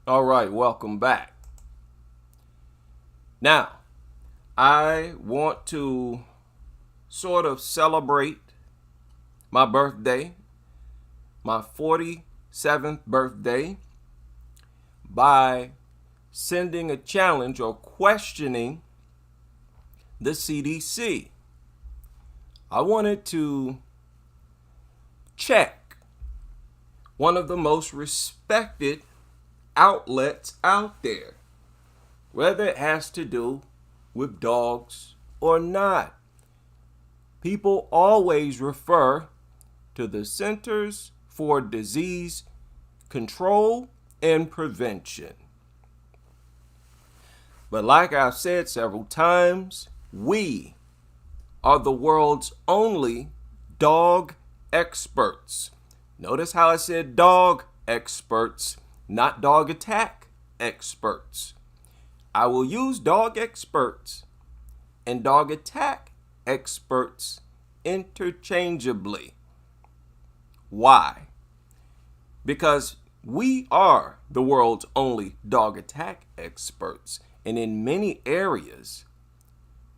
All right, welcome back. Now, I want to sort of celebrate my birthday, my 47th birthday, by sending a challenge or questioning the CDC. I wanted to check one of the most respected outlets out there, whether it has to do with dogs or not. People always refer to the Centers for Disease Control and Prevention. But like I've said several times, we are the world's only dog experts. Notice how I said dog experts, not dog attack experts. I will use dog experts and dog attack experts interchangeably. Why? Because we are the world's only dog attack experts, and in many areas,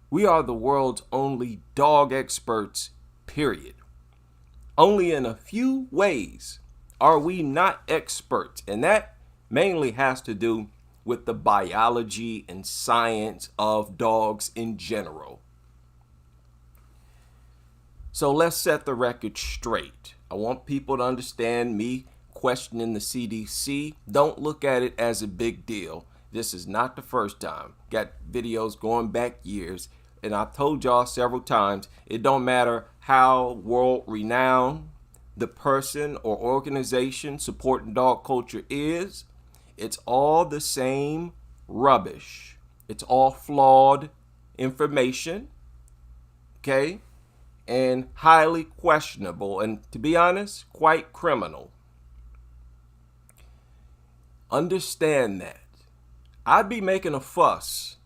we are the world's only dog experts, period. Only in a few ways are we not experts, and that mainly has to do with the biology and science of dogs in general. So let's set the record straight. I want people to understand me questioning the CDC. Don't look at it as a big deal. This is not the first time. Got videos going back years. And I've told y'all several times, it don't matter how world renowned the person or organization supporting dog culture is. It's all the same rubbish. It's all flawed information. Okay? And highly questionable, and to be honest, quite criminal. Understand that. I'd be making a fuss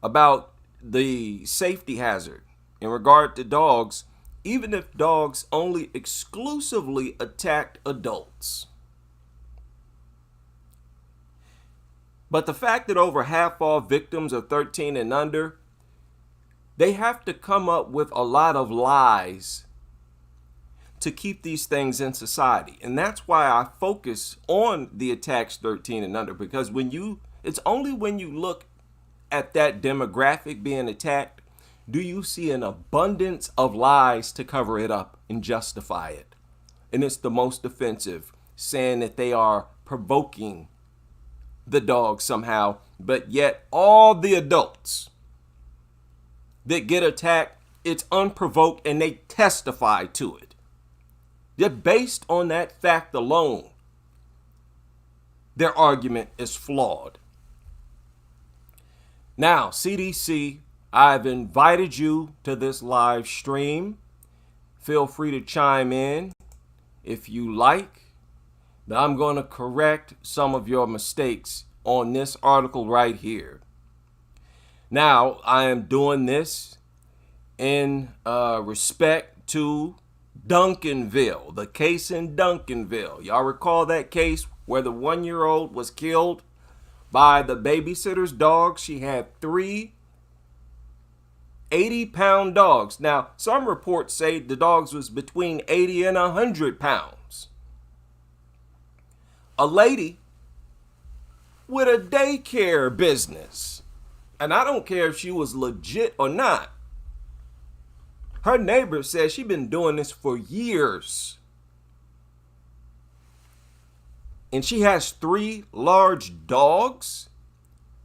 about the safety hazard in regard to dogs, even if dogs only exclusively attacked adults. But the fact that over half all victims are 13 and under, they have to come up with a lot of lies to keep these things in society. And that's why I focus on the attacks 13 and under, because it's only when you look at that demographic being attacked do you see an abundance of lies to cover it up and justify it. And it's the most offensive, saying that they are provoking the dog somehow, but yet all the adults that get attacked, it's unprovoked, and they testify to it. They're based on that fact alone. Their argument is flawed. Now, CDC, I've invited you to this live stream. Feel free to chime in if you like. But I'm going to correct some of your mistakes on this article right here. Now, I am doing this in respect to Duncanville, the case in Duncanville. Y'all recall that case where the 1-year-old was killed by the babysitter's dog? She had 3 80-pound dogs. Now, some reports say the dogs was between 80 and 100 pounds. A lady with a daycare business, and I don't care if she was legit or not. Her neighbor says she's been doing this for years. And she has 3 large dogs?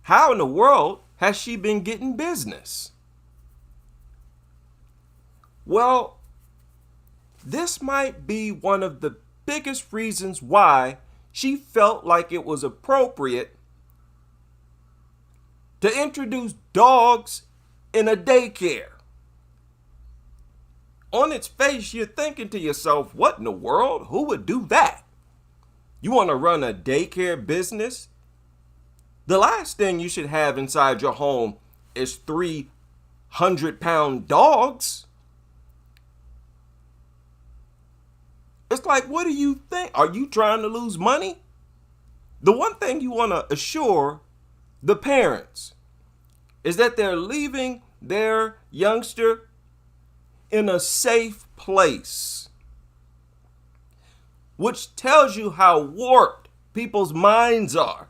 How in the world has she been getting business? Well, this might be one of the biggest reasons why she felt like it was appropriate to introduce dogs in a daycare. On its face, you're thinking to yourself, what in the world? Who would do that? You want to run a daycare business? The last thing you should have inside your home is 300-pound dogs. It's like, what do you think? Are you trying to lose money? the one thing you want to assure the parents is that they're leaving their youngster in a safe place, which tells you how warped people's minds are,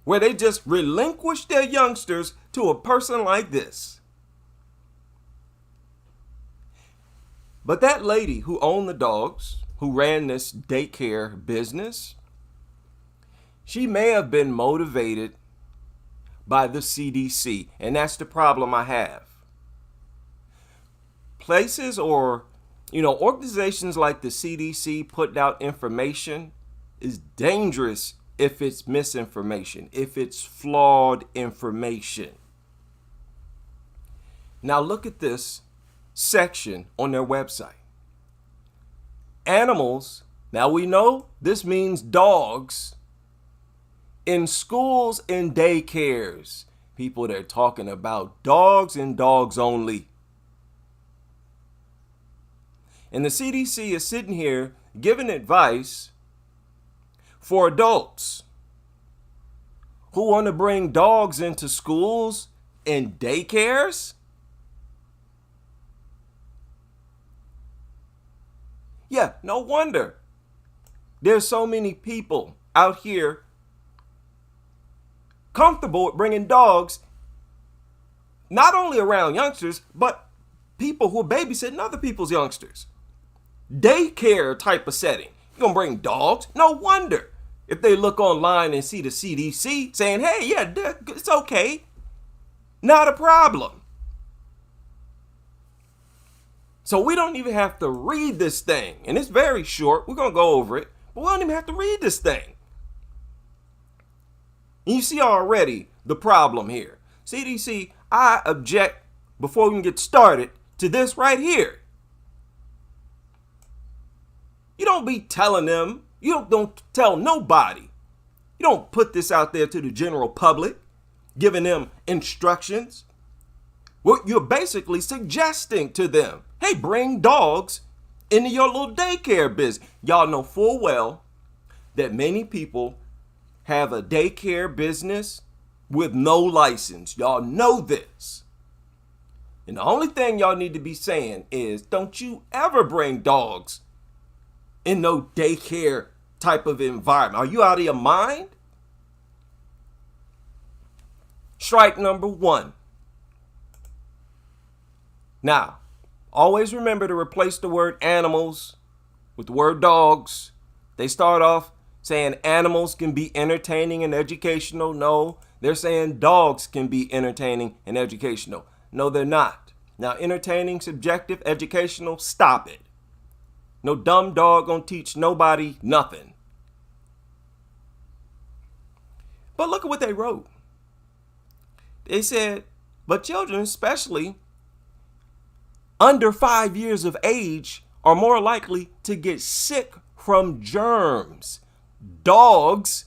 where they just relinquish their youngsters to a person like this. But that lady who owned the dogs, who ran this daycare business, she may have been motivated by the CDC, and that's the problem I have. Places or, organizations like the CDC putting out information is dangerous if it's misinformation, if it's flawed information. Now look at this section on their website. Animals, now we know this means dogs, in schools and daycares. People, they're talking about dogs and dogs only. And the CDC is sitting here giving advice for adults who want to bring dogs into schools and daycares. Yeah, no wonder there's so many people out here comfortable with bringing dogs, not only around youngsters, but people who are babysitting other people's youngsters. Daycare type of setting. You're going to bring dogs? No wonder if they look online and see the CDC saying, hey, yeah, it's okay. Not a problem. So we don't even have to read this thing. And it's very short. We're going to go over it. But we don't even have to read this thing. And you see already the problem here. CDC, I object before we can get started to this right here. You don't be telling them, you don't tell nobody. You don't put this out there to the general public, giving them instructions. What you're basically suggesting to them, hey, bring dogs into your little daycare business. Y'all know full well that many people have a daycare business with no license. Y'all know this. And the only thing y'all need to be saying is, don't you ever bring dogs in no daycare type of environment. Are you out of your mind? Strike number 1. Now, always remember to replace the word animals with the word dogs. They start off saying animals can be entertaining and educational. No, they're saying dogs can be entertaining and educational. No, they're not. Now, entertaining, subjective, educational, stop it. No dumb dog gonna teach nobody nothing. But look at what they wrote. They said, but children, especially under 5 years of age, are more likely to get sick from germs dogs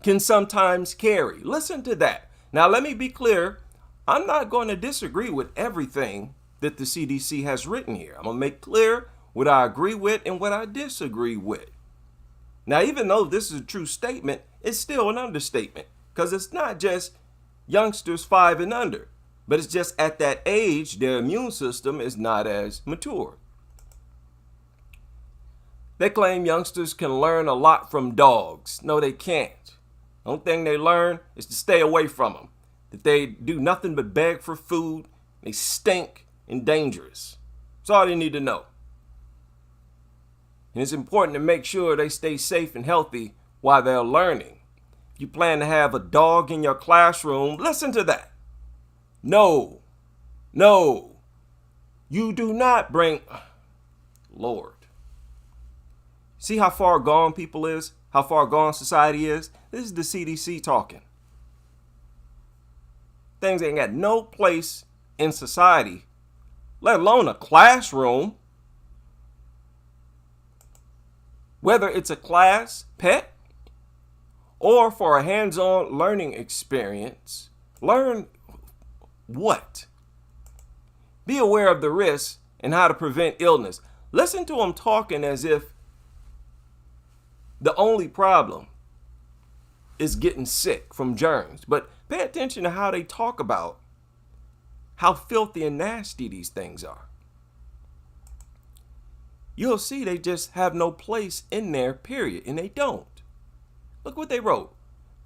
can sometimes carry. Listen to that. Now, let me be clear. I'm not going to disagree with everything that the CDC has written here. I'm going to make clear what I agree with and what I disagree with. Now, even though this is a true statement, it's still an understatement because it's not just youngsters 5 and under, but it's just at that age, their immune system is not as mature. They claim youngsters can learn a lot from dogs. No, they can't. The only thing they learn is to stay away from them. That they do nothing but beg for food. They stink and dangerous. That's all they need to know. And it's important to make sure they stay safe and healthy while they're learning. If you plan to have a dog in your classroom, listen to that. No, you do not bring, Lord. See how far gone people is? How far gone society is? This is the CDC talking. Things ain't got no place in society, let alone a classroom. Whether it's a class, pet, or for a hands-on learning experience, learn what? Be aware of the risks and how to prevent illness. Listen to them talking as if the only problem is getting sick from germs. But pay attention to how they talk about how filthy and nasty these things are. You'll see they just have no place in there, period. And they don't. Look what they wrote.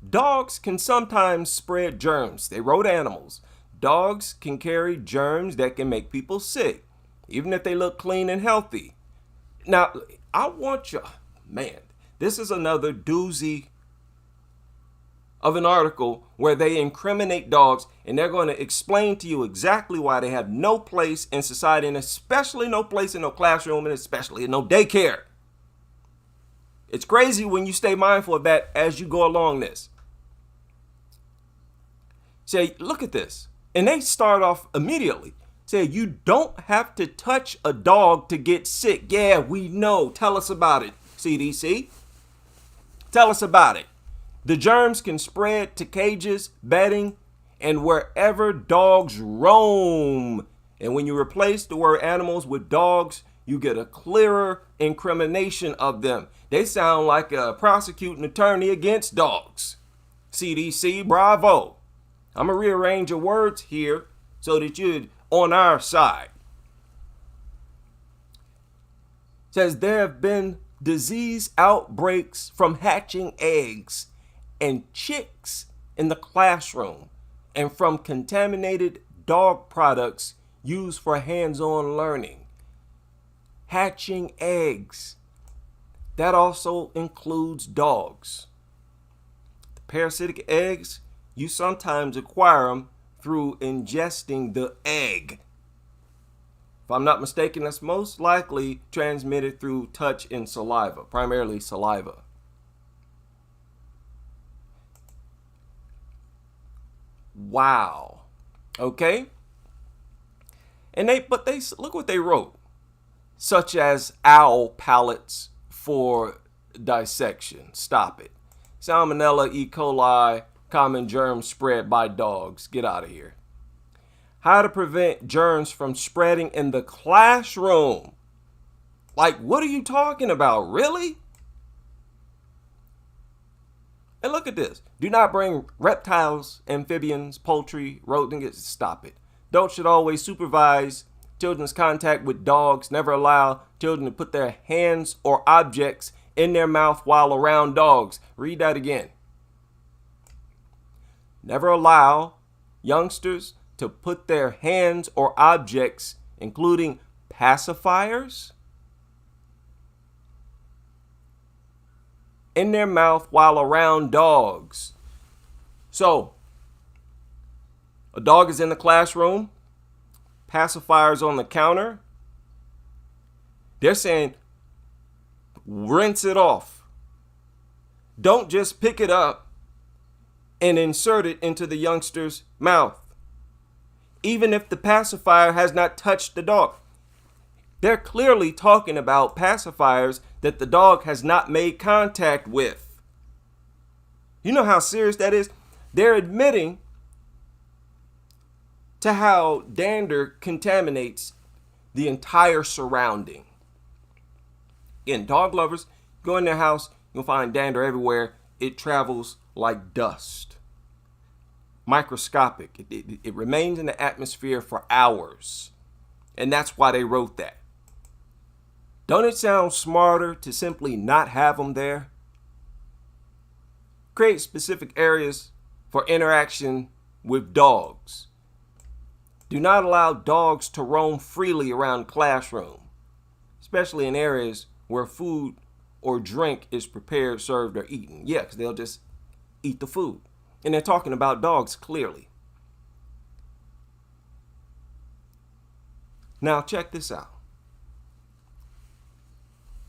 Dogs can sometimes spread germs. They wrote animals. Dogs can carry germs that can make people sick, even if they look clean and healthy. Now, I want you, man, this is another doozy of an article where they incriminate dogs, and they're going to explain to you exactly why they have no place in society, and especially no place in no classroom, and especially in no daycare. It's crazy when you stay mindful of that as you go along this. Say, look at this. And they start off immediately. Say, you don't have to touch a dog to get sick. Yeah, we know. Tell us about it, CDC. Tell us about it. The germs can spread to cages, bedding, and wherever dogs roam. And when you replace the word animals with dogs, you get a clearer incrimination of them. They sound like a prosecuting attorney against dogs. CDC, bravo. I'm going to rearrange your words here so that you're on our side. It says there have been disease outbreaks from hatching eggs and chicks in the classroom and from contaminated dog products used for hands-on learning. Hatching eggs. That also includes dogs. The parasitic eggs, you sometimes acquire them through ingesting the egg. If I'm not mistaken, that's most likely transmitted through touch and saliva, primarily saliva. Wow. Okay? And they look what they wrote. Such as owl pallets for dissection. Stop it. Salmonella, E. coli, common germs spread by dogs. Get out of here. How to prevent germs from spreading in the classroom. Like, what are you talking about? Really? And look at this. Do not bring reptiles, amphibians, poultry, rodents. Stop it. Adults should always supervise children's contact with dogs. Never allow children to put their hands or objects in their mouth while around dogs. Read that again. Never allow youngsters to put their hands or objects, including pacifiers, in their mouth while around dogs. So, a dog is in the classroom, pacifiers on the counter. They're saying, rinse it off. Don't just pick it up and insert it into the youngster's mouth, even if the pacifier has not touched the dog. They're clearly talking about pacifiers that the dog has not made contact with. You know how serious that is? They're admitting to how dander contaminates the entire surrounding. Again, dog lovers, go in their house, you'll find dander everywhere. It travels like dust. Microscopic. It remains in the atmosphere for hours. And that's why they wrote that. Don't it sound smarter to simply not have them there? Create specific areas for interaction with dogs. Do not allow dogs to roam freely around the classroom, especially in areas where food or drink is prepared, served, or eaten. Yeah, because they'll just eat the food. And they're talking about dogs clearly. Now check this out.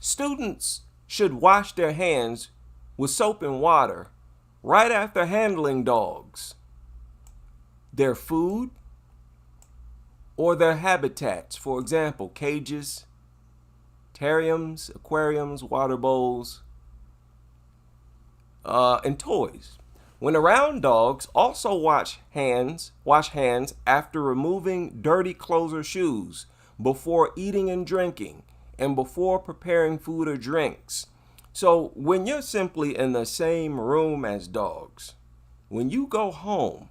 Students should wash their hands with soap and water right after handling dogs, their food, or their habitats. For example, cages, terrariums, aquariums, water bowls, and toys. When around dogs, also wash hands after removing dirty clothes or shoes, before eating and drinking, and before preparing food or drinks. So when you're simply in the same room as dogs, when you go home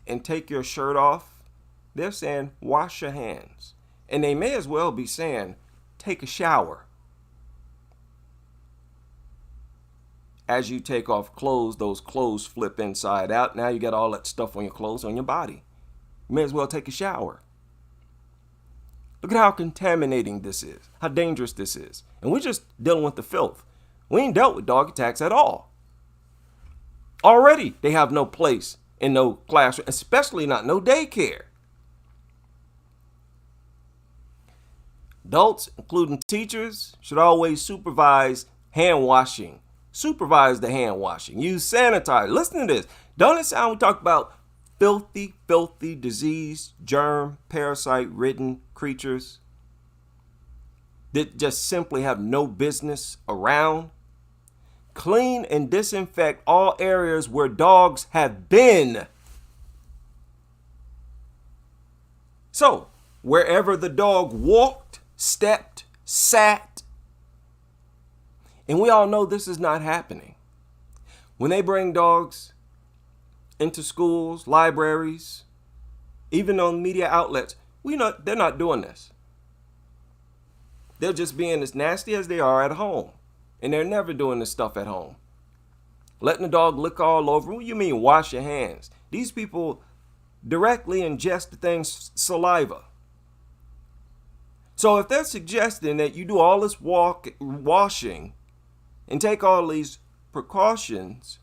and take your shirt off, they're saying, wash your hands. And they may as well be saying, take a shower. As you take off clothes, those clothes flip inside out. Now you got all that stuff on your clothes, on your body. You may as well take a shower. Look at how contaminating this is, how dangerous this is. And we're just dealing with the filth. We ain't dealt with dog attacks at all. Already, they have no place in no classroom, especially not no daycare. Adults, including teachers, should always supervise hand washing. Supervise the hand washing. Use sanitizer. Listen to this. Don't it sound we talk about filthy, filthy, disease, germ, parasite-ridden creatures that just simply have no business around? Clean and disinfect all areas where dogs have been. So, wherever the dog walked, stepped, sat, and we all know this is not happening. When they bring dogs into schools, libraries, even on media outlets, they're not doing this. They're just being as nasty as they are at home. And they're never doing this stuff at home. Letting the dog lick all over. What do you mean wash your hands? These people directly ingest the thing's saliva. So if they're suggesting that you do all this washing and take all these precautions,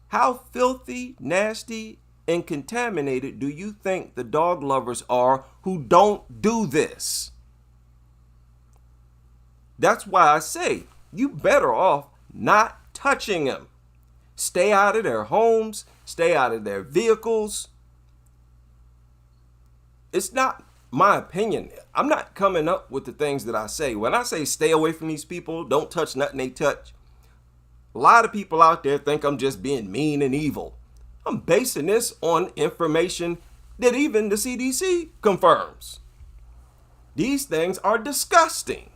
how filthy, nasty, and contaminated do you think the dog lovers are who don't do this? That's why I say you better off not touching them. Stay out of their homes, stay out of their vehicles. It's not my opinion. I'm not coming up with the things that I say. When I say stay away from these people, don't touch nothing they touch, a lot of people out there think I'm just being mean and evil. I'm basing this on information that even the CDC confirms. These things are disgusting.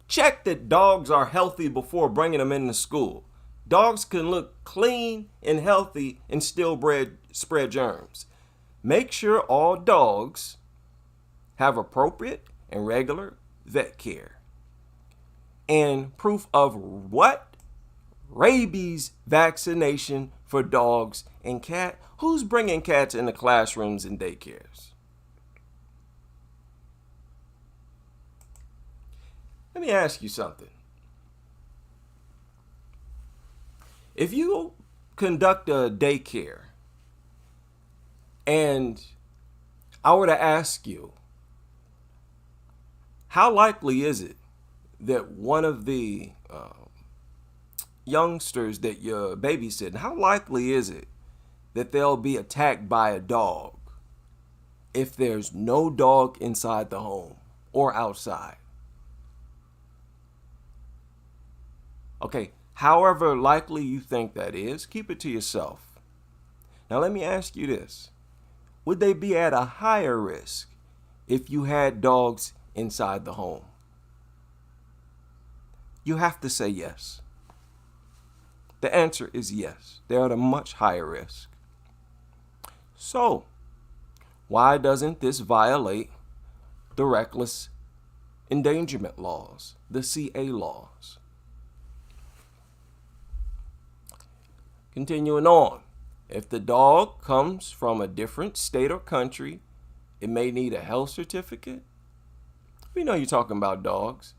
Check that dogs are healthy before bringing them into school. Dogs can look clean and healthy and still spread germs. Make sure all dogs have appropriate and regular vet care. And proof of what? Rabies vaccination for dogs and cats. Who's bringing cats into classrooms and daycares? Let me ask you something. If you conduct a daycare and I were to ask you, how likely is it that one of the youngsters that you're babysitting, how likely is it that they'll be attacked by a dog if there's no dog inside the home or outside? Okay, however likely you think that is, keep it to yourself. Now let me ask you this. Would they be at a higher risk if you had dogs inside the home? You have to say yes. The answer is yes. They're at a much higher risk. So, why doesn't this violate the reckless endangerment laws, the CA laws? Continuing on, if the dog comes from a different state or country, it may need a health certificate. We know you're talking about dogs.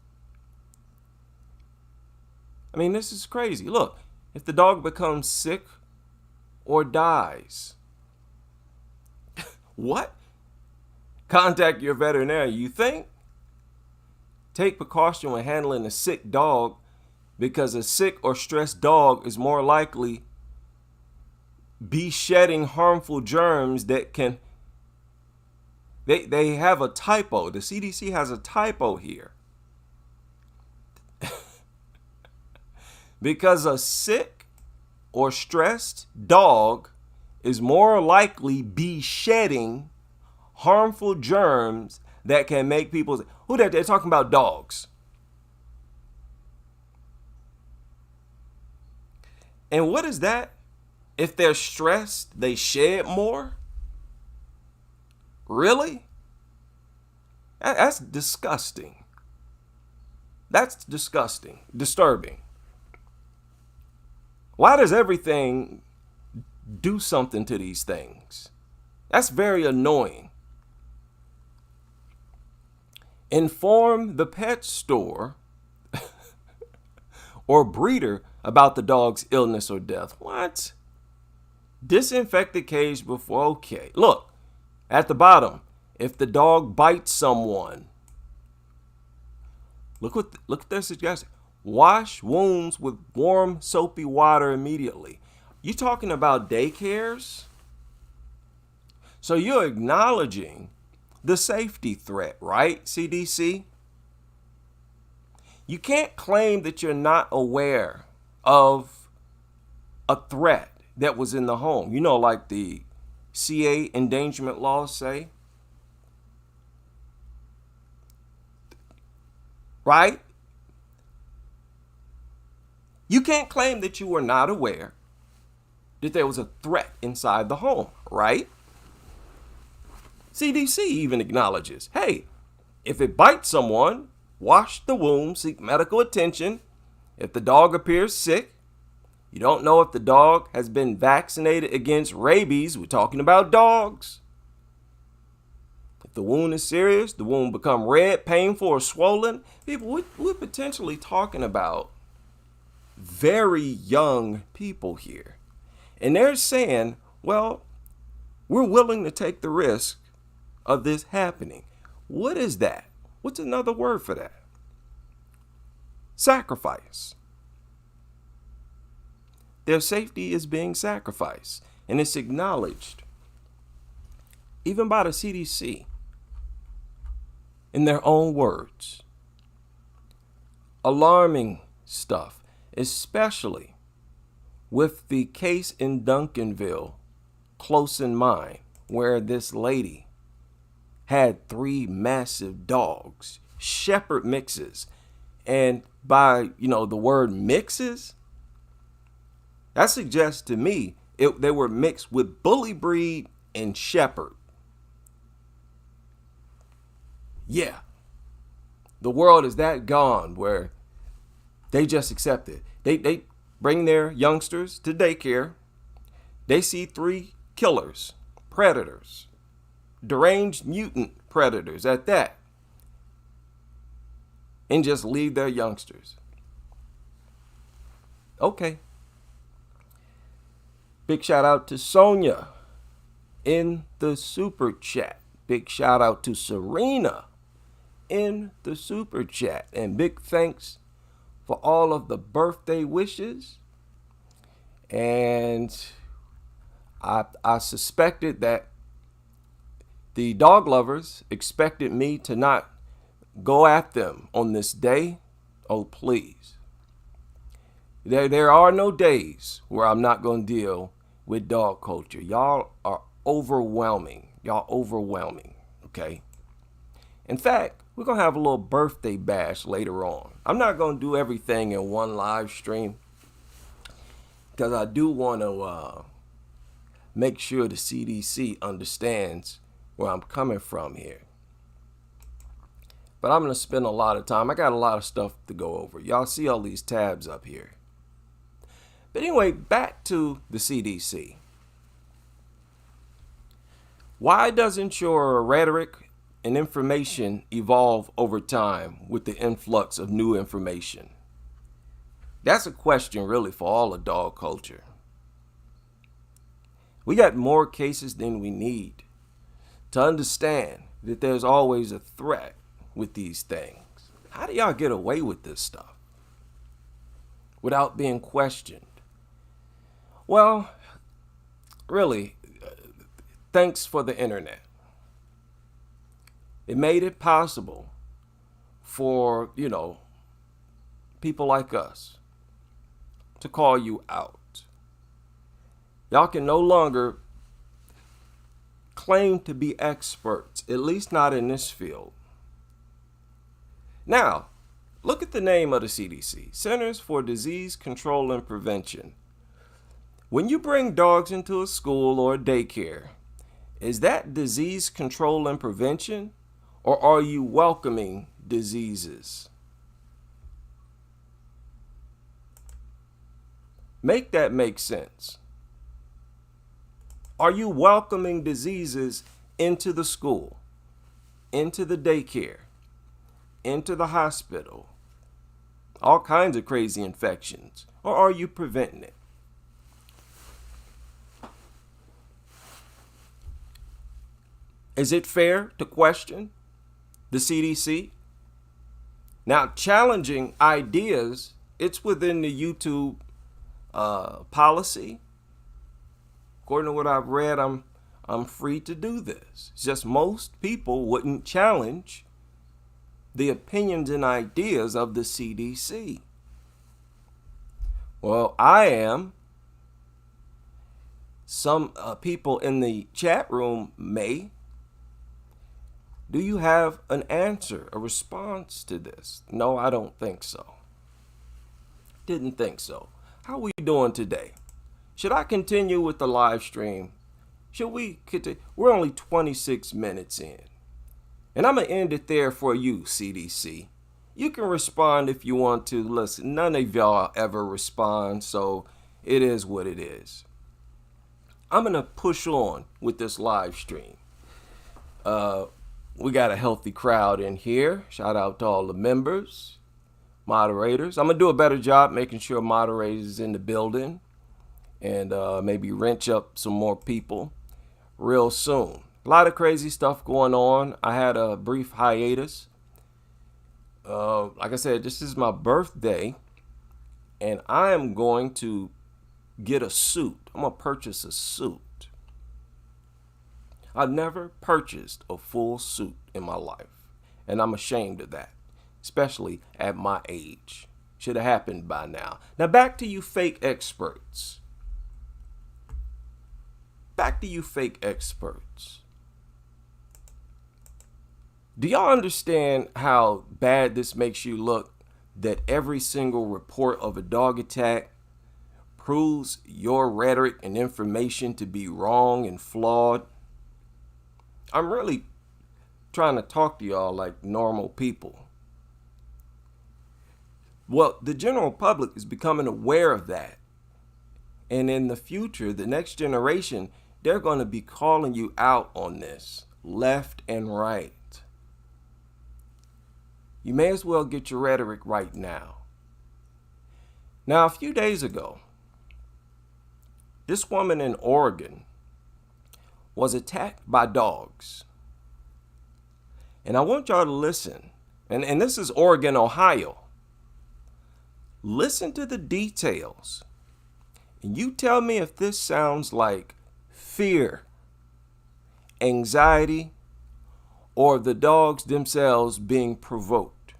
I mean, this is crazy. Look, if the dog becomes sick or dies, what? Contact your veterinarian. You think? Take precaution when handling a sick dog because a sick or stressed dog is more likely be shedding harmful germs that can, they have a typo. The CDC has a typo here. Because a sick or stressed dog is more likely be shedding harmful germs that can make people say, who that? They're talking about dogs. And what is that? If they're stressed, they shed more? Really? That's disgusting. That's disgusting. Disturbing. Why does everything do something to these things? That's very annoying. Inform the pet store or breeder about the dog's illness or death. What? Disinfect the cage before. Okay. Look, at the bottom, if the dog bites someone, look at their suggestion. Wash wounds with warm, soapy water immediately. You talking about daycares? So you're acknowledging the safety threat, right, CDC? You can't claim that you're not aware of a threat that was in the home. You know, like the CA endangerment laws say. Right? You can't claim that you were not aware that there was a threat inside the home, right? CDC even acknowledges, hey, if it bites someone, wash the wound, seek medical attention. If the dog appears sick, you don't know if the dog has been vaccinated against rabies. We're talking about dogs. If the wound is serious, the wound become red, painful, or swollen. People, we're potentially talking about very young people here. And they're saying, well, we're willing to take the risk of this happening. What is that? What's another word for that? Sacrifice. Their safety is being sacrificed, and it's acknowledged even by the CDC in their own words. Alarming stuff, especially with the case in Duncanville close in mind, where this lady had 3 massive dogs, shepherd mixes. And by, the word mixes, that suggests to me they were mixed with bully breed and shepherd. Yeah. The world is that gone where they just accept it. They bring their youngsters to daycare. They see 3 killers, predators, deranged mutant predators at that, and just leave their youngsters. Okay. Big shout out to Sonia in the super chat. Big shout out to Serena in the super chat. And big thanks for all of the birthday wishes. And I suspected that the dog lovers expected me to not go at them on this day. Oh, please. There are no days where I'm not going to deal with dog culture. Y'all are overwhelming. Y'all overwhelming, okay? In fact, we're going to have a little birthday bash later on. I'm not going to do everything in one live stream because I do want to make sure the CDC understands where I'm coming from here. But I'm going to spend a lot of time. I got a lot of stuff to go over. Y'all see all these tabs up here. But anyway, back to the CDC. Why doesn't your rhetoric and information evolve over time with the influx of new information? That's a question really for all of dog culture. We got more cases than we need to understand that there's always a threat with these things. How do y'all get away with this stuff without being questioned? Well, really, thanks for the internet. It made it possible for, people like us to call you out. Y'all can no longer claim to be experts, at least not in this field. Now, look at the name of the CDC, Centers for Disease Control and Prevention. When you bring dogs into a school or a daycare, is that disease control and prevention, or are you welcoming diseases? Make that make sense. Are you welcoming diseases into the school, into the daycare, into the hospital, all kinds of crazy infections, or are you preventing it? Is it fair to question the CDC? Now, challenging ideas, it's within the YouTube policy. According to what I've read, I'm free to do this. It's just most people wouldn't challenge the opinions and ideas of the CDC. Well, I am. Some people in the chat room may. Do you have an answer, a response to this? No, I don't think so. Didn't think so. How are we doing today? Should I continue with the live stream? Should we continue? We're only 26 minutes in. And I'm going to end it there for you, CDC. You can respond if you want to. Listen, none of y'all ever respond, so it is what it is. I'm going to push on with this live stream. We got a healthy crowd in here. Shout out to all the members, moderators. I'm going to do a better job making sure moderators in the building and maybe wrench up some more people real soon. A lot of crazy stuff going on. I had a brief hiatus. Like I said, this is my birthday, and I am going to get a suit. I'm going to purchase a suit. I've never purchased a full suit in my life, and I'm ashamed of that, especially at my age. Should have happened by now. Now back to you fake experts. Back to you fake experts. Do y'all understand how bad this makes you look, that every single report of a dog attack proves your rhetoric and information to be wrong and flawed? I'm really trying to talk to y'all like normal people. Well, the general public is becoming aware of that. And in the future, the next generation, they're going to be calling you out on this, left and right. You may as well get your rhetoric right now. Now, a few days ago, this woman in Oregon was attacked by dogs. And I want y'all to listen. And this is Oregon, Ohio. Listen to the details. And you tell me if this sounds like fear, anxiety, or the dogs themselves being provoked.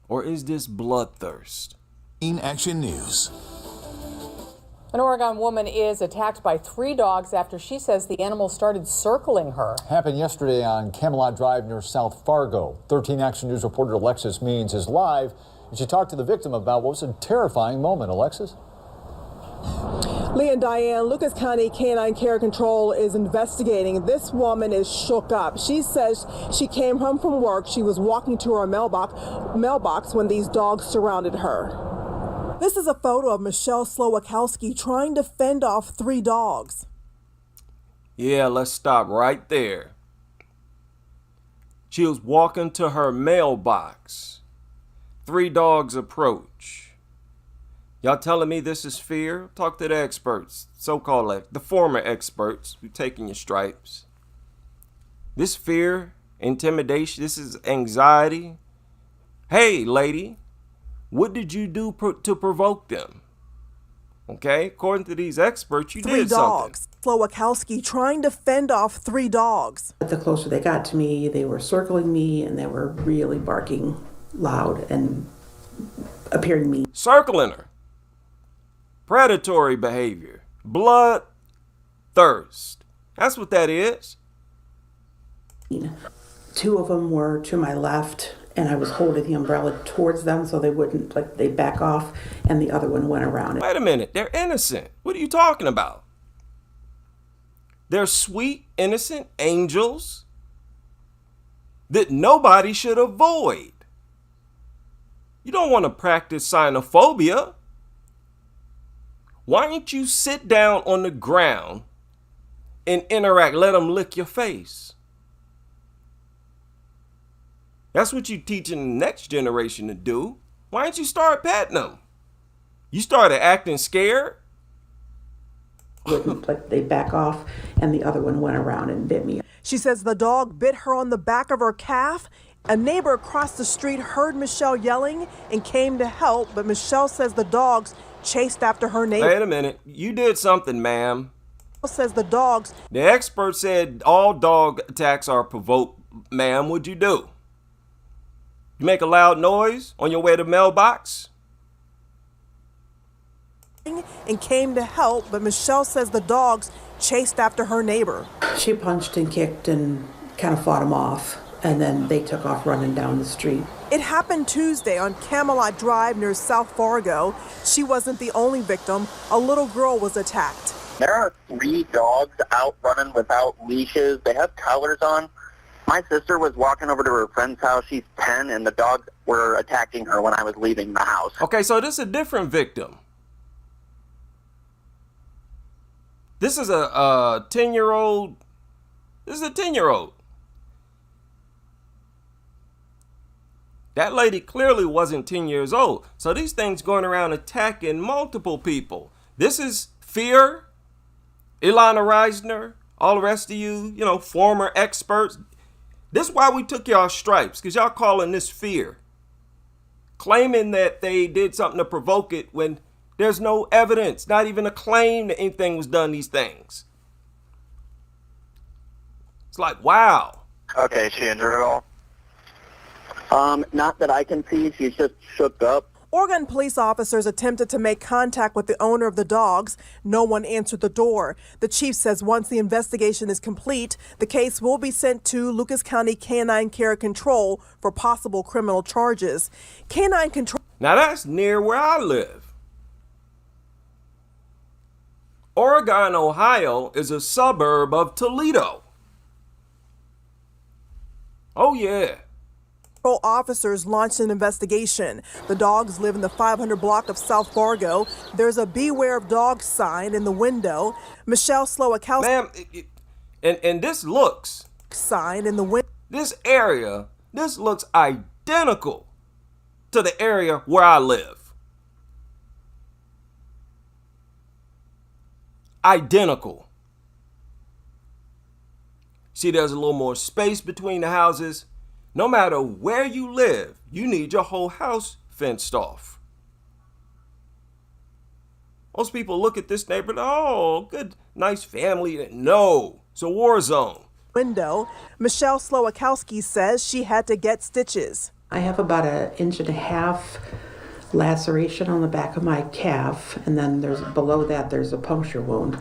Or is this bloodthirst? Action News. An Oregon woman is attacked by 3 dogs after she says the animals started circling her. Happened yesterday on Camelot Drive near South Fargo. 13 Action News reporter Alexis Means is live, and she talked to the victim about what was a terrifying moment. Alexis? Lee and Diane, Lucas County Canine Care Control is investigating. This woman is shook up. She says she came home from work. She was walking to her mailbox when these dogs surrounded her. This is a photo of Michelle Slowakowski trying to fend off 3 dogs. Yeah, let's stop right there. She was walking to her mailbox. 3 dogs approach. Y'all telling me this is fear? Talk to the experts, so-called the former experts who taking your stripes. This fear, intimidation, this is anxiety. Hey, lady, what did you do to provoke them? Okay, according to these experts, you did something. 3 dogs. Slowakowski trying to fend off 3 dogs. The closer they got to me, they were circling me and they were really barking loud and appearing mean. Circling her. Predatory behavior. Blood thirst. That's what that is. Two of them were to my left, and I was holding the umbrella towards them so they wouldn't, they back off, and the other one went around. Wait a minute, they're innocent. What are you talking about? They're sweet, innocent angels that nobody should avoid. You don't want to practice xenophobia. Why don't you sit down on the ground and interact? Let them lick your face. That's what you're teaching the next generation to do. Why don't you start petting them? You started acting scared? They back off, and the other one went around and bit me. She says the dog bit her on the back of her calf. A neighbor across the street heard Michelle yelling and came to help, but Michelle says the dogs chased after her neighbor. Wait a minute. You did something, ma'am. Says the dogs. The expert said all dog attacks are provoked. Ma'am, what'd you do? You make a loud noise on your way to the mailbox? And came to help, but Michelle says the dogs chased after her neighbor. She punched and kicked and kind of fought them off, and then they took off running down the street. It happened Tuesday on Camelot Drive near South Fargo. She wasn't the only victim. A little girl was attacked. There are 3 dogs out running without leashes. They have collars on. My sister was walking over to her friend's house. She's 10, and the dogs were attacking her when I was leaving the house. Okay, so this is a different victim. This is a 10-year-old. This is a 10-year-old. That lady clearly wasn't 10 years old. So these things going around attacking multiple people. This is fear. Ilana Reisner, all the rest of you, former experts. This is why we took y'all stripes, because y'all calling this fear. Claiming that they did something to provoke it when there's no evidence, not even a claim that anything was done these things. It's like, wow. Okay, is she injured at all? Not that I can see. She's just shook up. Oregon police officers attempted to make contact with the owner of the dogs. No one answered the door. The chief says once the investigation is complete, the case will be sent to Lucas County Canine Care Control for possible criminal charges. Canine Control. Now that's near where I live. Oregon, Ohio is a suburb of Toledo. Oh, yeah. Officers launched an investigation. The dogs live in the 500 block of South Fargo. There's a beware of dogs sign in the window. Michelle Slowakowski. Ma'am, and this looks. Sign in the window. This area, this looks identical to the area where I live. Identical. See, there's a little more space between the houses. No matter where you live, you need your whole house fenced off. Most people look at this neighborhood, oh, good, nice family. No, it's a war zone. Window. Michelle Slowakowski says she had to get stitches. I have about 1.5 inch laceration on the back of my calf, and then below that there's a puncture wound.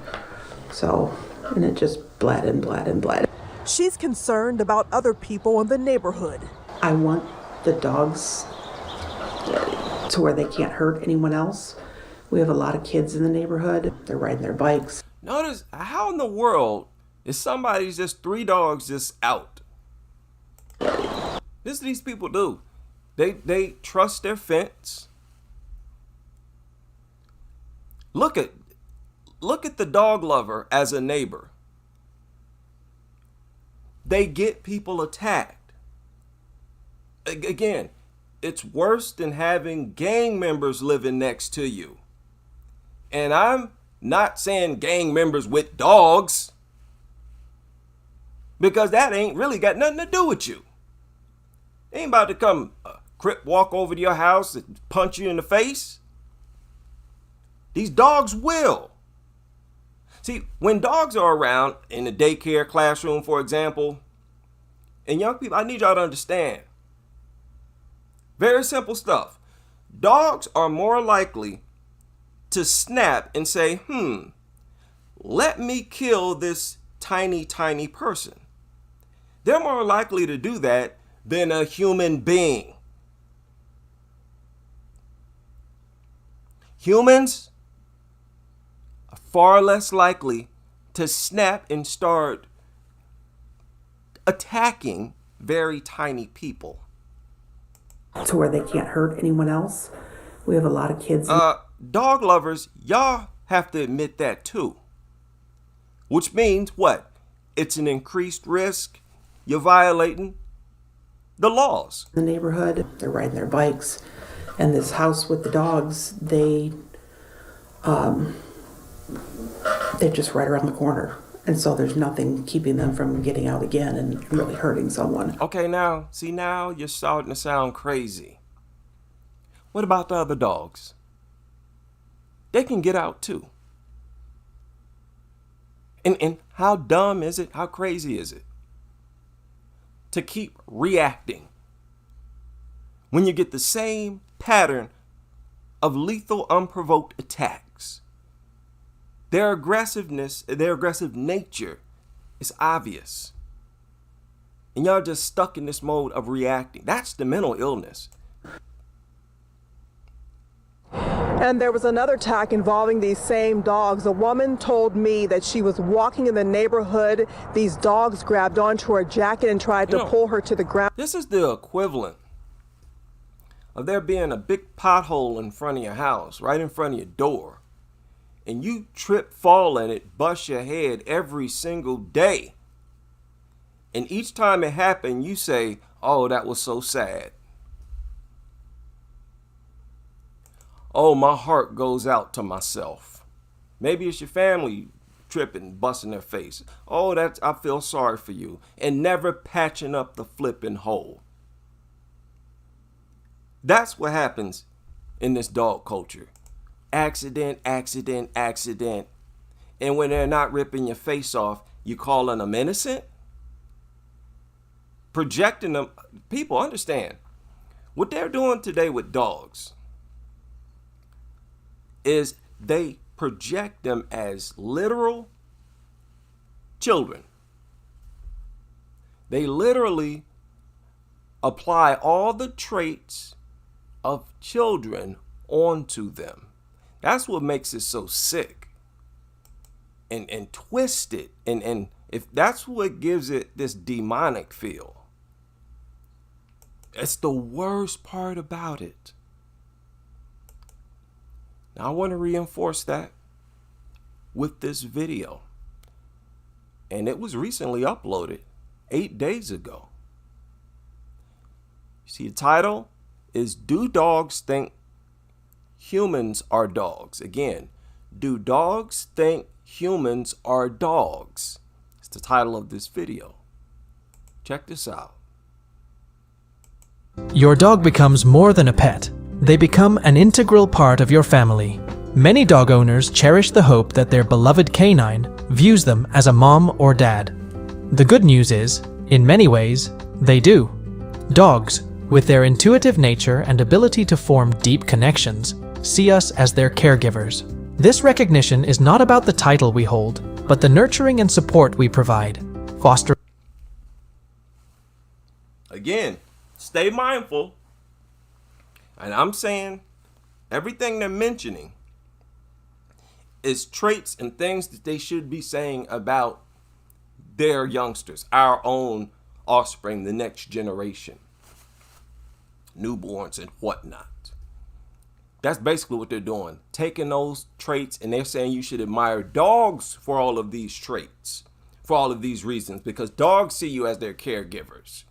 So, and it just bled and bled and bled. She's concerned about other people in the neighborhood. I want the dogs to where they can't hurt anyone else. We have a lot of kids in the neighborhood. They're riding their bikes. Notice, how in the world is somebody's just 3 dogs just out? This these people do. They trust their fence. Look at the dog lover as a neighbor. They get people attacked. Again, it's worse than having gang members living next to you. And I'm not saying gang members with dogs, because that ain't really got nothing to do with you. They ain't about to come crip walk over to your house and punch you in the face. These dogs will. See, when dogs are around in the daycare classroom, for example, and young people, I need y'all to understand. Very simple stuff. Dogs are more likely to snap and say, let me kill this tiny, tiny person. They're more likely to do that than a human being. Humans are far less likely to snap and start attacking very tiny people. To where they can't hurt anyone else. We have a lot of kids. Dog lovers, y'all have to admit that too. Which means what? It's an increased risk. You're violating the laws. In the neighborhood, they're riding their bikes. And this house with the dogs, they're just right around the corner. And so there's nothing keeping them from getting out again and really hurting someone. Okay, now you're starting to sound crazy. What about the other dogs? They can get out too. And how dumb is it? How crazy is it to keep reacting when you get the same pattern of lethal, unprovoked attacks? Their aggressiveness, their aggressive nature is obvious. And y'all just stuck in this mode of reacting. That's the mental illness. And there was another attack involving these same dogs. A woman told me that she was walking in the neighborhood. These dogs grabbed onto her jacket and tried to pull her to the ground. This is the equivalent of there being a big pothole in front of your house, right in front of your door. And you trip, fall in it, bust your head every single day. And each time it happened, you say, oh, that was so sad. Oh, my heart goes out to myself. Maybe it's your family tripping, busting their face. Oh, I feel sorry for you. And never patching up the flipping hole. That's what happens in this dog culture. Accident, accident, accident. And when they're not ripping your face off, you calling them innocent? Projecting them. People understand what they're doing today with dogs is they project them as literal children. They literally apply all the traits of children onto them. That's what makes it so sick and twisted. And if that's what gives it this demonic feel, it's the worst part about it. Now, I want to reinforce that with this video. And it was recently uploaded 8 days ago. See, the title is Do Dogs Think Humans Are Dogs? Again, do dogs think humans are dogs? It's the title of this video. Check this out. Your dog becomes more than a pet. They become an integral part of your family. Many dog owners cherish the hope that their beloved canine views them as a mom or dad. The good news is, in many ways, they do. Dogs, with their intuitive nature and ability to form deep connections, see us as their caregivers. This recognition is not about the title we hold, but the nurturing and support we provide, fostering. Again, stay mindful. And I'm saying everything they're mentioning is traits and things that they should be saying about their youngsters, our own offspring, the next generation, newborns and whatnot. That's basically what they're doing. Taking those traits and they're saying you should admire dogs for all of these traits, for all of these reasons, because dogs see you as their caregivers.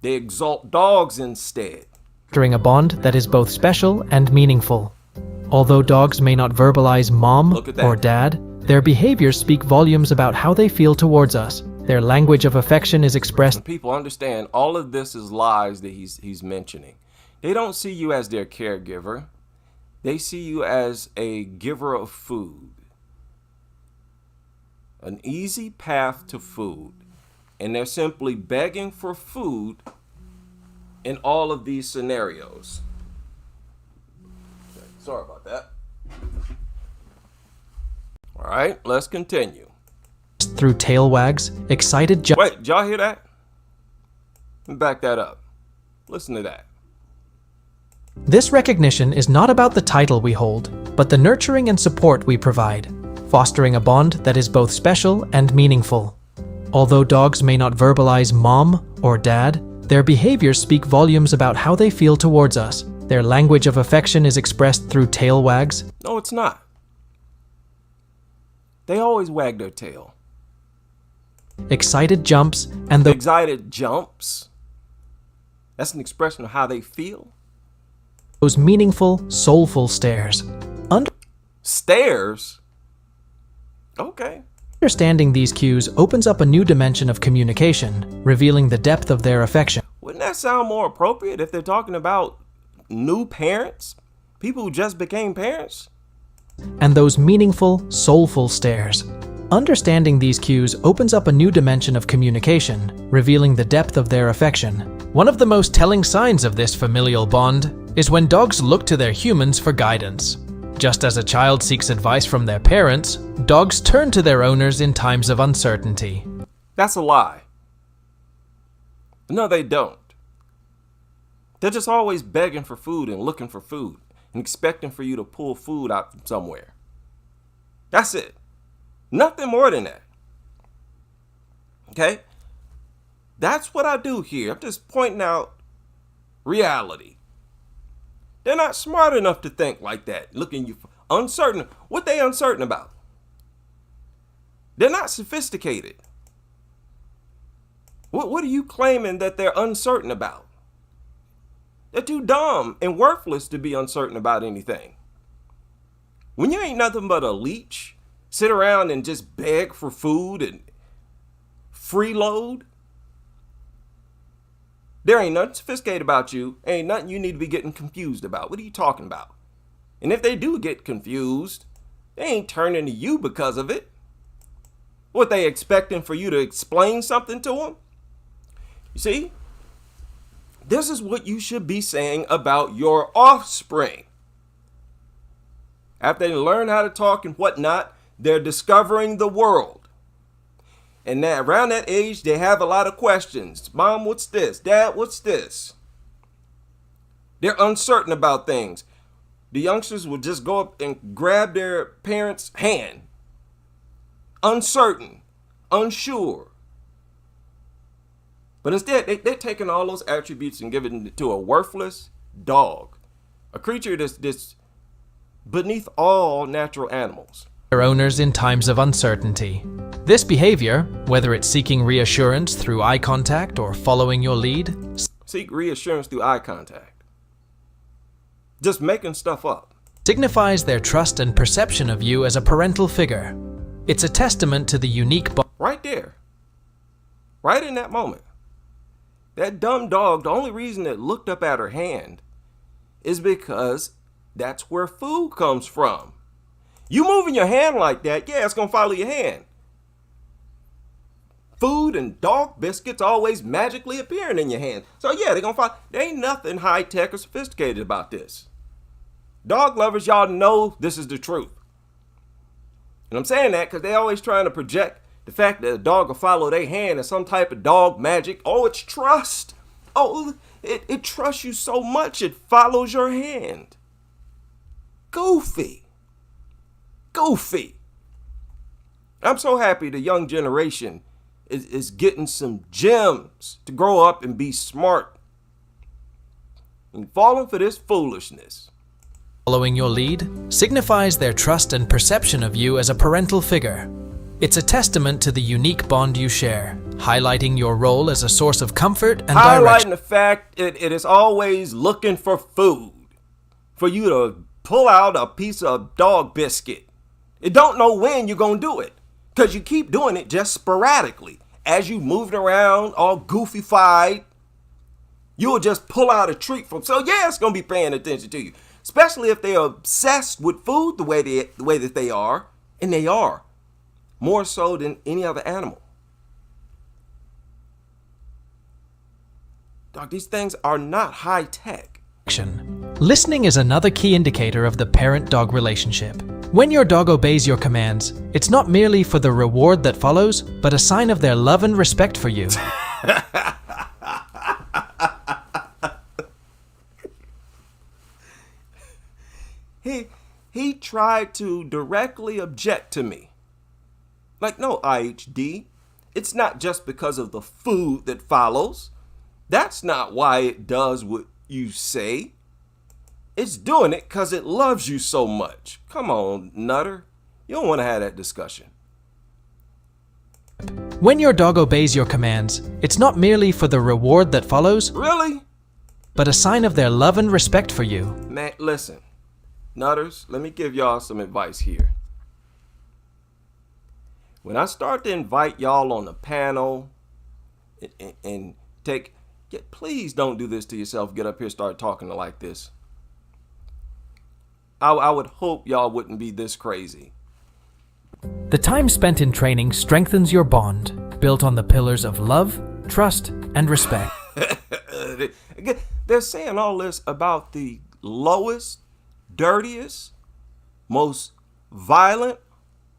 They exalt dogs instead. Fostering a bond that is both special and meaningful. Although dogs may not verbalize mom or dad, their behaviors speak volumes about how they feel towards us. Their language of affection is expressed. And people understand all of this is lies that he's mentioning. They don't see you as their caregiver. They see you as a giver of food. An easy path to food. And they're simply begging for food in all of these scenarios. Sorry about that. All right, let's continue. through tail wags, excited jumps. Wait, did y'all hear that? Let me back that up. Listen to that. This recognition is not about the title we hold, but the nurturing and support we provide, fostering a bond that is both special and meaningful. Although dogs may not verbalize mom or dad, their behaviors speak volumes about how they feel towards us. Their language of affection is expressed through tail wags. No, it's not. They always wag their tail. Excited jumps, and the Excited jumps. That's an expression of how they feel. those meaningful, soulful stares. Stares? Okay. Understanding these cues opens up a new dimension of communication, revealing the depth of their affection. Wouldn't that sound more appropriate if they're talking about new parents? People who just became parents? And those meaningful, soulful stares. Understanding these cues opens up a new dimension of communication, revealing the depth of their affection. One of the most telling signs of this familial bond is when dogs look to their humans for guidance. Just as a child seeks advice from their parents, dogs turn to their owners in times of uncertainty. That's a lie. No, they don't. They're just always begging for food and looking for food and expecting for you to pull food out from somewhere. That's it. Nothing more than that. Okay? That's what I do here. I'm just pointing out reality. They're not smart enough to think like that. Looking you for uncertain. What they uncertain about? They're not sophisticated. What are you claiming that they're uncertain about? They're too dumb and worthless to be uncertain about anything. When you ain't nothing but a leech, sit around and just beg for food and freeload, there ain't nothing sophisticated about you. Ain't nothing you need to be getting confused about. What are you talking about? And if they do get confused, they ain't turning to you because of it. What, they expecting for you to explain something to them? You see, this is what you should be saying about your offspring. After they learn how to talk and whatnot, they're discovering the world. And now around that age, they have a lot of questions. Mom, what's this? Dad, what's this? They're uncertain about things. The youngsters will just go up and grab their parents' hand. Uncertain, unsure. But instead, they're taking all those attributes and giving it to a worthless dog. A creature that's beneath all natural animals. Their owners in times of uncertainty. This behavior, whether it's seeking reassurance through eye contact or following your lead, Seek reassurance through eye contact. Just making stuff up. signifies their trust and perception of you as a parental figure. It's a testament to the unique bond. Right there. Right in that moment. That dumb dog, the only reason it looked up at her hand is because that's where food comes from. You moving your hand like that, yeah, it's going to follow your hand. Food and dog biscuits always magically appearing in your hand. So yeah, they're going to follow. There ain't nothing high-tech or sophisticated about this. Dog lovers, y'all know this is the truth. And I'm saying that because they're always trying to project the fact that a dog will follow their hand as some type of dog magic. Oh, it's trust. Oh, it trusts you so much it follows your hand. Goofy. I'm so happy the young generation is getting some gems to grow up and be smart. And falling for this foolishness. Following your lead signifies their trust and perception of you as a parental figure. It's a testament to the unique bond you share, highlighting your role as a source of comfort and Highlighting direction. the fact it is always looking for food. For you to pull out a piece of dog biscuit. It don't know when you're going to do it. Because you keep doing it just sporadically. As you moving around all goofy-fied, you'll just pull out a treat from. So yeah, it's going to be paying attention to you. Especially if they're obsessed with food the way that they are. And they are. More so than any other animal. Dog, these things are not high tech. Listening is another key indicator of the parent-dog relationship. When your dog obeys your commands, it's not merely for the reward that follows, but a sign of their love and respect for you. He tried to directly object to me. Like, no, IHD, it's not just because of the food that follows. That's not why it does what you say. It's doing it because it loves you so much. Come on, Nutter. You don't want to have that discussion. When your dog obeys your commands, it's not merely for the reward that follows, Really? but a sign of their love and respect for you. Man, listen. Nutters, let me give y'all some advice here. When I start to invite y'all on the panel and please don't do this to yourself. Get up here, start talking like this. I would hope y'all wouldn't be this crazy. The time spent in training strengthens your bond, built on the pillars of love, trust, and respect. They're saying all this about the lowest, dirtiest, most violent,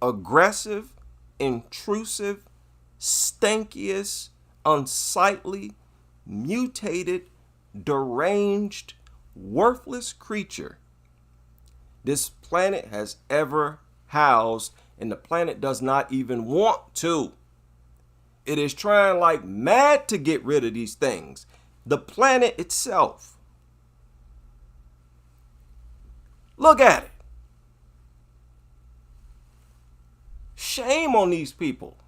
aggressive, intrusive, stinkiest, unsightly, mutated, deranged, worthless creature this planet has ever housed, and the planet does not even want to. It is trying like mad to get rid of these things. The planet itself. Look at it. Shame on these people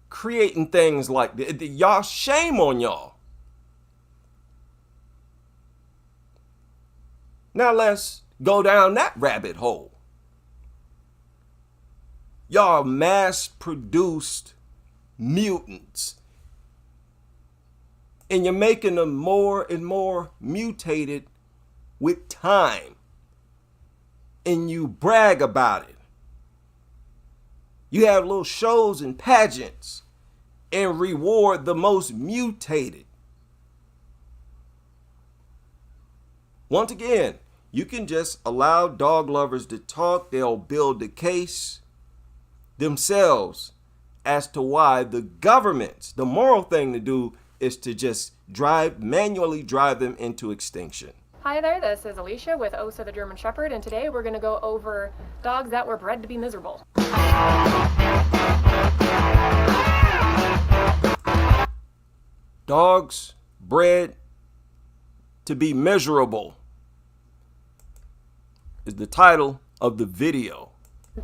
creating things like this. Y'all, shame on y'all. Now let's go down that rabbit hole. Y'all mass-produced mutants. And you're making them more and more mutated with time. And you brag about it. You have little shows and pageants and reward the most mutated. Once again, you can just allow dog lovers to talk. They'll build the case themselves as to why the government's, the moral thing to do is to just manually drive them into extinction. Hi there, this is Alicia with Osa the German Shepherd, and today we're going to go over dogs that were bred to be miserable. Dogs bred to be miserable is the title of the video.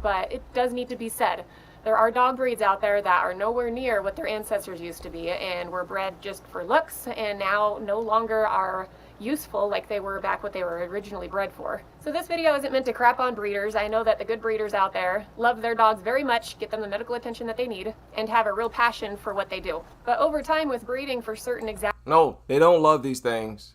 But it does need to be said, there are dog breeds out there that are nowhere near what their ancestors used to be and were bred just for looks and now no longer are useful like they were back what they were originally bred for. So this video isn't meant to crap on breeders. I know that the good breeders out there love their dogs very much, get them the medical attention that they need, and have a real passion for what they do. But over time with breeding for certain No, they don't love these things.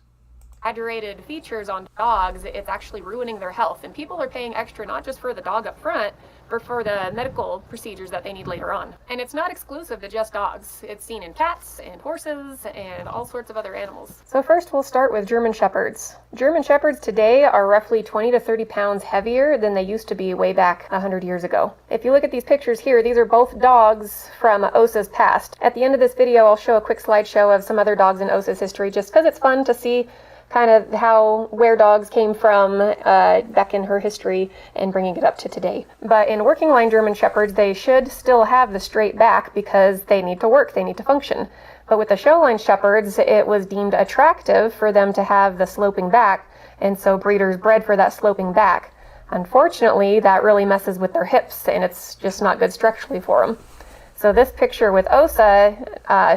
exaggerated features on dogs, it's actually ruining their health. And people are paying extra not just for the dog up front, but for the medical procedures that they need later on. And it's not exclusive to just dogs. It's seen in cats and horses and all sorts of other animals. So first we'll start with German Shepherds. German Shepherds today are roughly 20 to 30 pounds heavier than they used to be way back 100 years ago. If you look at these pictures here, these are both dogs from Osa's past. At the end of this video, I'll show a quick slideshow of some other dogs in Osa's history just because it's fun to see kind of where dogs came from back in her history and bringing it up to today. But in working line German Shepherds, they should still have the straight back because they need to work, they need to function. But with the show line Shepherds, it was deemed attractive for them to have the sloping back, and so breeders bred for that sloping back. Unfortunately, that really messes with their hips, and it's just not good structurally for them. So this picture with Osa,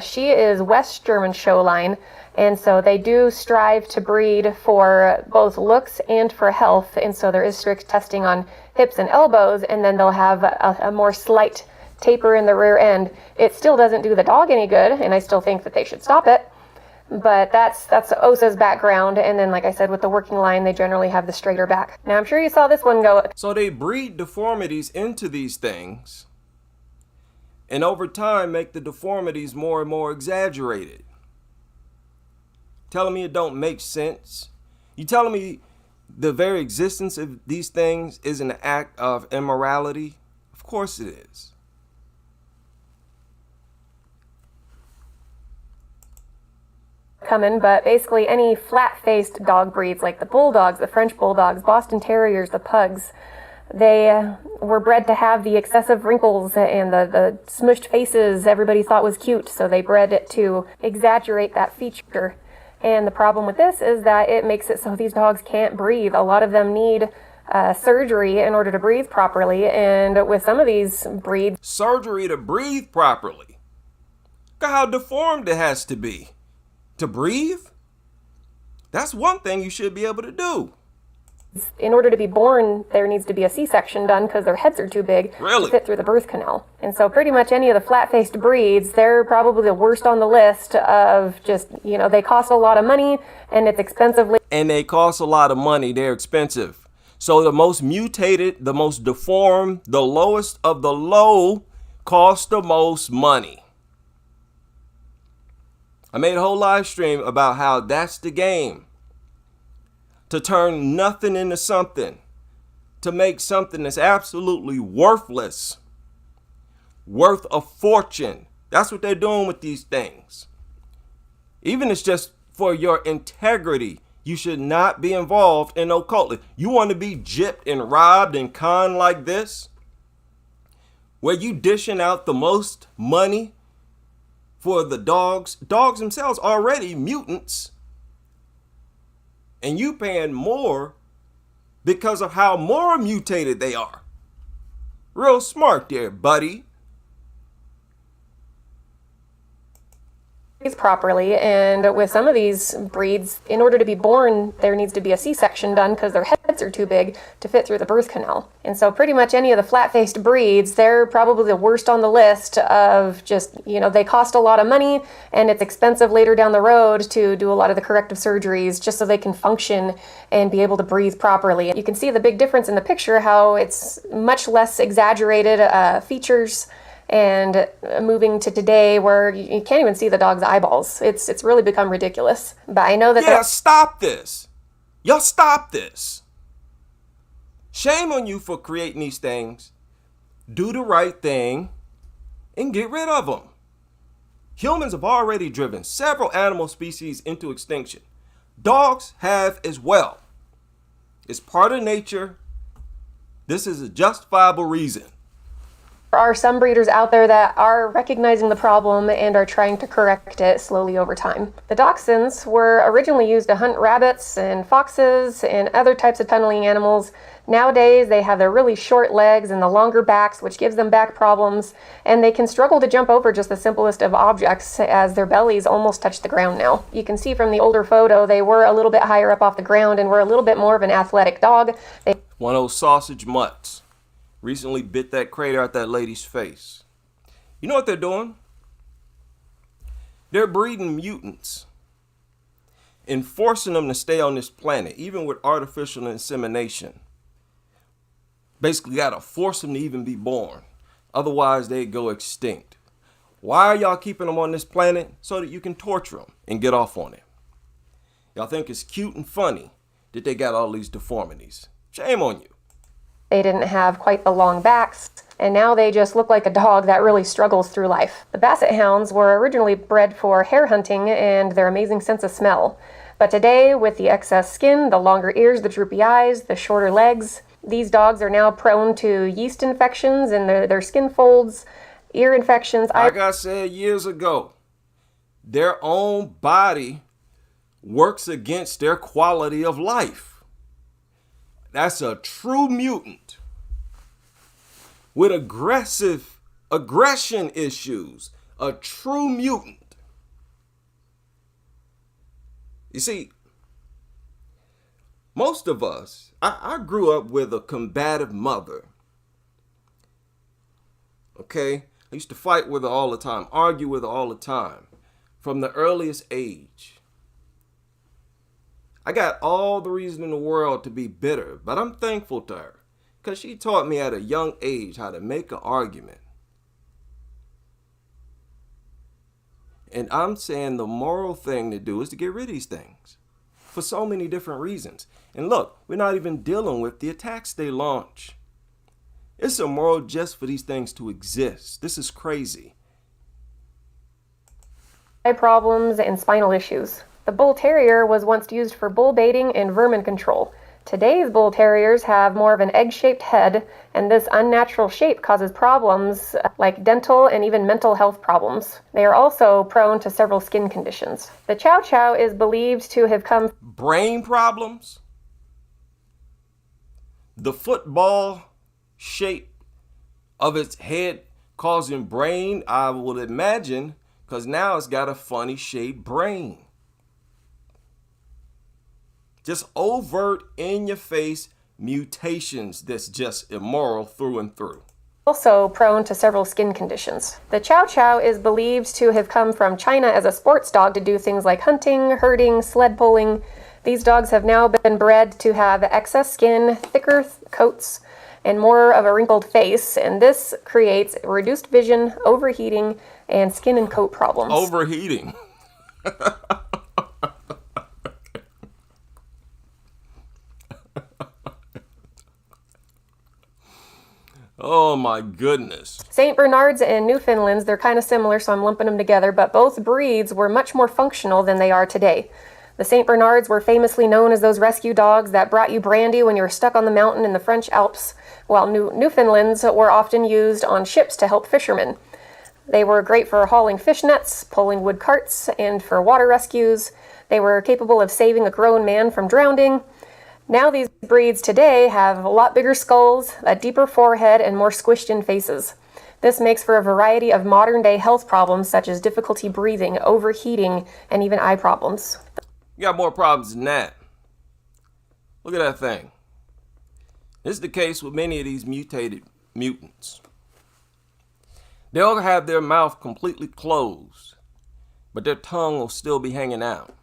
she is West German show line, and so they do strive to breed for both looks and for health, and so there is strict testing on hips and elbows, and then they'll have a more slight taper in the rear end. It still doesn't do the dog any good, and I still think that they should stop it, but that's Osa's background, and then like I said, with the working line, they generally have the straighter back. Now I'm sure you saw this one go. So they breed deformities into these things, and over time make the deformities more and more exaggerated. Telling me it don't make sense? You telling me the very existence of these things is an act of immorality? Of course it is. Coming, but basically any flat-faced dog breeds like the bulldogs, the French bulldogs, Boston Terriers, the pugs, they were bred to have the excessive wrinkles and the smushed faces everybody thought was cute, so they bred it to exaggerate that feature. And the problem with this is that it makes it so these dogs can't breathe. A lot of them need surgery in order to breathe properly, and with some of these breeds... Surgery to breathe properly? Look at how deformed it has to be. To breathe? That's one thing you should be able to do. In order to be born, there needs to be a C-section done because their heads are too big to fit through the birth canal. And so pretty much any of the flat-faced breeds, they're probably the worst on the list of just, they cost a lot of money and it's expensive. And they cost a lot of money. They're expensive. So the most mutated, the most deformed, the lowest of the low cost the most money. I made a whole live stream about how that's the game. To turn nothing into something. To make something that's absolutely worthless. Worth a fortune. That's what they're doing with these things. Even if it's just for your integrity, you should not be involved in occultic. You want to be gypped and robbed and conned like this? Where you dishing out the most money for the dogs. Dogs themselves already mutants. And you paying more because of how more mutated they are. Real smart there, buddy. Properly, and with some of these breeds, in order to be born, there needs to be a C-section done because their heads are too big to fit through the birth canal. And so pretty much any of the flat-faced breeds, they're probably the worst on the list of just, they cost a lot of money and it's expensive later down the road to do a lot of the corrective surgeries just so they can function and be able to breathe properly. You can see the big difference in the picture, how it's much less exaggerated features. And moving to today where you can't even see the dog's eyeballs. It's really become ridiculous. But I know that... Yeah, stop this. Y'all stop this. Shame on you for creating these things. Do the right thing and get rid of them. Humans have already driven several animal species into extinction. Dogs have as well. It's part of nature. This is a justifiable reason. There are some breeders out there that are recognizing the problem and are trying to correct it slowly over time. The dachshunds were originally used to hunt rabbits and foxes and other types of tunneling animals. Nowadays, they have their really short legs and the longer backs, which gives them back problems, and they can struggle to jump over just the simplest of objects as their bellies almost touch the ground now. You can see from the older photo, they were a little bit higher up off the ground and were a little bit more of an athletic dog. One of those sausage mutts. Recently bit that crater out that lady's face. You know what they're doing? They're breeding mutants and forcing them to stay on this planet, even with artificial insemination. Basically got to force them to even be born. Otherwise, they go extinct. Why are y'all keeping them on this planet? So that you can torture them and get off on it. Y'all think it's cute and funny that they got all these deformities. Shame on you. They didn't have quite the long backs, and now they just look like a dog that really struggles through life. The Basset Hounds were originally bred for hare hunting and their amazing sense of smell. But today, with the excess skin, the longer ears, the droopy eyes, the shorter legs, these dogs are now prone to yeast infections in their skin folds, ear infections. Like I said years ago, their own body works against their quality of life. That's a true mutant with aggression issues. A true mutant. You see, most of us, I grew up with a combative mother. Okay? I used to fight with her all the time, argue with her all the time, from the earliest age. I got all the reason in the world to be bitter, but I'm thankful to her because she taught me at a young age how to make an argument. And I'm saying the moral thing to do is to get rid of these things. for so many different reasons. And look, we're not even dealing with the attacks they launch. It's immoral just for these things to exist. This is crazy. Eye problems and spinal issues. The bull terrier was once used for bull baiting and vermin control. Today's bull terriers have more of an egg-shaped head, and this unnatural shape causes problems like dental and even mental health problems. They are also prone to several skin conditions. The Chow Chow is believed to have come Brain problems? The football shape of its head causing brain, I would imagine, because now it's got a funny shaped brain. Just overt, in-your-face mutations that's just immoral through and through. Also prone to several skin conditions. The Chow Chow is believed to have come from China as a sports dog to do things like hunting, herding, sled pulling. These dogs have now been bred to have excess skin, thicker coats, and more of a wrinkled face, and this creates reduced vision, overheating, and skin and coat problems. Overheating. Oh my goodness. St. Bernards and Newfoundlands, they're kind of similar, so I'm lumping them together, but both breeds were much more functional than they are today. The St. Bernards were famously known as those rescue dogs that brought you brandy when you were stuck on the mountain in the French Alps, while Newfoundlands were often used on ships to help fishermen. They were great for hauling fish nets, pulling wood carts, and for water rescues. They were capable of saving a grown man from drowning. Now these breeds today have a lot bigger skulls, a deeper forehead, and more squished-in faces. This makes for a variety of modern-day health problems such as difficulty breathing, overheating, and even eye problems. You got more problems than that. Look at that thing. This is the case with many of these mutated mutants. They'll have their mouth completely closed, but their tongue will still be hanging out.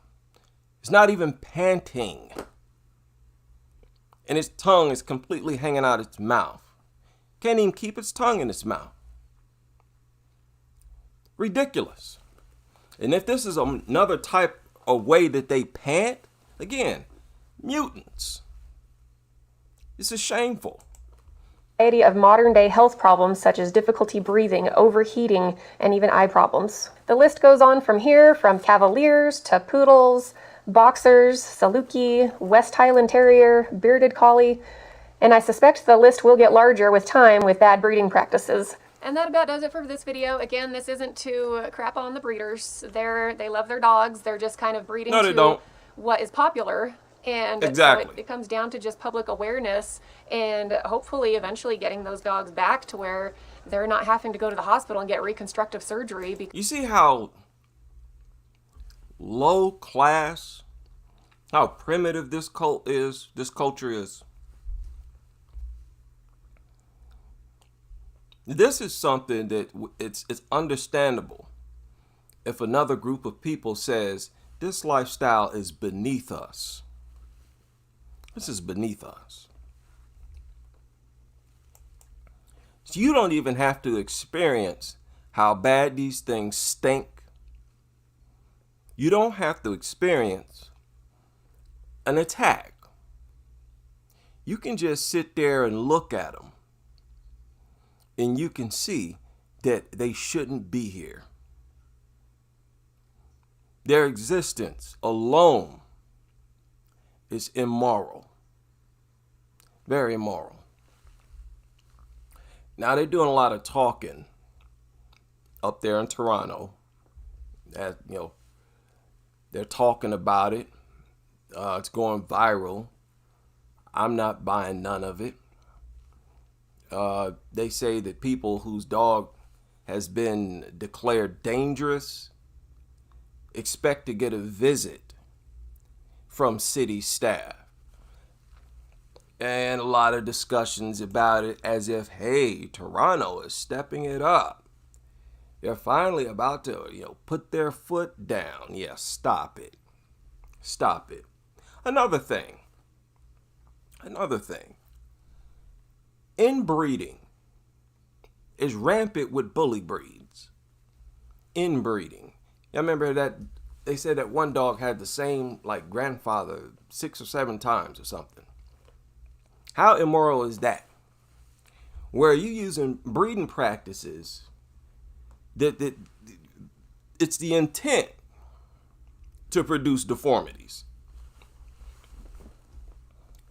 It's not even panting. And its tongue is completely hanging out its mouth. Can't even keep its tongue in its mouth. Ridiculous. And if this is another type of way that they pant, again, mutants. This is shameful. Variety of modern-day health problems such as difficulty breathing, overheating, and even eye problems. The list goes on from here, from Cavaliers to Poodles, Boxers, Saluki, West Highland Terrier, Bearded Collie, and I suspect the list will get larger with time with bad breeding practices. And that about does it for this video. Again, this isn't to crap on the breeders. They love their dogs. They're just kind of breeding to what is popular. And exactly. So it comes down to just public awareness and hopefully eventually getting those dogs back to where they're not having to go to the hospital and get reconstructive surgery. You see how low class, how primitive this culture is. This is something that it's understandable if another group of people says this lifestyle is beneath us. This is beneath us. So you don't even have to experience how bad these things stink. You don't have to experience an attack. You can just sit there and look at them, and you can see that they shouldn't be here. Their existence alone is immoral. Very immoral. Now they're doing a lot of talking up there in Toronto. As you know, they're talking about it. It's going viral. I'm not buying none of it. They say that people whose dog has been declared dangerous expect to get a visit from city staff. And a lot of discussions about it as if, hey, Toronto is stepping it up. They're finally about to, put their foot down. Yeah, stop it. Stop it. Another thing. Inbreeding is rampant with bully breeds. Inbreeding. Y'all remember that they said that one dog had the same like grandfather 6 or 7 times or something. How immoral is that? Where you using breeding practices that it's the intent to produce deformities.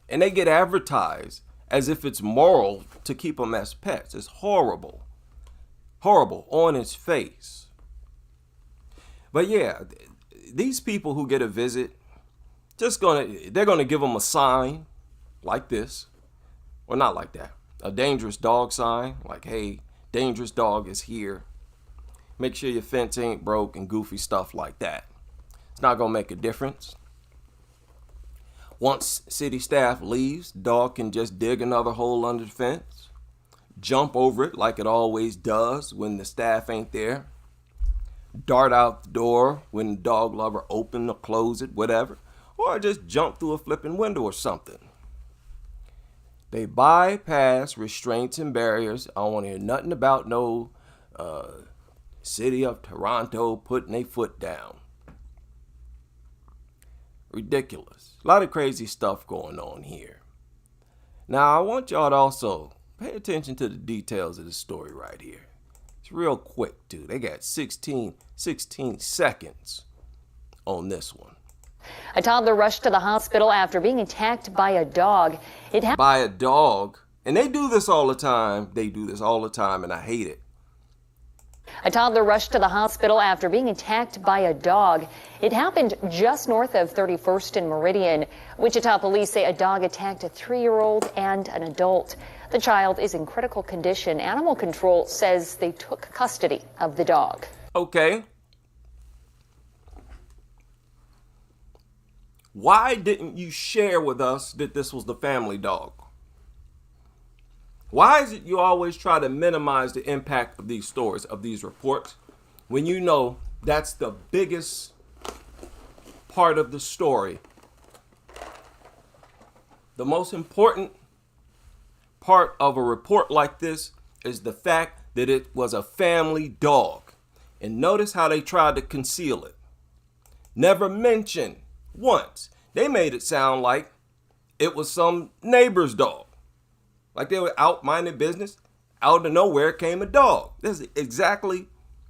And they get advertised as if it's moral to keep them as pets. It's horrible. Horrible on its face. But yeah, these people who get a visit, they're gonna give them a sign like this, or not like that. A dangerous dog sign, like, hey, dangerous dog is here. Make sure your fence ain't broke and goofy stuff like that. It's not gonna make a difference. Once city staff leaves, dog can just dig another hole under the fence, jump over it like it always does when the staff ain't there, dart out the door when the dog lover open or close it, whatever, or just jump through a flipping window or something. They bypass restraints and barriers. I don't want to hear nothing about no city of Toronto putting their foot down. Ridiculous. A lot of crazy stuff going on here. Now, I want y'all to also pay attention to the details of the story right here. It's real quick, too. They got 16 seconds on this one. A toddler rushed to the hospital after being attacked by a dog. By a dog? And they do this all the time. They do this all the time, and I hate it. A toddler rushed to the hospital after being attacked by a dog. It happened just north of 31st and Meridian. Wichita police say a dog attacked a 3-year-old and an adult. The child is in critical condition. Animal control says they took custody of the dog. Okay. Why didn't you share with us that this was the family dog? Why is it you always try to minimize the impact of these stories, of these reports, when you know that's the biggest part of the story? The most important part of a report like this is the fact that it was a family dog. And notice how they tried to conceal it. Never mentioned once. They made it sound like it was some neighbor's dog. Like they were out minding business. Out of nowhere came a dog. This is exactly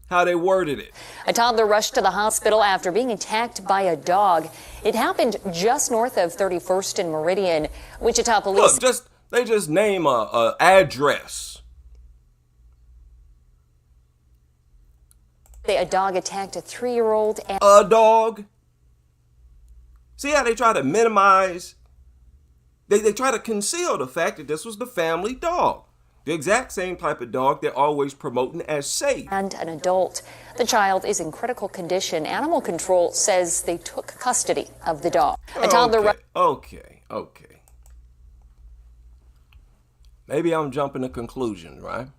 how they worded it. A toddler rushed to the hospital after being attacked by a dog. It happened just north of 31st and Meridian. Wichita police. Look, they just name a address. A dog attacked a 3-year-old and a dog. See how they try to minimize. They try to conceal the fact that this was the family dog. The exact same type of dog they're always promoting as safe. And an adult. The child is in critical condition. Animal control says they took custody of the dog. A toddler. Okay. Maybe I'm jumping to conclusions, right?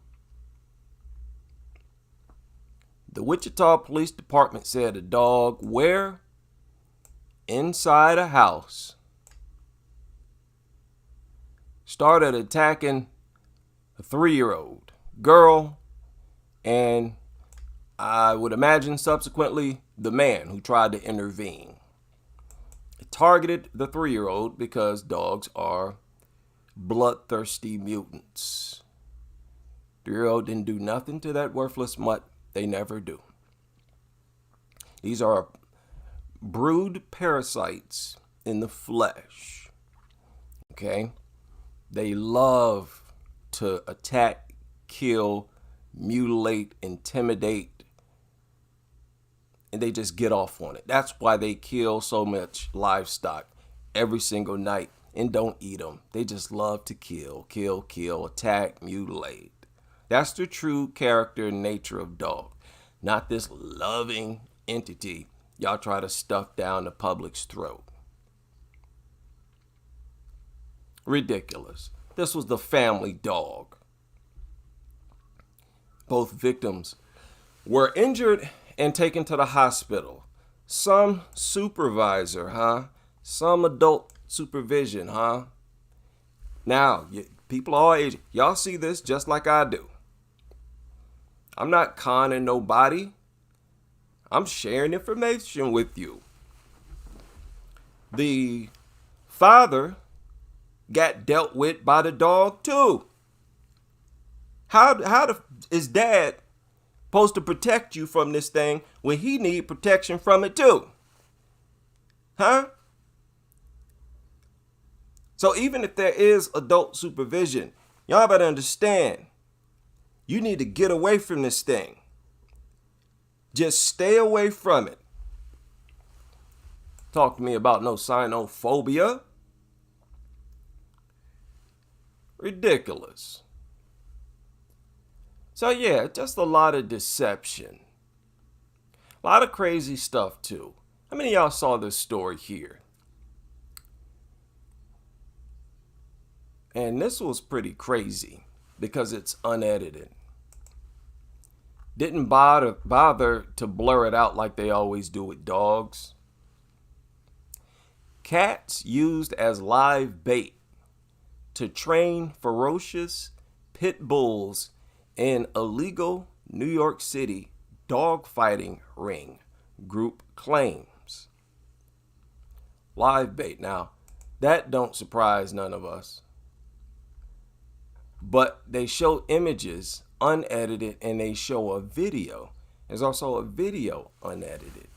The Wichita Police Department said a dog where? Inside a house. Started attacking a 3-year-old girl, and I would imagine subsequently the man who tried to intervene. It targeted the 3-year-old because dogs are bloodthirsty mutants. 3-year-old didn't do nothing to that worthless mutt. They never do. These are brood parasites in the flesh. Okay? They love to attack, kill, mutilate, intimidate, and they just get off on it. That's why they kill so much livestock every single night and don't eat them. They just love to kill, attack, mutilate. That's the true character and nature of dog, not this loving entity y'all try to stuff down the public's throat. Ridiculous. This was the family dog. Both victims were injured and taken to the hospital. Some supervisor, Some adult supervision, Now, people all age, y'all see this just like I do. I'm not conning nobody. I'm sharing information with you. The father got dealt with by the dog too. Is dad supposed to protect you from this thing when he need protection from it too? Huh? So even if there is adult supervision, y'all better understand, you need to get away from this thing. Just stay away from it. Talk to me about no cynophobia. Ridiculous. So yeah, just a lot of deception. A lot of crazy stuff too. How many of y'all saw this story here? And this was pretty crazy because it's unedited. Didn't bother to blur it out like they always do with dogs. Cats used as live bait to train ferocious pit bulls in illegal New York City dogfighting ring, group claims. Live bait. Now, that don't surprise none of us. But they show images unedited and they show a video. There's also a video unedited.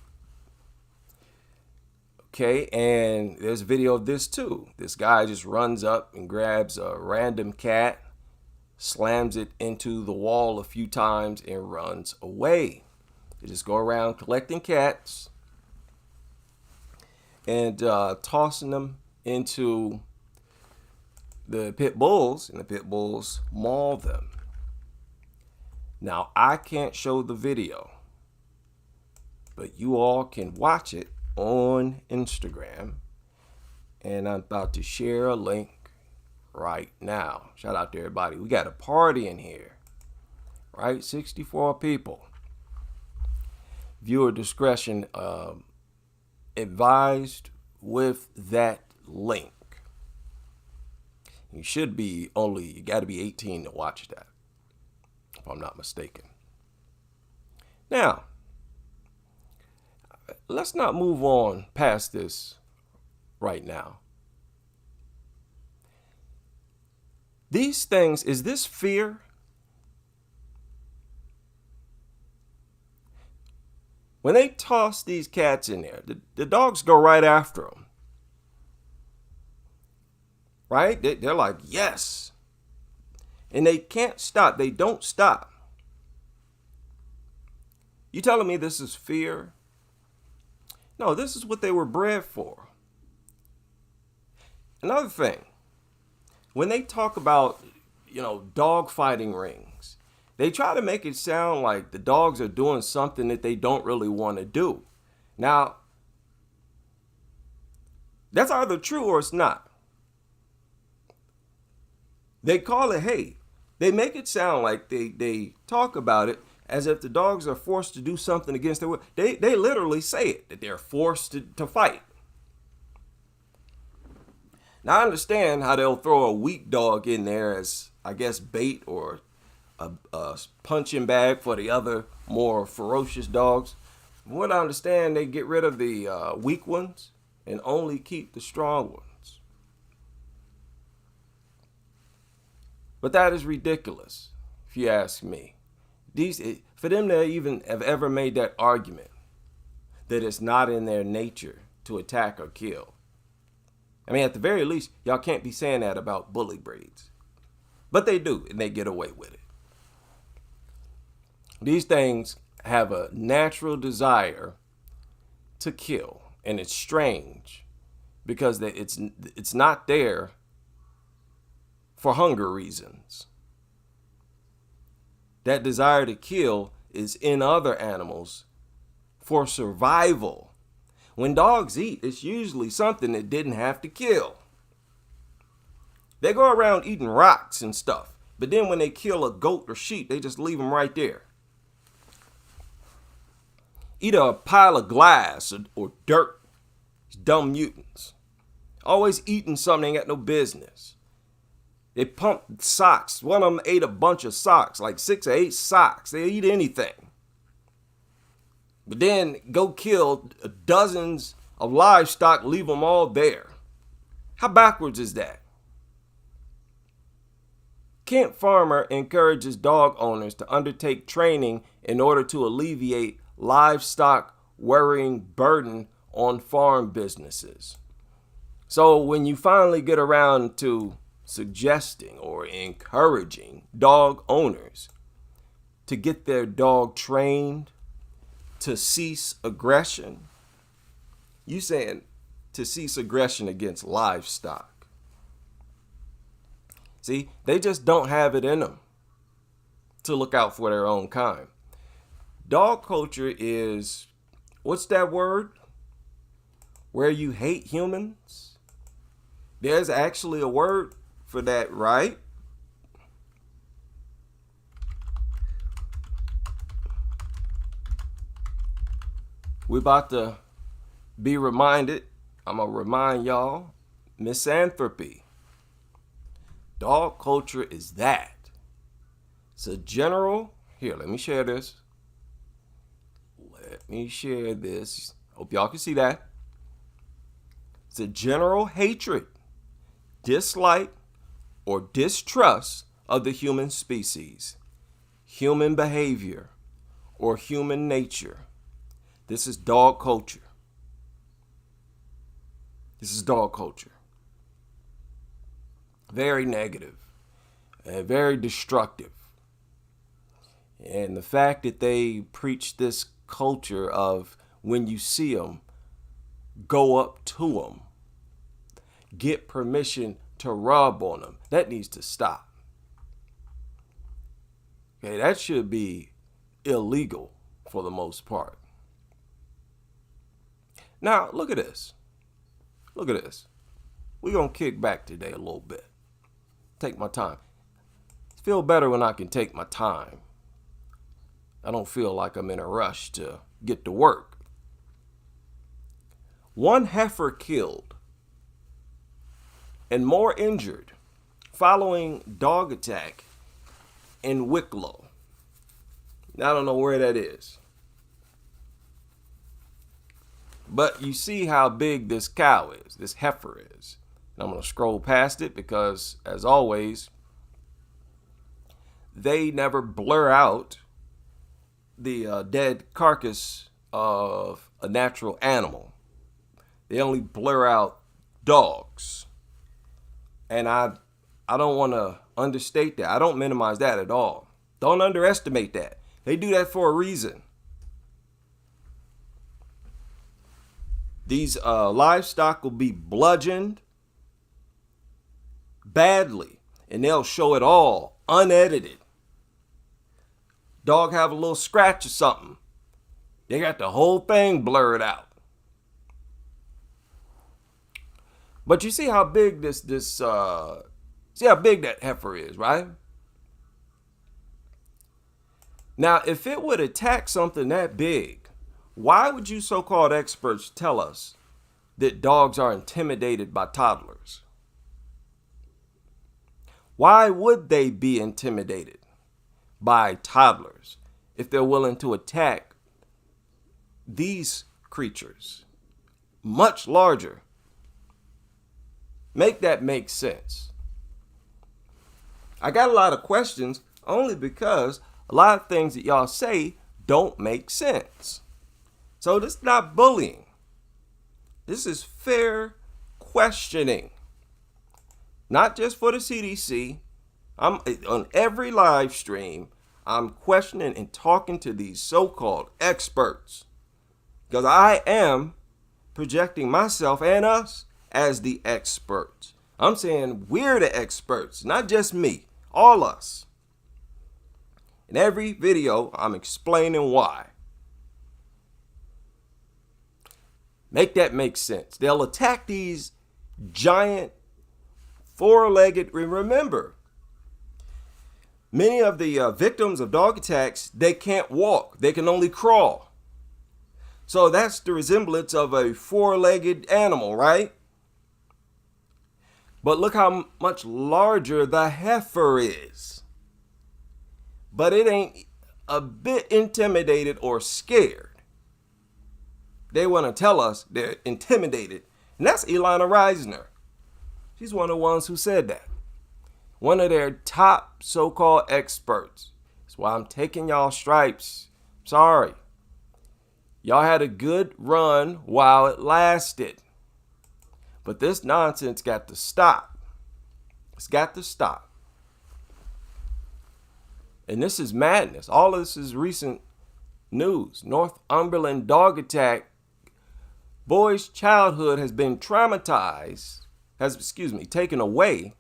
Okay, and there's a video of this too. This guy just runs up and grabs a random cat, slams it into the wall a few times and runs away. They just go around collecting cats and tossing them into the pit bulls, and the pit bulls maul them. Now, I can't show the video, but you all can watch it on Instagram, and I'm about to share a link right now. Shout out to everybody. We got a party in here, right? 64 people. Viewer discretion advised with that link. You got to be 18 to watch that, if I'm not mistaken. Now, let's not move on past this right now. These things, is this fear? When they toss these cats in there, the dogs go right after them. Right? They're like, yes. And they can't stop. They don't stop. You telling me this is fear? No, this is what they were bred for. Another thing, when they talk about, dog fighting rings, they try to make it sound like the dogs are doing something that they don't really want to do. Now, that's either true or it's not. They call it hate. They make it sound like they talk about it as if the dogs are forced to do something against their will. They literally say it, that they're forced to fight. Now, I understand how they'll throw a weak dog in there as, I guess, bait or a punching bag for the other more ferocious dogs. From what I understand, they get rid of the weak ones and only keep the strong ones. But that is ridiculous, if you ask me. For them to even have ever made that argument that it's not in their nature to attack or kill. I mean, at the very least, y'all can't be saying that about bully breeds. But they do, and they get away with it. These things have a natural desire to kill, and it's strange because it's not there for hunger reasons. That desire to kill is in other animals for survival. When dogs eat, it's usually something that didn't have to kill. They go around eating rocks and stuff, but then when they kill a goat or sheep, they just leave them right there. Eat a pile of glass or dirt. Dumb mutants. Always eating something they ain't got no business. They pump socks. One of them ate a bunch of socks, like 6 or 8 socks. They eat anything. but then go kill dozens of livestock, leave them all there. How backwards is that? Kent Farmer encourages dog owners to undertake training in order to alleviate livestock worrying burden on farm businesses. So when you finally get around to suggesting or encouraging dog owners to get their dog trained to cease aggression, you saying to cease aggression against livestock. See, they just don't have it in them to look out for their own kind. Dog culture is, what's that word? Where you hate humans? There's actually a word for that, right? We're about to be reminded, I'm going to remind y'all, misanthropy. Dog culture is that. It's a general, here, let me share this. Hope y'all can see that. It's a general hatred, dislike, or distrust of the human species, human behavior, or human nature. This is dog culture. This is dog culture. Very negative and very destructive. And the fact that they preach this culture of when you see them, go up to them, get permission to rub on them, that needs to stop. Okay, that should be illegal for the most part. Now, look at this. Look at this. We're going to kick back today a little bit. Take my time. I feel better when I can take my time. I don't feel like I'm in a rush to get to work. One heifer killed and more injured following dog attack in Wicklow. Now, I don't know where that is. But you see how big this cow is, this heifer is. And I'm going to scroll past it because, as always, they never blur out the dead carcass of a natural animal. They only blur out dogs. And I don't want to understate that. I don't minimize that at all. Don't underestimate that. They do that for a reason. These livestock will be bludgeoned badly, and they'll show it all unedited. Dog have a little scratch or something, they got the whole thing blurred out. But you see how big see how big that heifer is, right? Now, if it would attack something that big, why would you so-called experts tell us that dogs are intimidated by toddlers? Why would they be intimidated by toddlers if they're willing to attack these creatures, much larger? Make that make sense. I got a lot of questions only because a lot of things that y'all say don't make sense. So this is not bullying. This is fair questioning. Not just for the CDC. I'm on every live stream. I'm questioning and talking to these so-called experts because I am projecting myself and us as the experts. I'm saying we're the experts, not just me, all us. In every video, I'm explaining why. Make that make sense. They'll attack these giant four-legged, remember, many of the victims of dog attacks, they can't walk. They can only crawl. So that's the resemblance of a four-legged animal, right? But look how much larger the heifer is. But it ain't a bit intimidated or scared. They want to tell us they're intimidated. And that's Ilana Reisner. She's one of the ones who said that. One of their top so-called experts. That's why I'm taking y'all stripes. Sorry. Y'all had a good run while it lasted. But this nonsense got to stop. It's got to stop. And this is madness. All of this is recent news. Northumberland dog attack. Boy's childhood has been taken away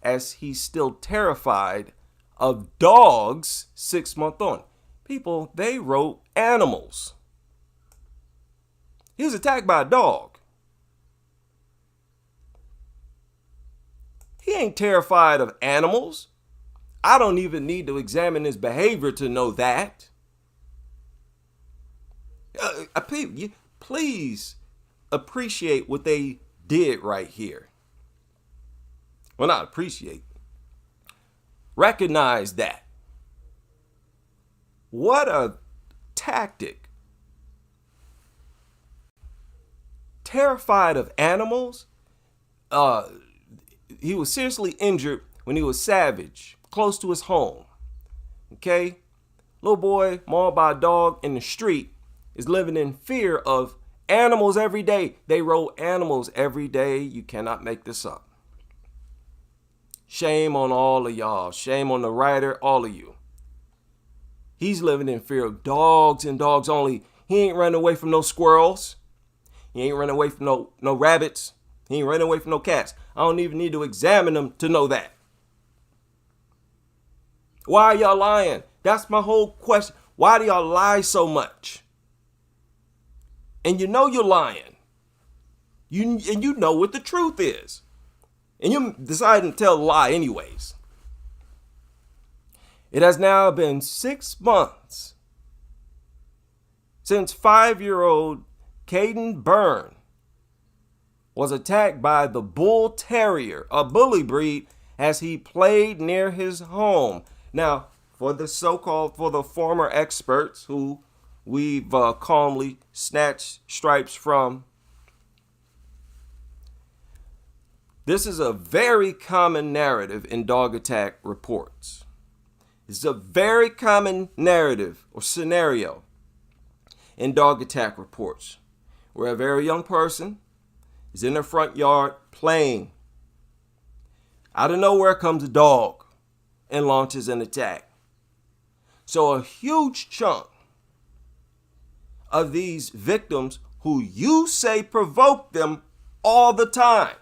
as he's still terrified of dogs 6 months on. People, they wrote animals. He was attacked by a dog. He ain't terrified of animals. I don't even need to examine his behavior to know that. Please appreciate what they did right here. Well, not appreciate. Recognize that. What a tactic. Terrified of animals. He was seriously injured when he was savage, close to his home. Okay? Little boy mauled by a dog in the street is living in fear of animals every day. They wrote animals every day. You cannot make this up. Shame on all of y'all. Shame on the writer, all of you. He's living in fear of dogs and dogs only. He ain't running away from no squirrels. He ain't running away from no rabbits. He ain't running away from no cats. I don't even need to examine them to know that. Why are y'all lying? That's my whole question. Why do y'all lie so much? And you know you're lying. You know what the truth is. And you're deciding to tell a lie anyways. It has now been 6 months since 5-year-old Caden Byrne was attacked by the bull terrier, a bully breed, as he played near his home. Now, for the former experts who we've calmly snatched stripes from, this is a very common narrative in dog attack reports. It's a very common narrative or scenario in dog attack reports where a very young person is in their front yard playing. Out of nowhere comes a dog and launches an attack. So a huge chunk of these victims who you say provoke them all the time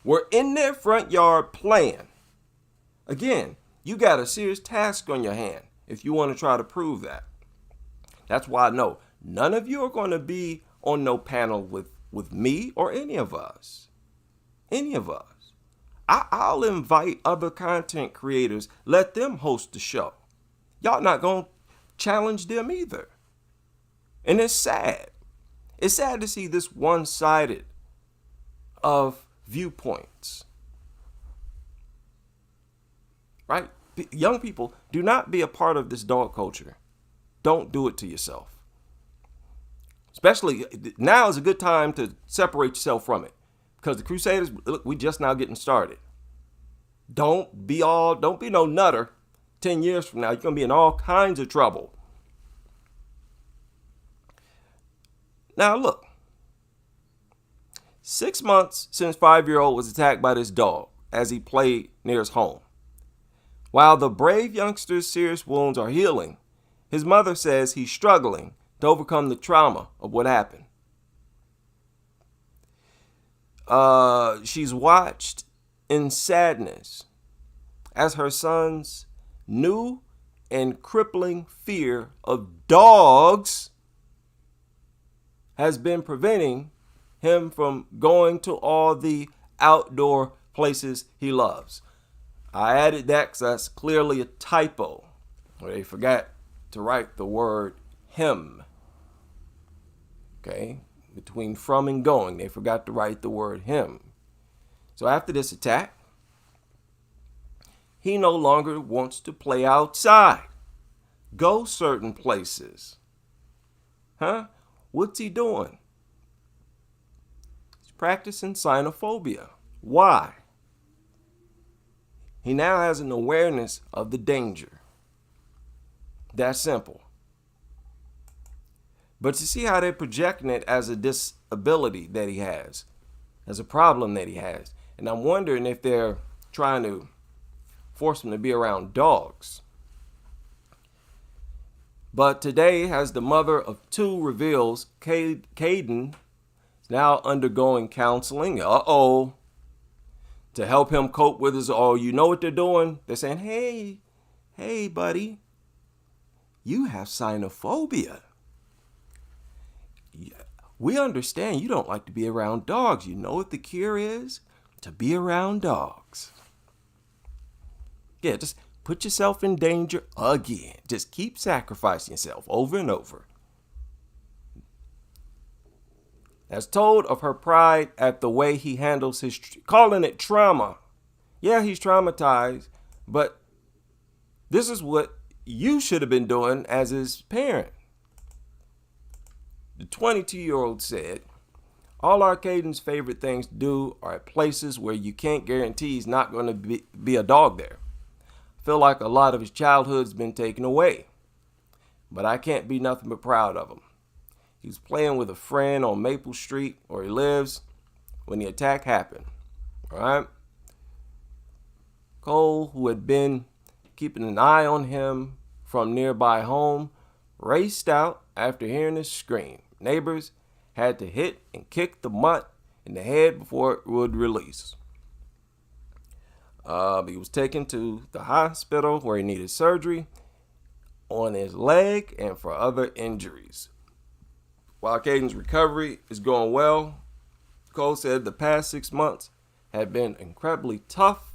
were in their front yard playing. Again, you got a serious task on your hand if you want to try to prove that. That's why I know none of you are going to be on no panel with me or any of us. Any of us. I'll invite other content creators. Let them host the show. Y'all not going to challenge them either. And it's sad. It's sad to see this one-sided of viewpoints. Right? Young people, do not be a part of this dog culture. Don't do it to yourself. Especially now is a good time to separate yourself from it. Because the Crusaders, look, we just now getting started. Don't be no nutter. 10 years from now, you're going to be in all kinds of trouble. Now look, 6 months since 5-year-old was attacked by this dog as he played near his home. While the brave youngster's serious wounds are healing, his mother says he's struggling to overcome the trauma of what happened. She's watched in sadness as her son's new and crippling fear of dogs has been preventing him from going to all the outdoor places he loves. I added that because that's clearly a typo, where they forgot to write the word him. Okay? Between from and going, they forgot to write the word him. So after this attack, he no longer wants to play outside, go certain places, What's he doing? He's practicing xenophobia. Why? He now has an awareness of the danger. That's simple. But you see how they're projecting it as a disability that he has, as a problem that he has. And I'm wondering if they're trying to force him to be around dogs. But today, as the mother of two reveals, Caden is now undergoing counseling. To help him cope with his, you know what they're doing? They're saying, hey, buddy, you have xenophobia. We understand you don't like to be around dogs. You know what the cure is? To be around dogs. Yeah, just put yourself in danger again. Just keep sacrificing yourself over and over. As told of her pride at the way he handles his, calling it trauma. Yeah, he's traumatized, but this is what you should have been doing as his parent. The 22-year-old said, all Caden's favorite things to do are at places where you can't guarantee he's not going to be a dog there. I feel like a lot of his childhood's been taken away, but I can't be nothing but proud of him. He was playing with a friend on Maple Street, where he lives, when the attack happened. All right? Cole, who had been keeping an eye on him from nearby home, raced out after hearing his scream. Neighbors had to hit and kick the mutt in the head before it would release. He was taken to the hospital where he needed surgery on his leg and for other injuries. While Caden's recovery is going well, Cole said the past 6 months had been incredibly tough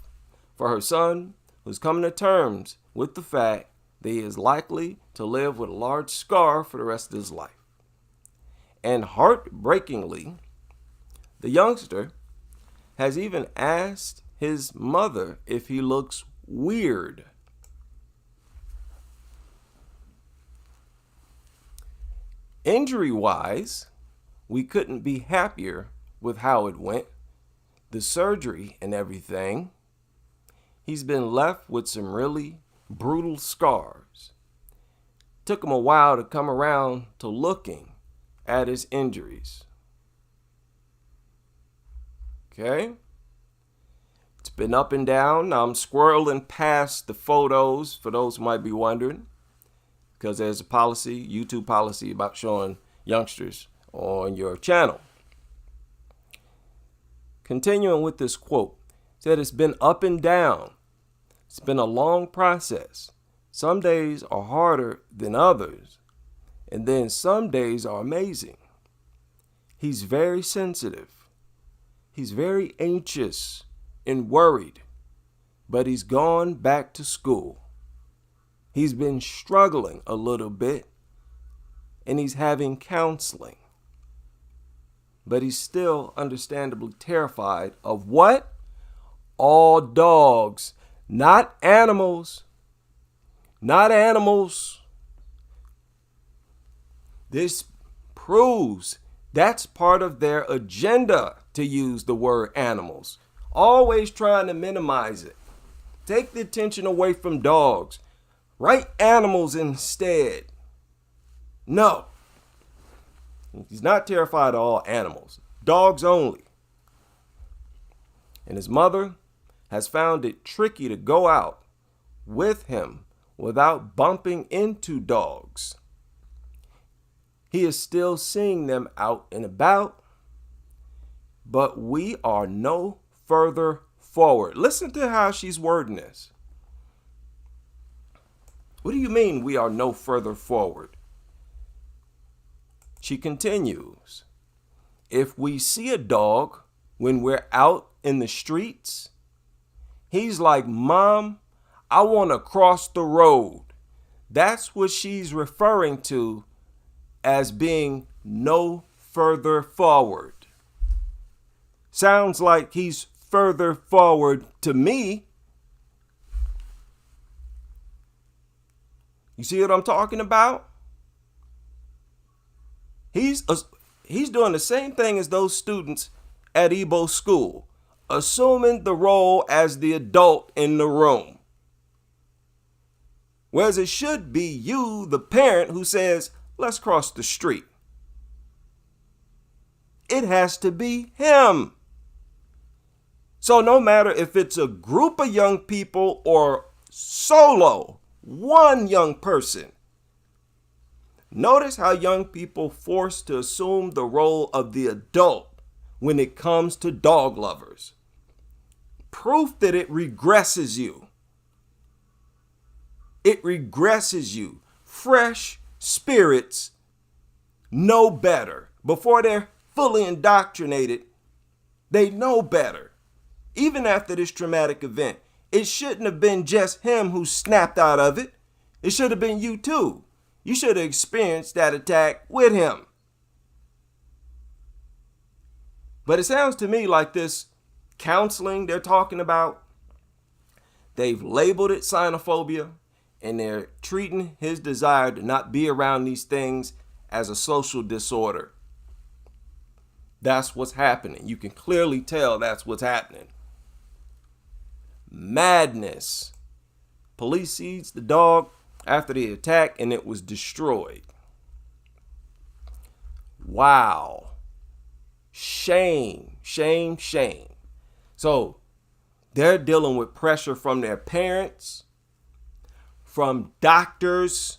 for her son, who's coming to terms with the fact that he is likely to live with a large scar for the rest of his life. And heartbreakingly, the youngster has even asked his mother if he looks weird. Injury-wise, we couldn't be happier with how it went. The surgery and everything. He's been left with some really brutal scars. Took him a while to come around to looking at his injuries. Okay? It's been up and down. Now I'm squirreling past the photos for those who might be wondering, because there's a policy, YouTube policy, about showing youngsters on your channel. Continuing with this quote, said it's been up and down. It's been a long process. Some days are harder than others, and then some days are amazing. He's very sensitive. He's very anxious and worried, but he's gone back to school. He's been struggling a little bit, and he's having counseling. But he's still understandably terrified of what? All dogs, not animals. Not animals. This proves that's part of their agenda to use the word animals. Always trying to minimize it. Take the attention away from dogs. Write animals instead. No. He's not terrified of all animals. Dogs only. And his mother has found it tricky to go out with him without bumping into dogs. He is still seeing them out and about, but we are no further forward. Listen to how she's wording this. What do you mean we are no further forward? She continues, if we see a dog when we're out in the streets, he's like, Mom, I want to cross the road. That's what she's referring to as being no further forward. Sounds like he's further forward to me. You see what I'm talking about? He's doing the same thing as those students at Ebo School, assuming the role as the adult in the room. Whereas it should be you, the parent, who says, let's cross the street. It has to be him. So no matter if it's a group of young people or solo, one young person, notice how young people forced to assume the role of the adult when it comes to dog lovers. Proof that it regresses you. It regresses you. Fresh spirits know better. Before they're fully indoctrinated, they know better. Even after this traumatic event, it shouldn't have been just him who snapped out of it. It should have been you too. You should have experienced that attack with him. But it sounds to me like this counseling they're talking about, they've labeled it xenophobia, and they're treating his desire to not be around these things as a social disorder. That's what's happening. You can clearly tell that's what's happening. Madness. Police seized the dog after the attack and it was destroyed. Wow. Shame, shame, shame. So they're dealing with pressure from their parents, from doctors.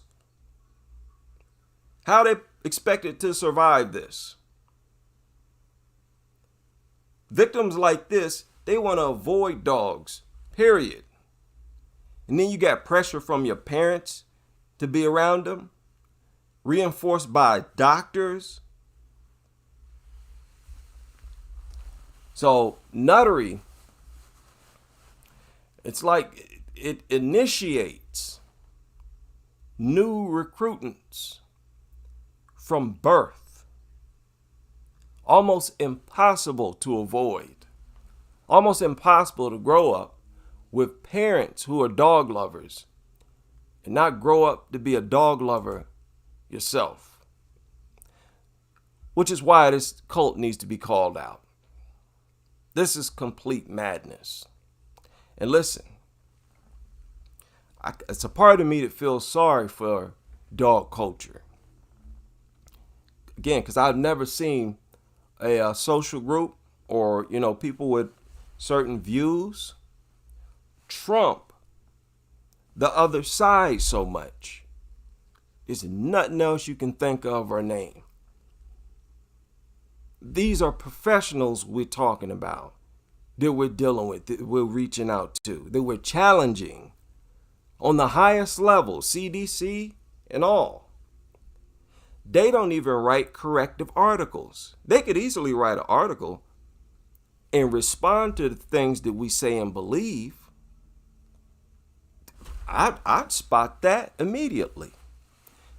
How they expected to survive this? Victims like this, they want to avoid dogs, period. And then you got pressure from your parents to be around them, reinforced by doctors. So nuttery, it's like it initiates new recruitants from birth. Almost impossible to avoid. Almost impossible to grow up with parents who are dog lovers and not grow up to be a dog lover yourself. Which is why this cult needs to be called out. This is complete madness. And listen, it's a part of me that feels sorry for dog culture. Again, because I've never seen a social group or, people with certain views trump the other side so much. There's nothing else you can think of or name. These are professionals we're talking about, that we're dealing with, that we're reaching out to, that we're challenging on the highest level, CDC and all. They don't even write corrective articles. They could easily write an article and respond to the things that we say and believe. I'd spot that immediately.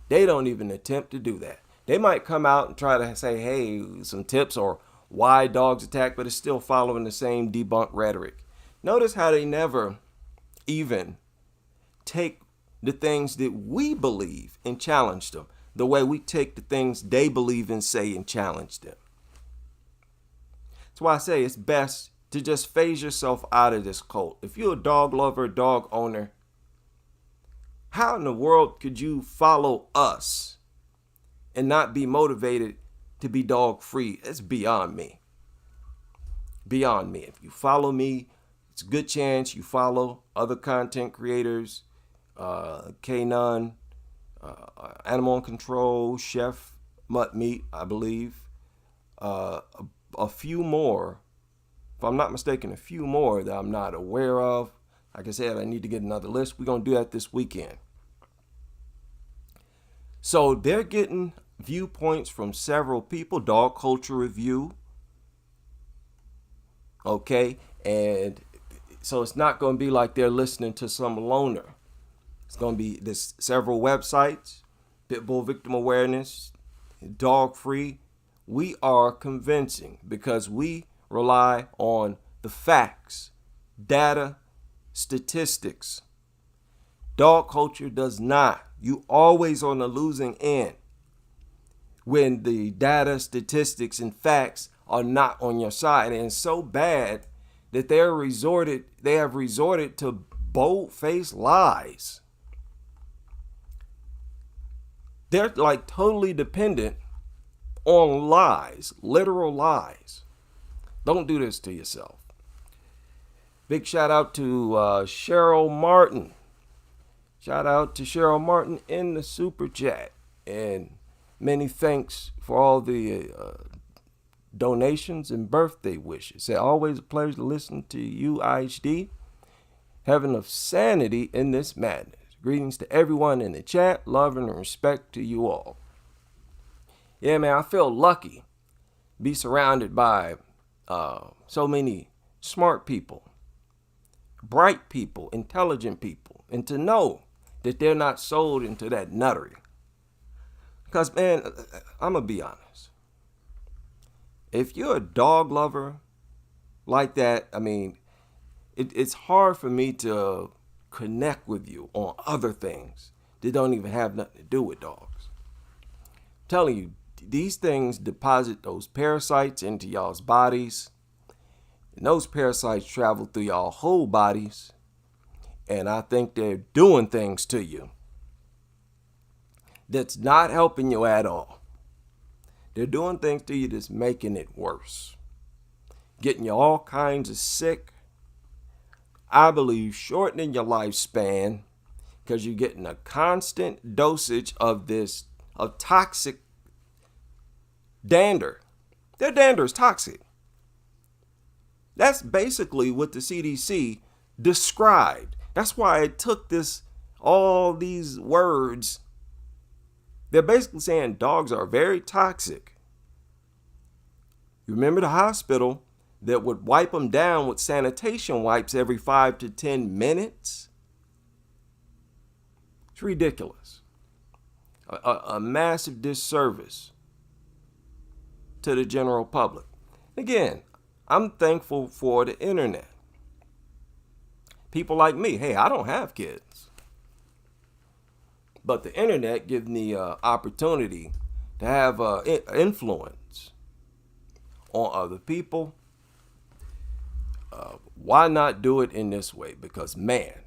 They don't even attempt to do that. They might come out and try to say, hey, some tips or why dogs attack, but it's still following the same debunk rhetoric. Notice how they never even take the things that we believe and challenge them the way we take the things they believe and say and challenge them. That's why I say it's best to just phase yourself out of this cult. If you're a dog lover, dog owner, how in the world could you follow us and not be motivated to be dog free? It's beyond me. Beyond me. If you follow me, it's a good chance you follow other content creators, K-Nun, Animal Control, Chef Mutt Meat, I believe. A few more, if I'm not mistaken, a few more that I'm not aware of. Like I said, I need to get another list. We're going to do that this weekend. So they're getting viewpoints from several people. Dog Culture Review. Okay. And so it's not going to be like they're listening to some loner. It's going to be this several websites, Pitbull Victim Awareness, Dog Free. We are convincing because we rely on the facts, data, statistics. Dog culture does not. You always on the losing end. when the data, statistics, and facts are not on your side. And it's so bad that they have resorted to bold-faced lies. They're like totally dependent on lies, literal lies. Don't do this to yourself. Big shout out to Cheryl Martin. Shout out to Cheryl Martin in the super chat. And many thanks for all the donations and birthday wishes. It's always a pleasure to listen to you, IHD. Heaven of sanity in this madness. Greetings to everyone in the chat. Love and respect to you all. Yeah, man, I feel lucky. Be surrounded by so many smart people, bright people, intelligent people, and to know that they're not sold into that nuttery. Because, man, I'm going to be honest. If you're a dog lover like that, I mean, it's hard for me to connect with you on other things that don't even have nothing to do with dogs. I'm telling you, these things deposit those parasites into y'all's bodies. And those parasites travel through y'all whole bodies. And I think they're doing things to you that's not helping you at all. They're doing things to you that's making it worse. Getting you all kinds of sick. I believe shortening your lifespan because you're getting a constant dosage of toxic dander. Their dander is toxic. That's basically what the CDC described. That's why it took all these words. They're basically saying dogs are very toxic. You remember the hospital that would wipe them down with sanitation wipes every 5 to 10 minutes? It's ridiculous. A massive disservice to the general public. Again, I'm thankful for the internet. People like me, hey, I don't have kids. But the internet gives me opportunity to have influence on other people. Why not do it in this way? Because, man,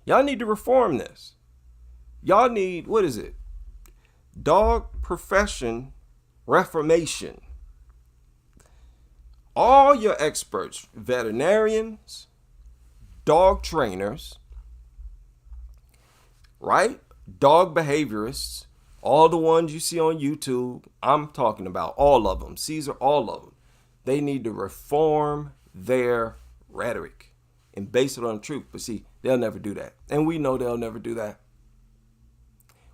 y'all need to reform this. Y'all need, what is it? Dog profession reformation. All your experts, veterinarians, dog trainers, right? Dog behaviorists, all the ones you see on YouTube, I'm talking about all of them. Caesar, all of them. They need to reform their rhetoric and base it on truth. But see, they'll never do that. And we know they'll never do that.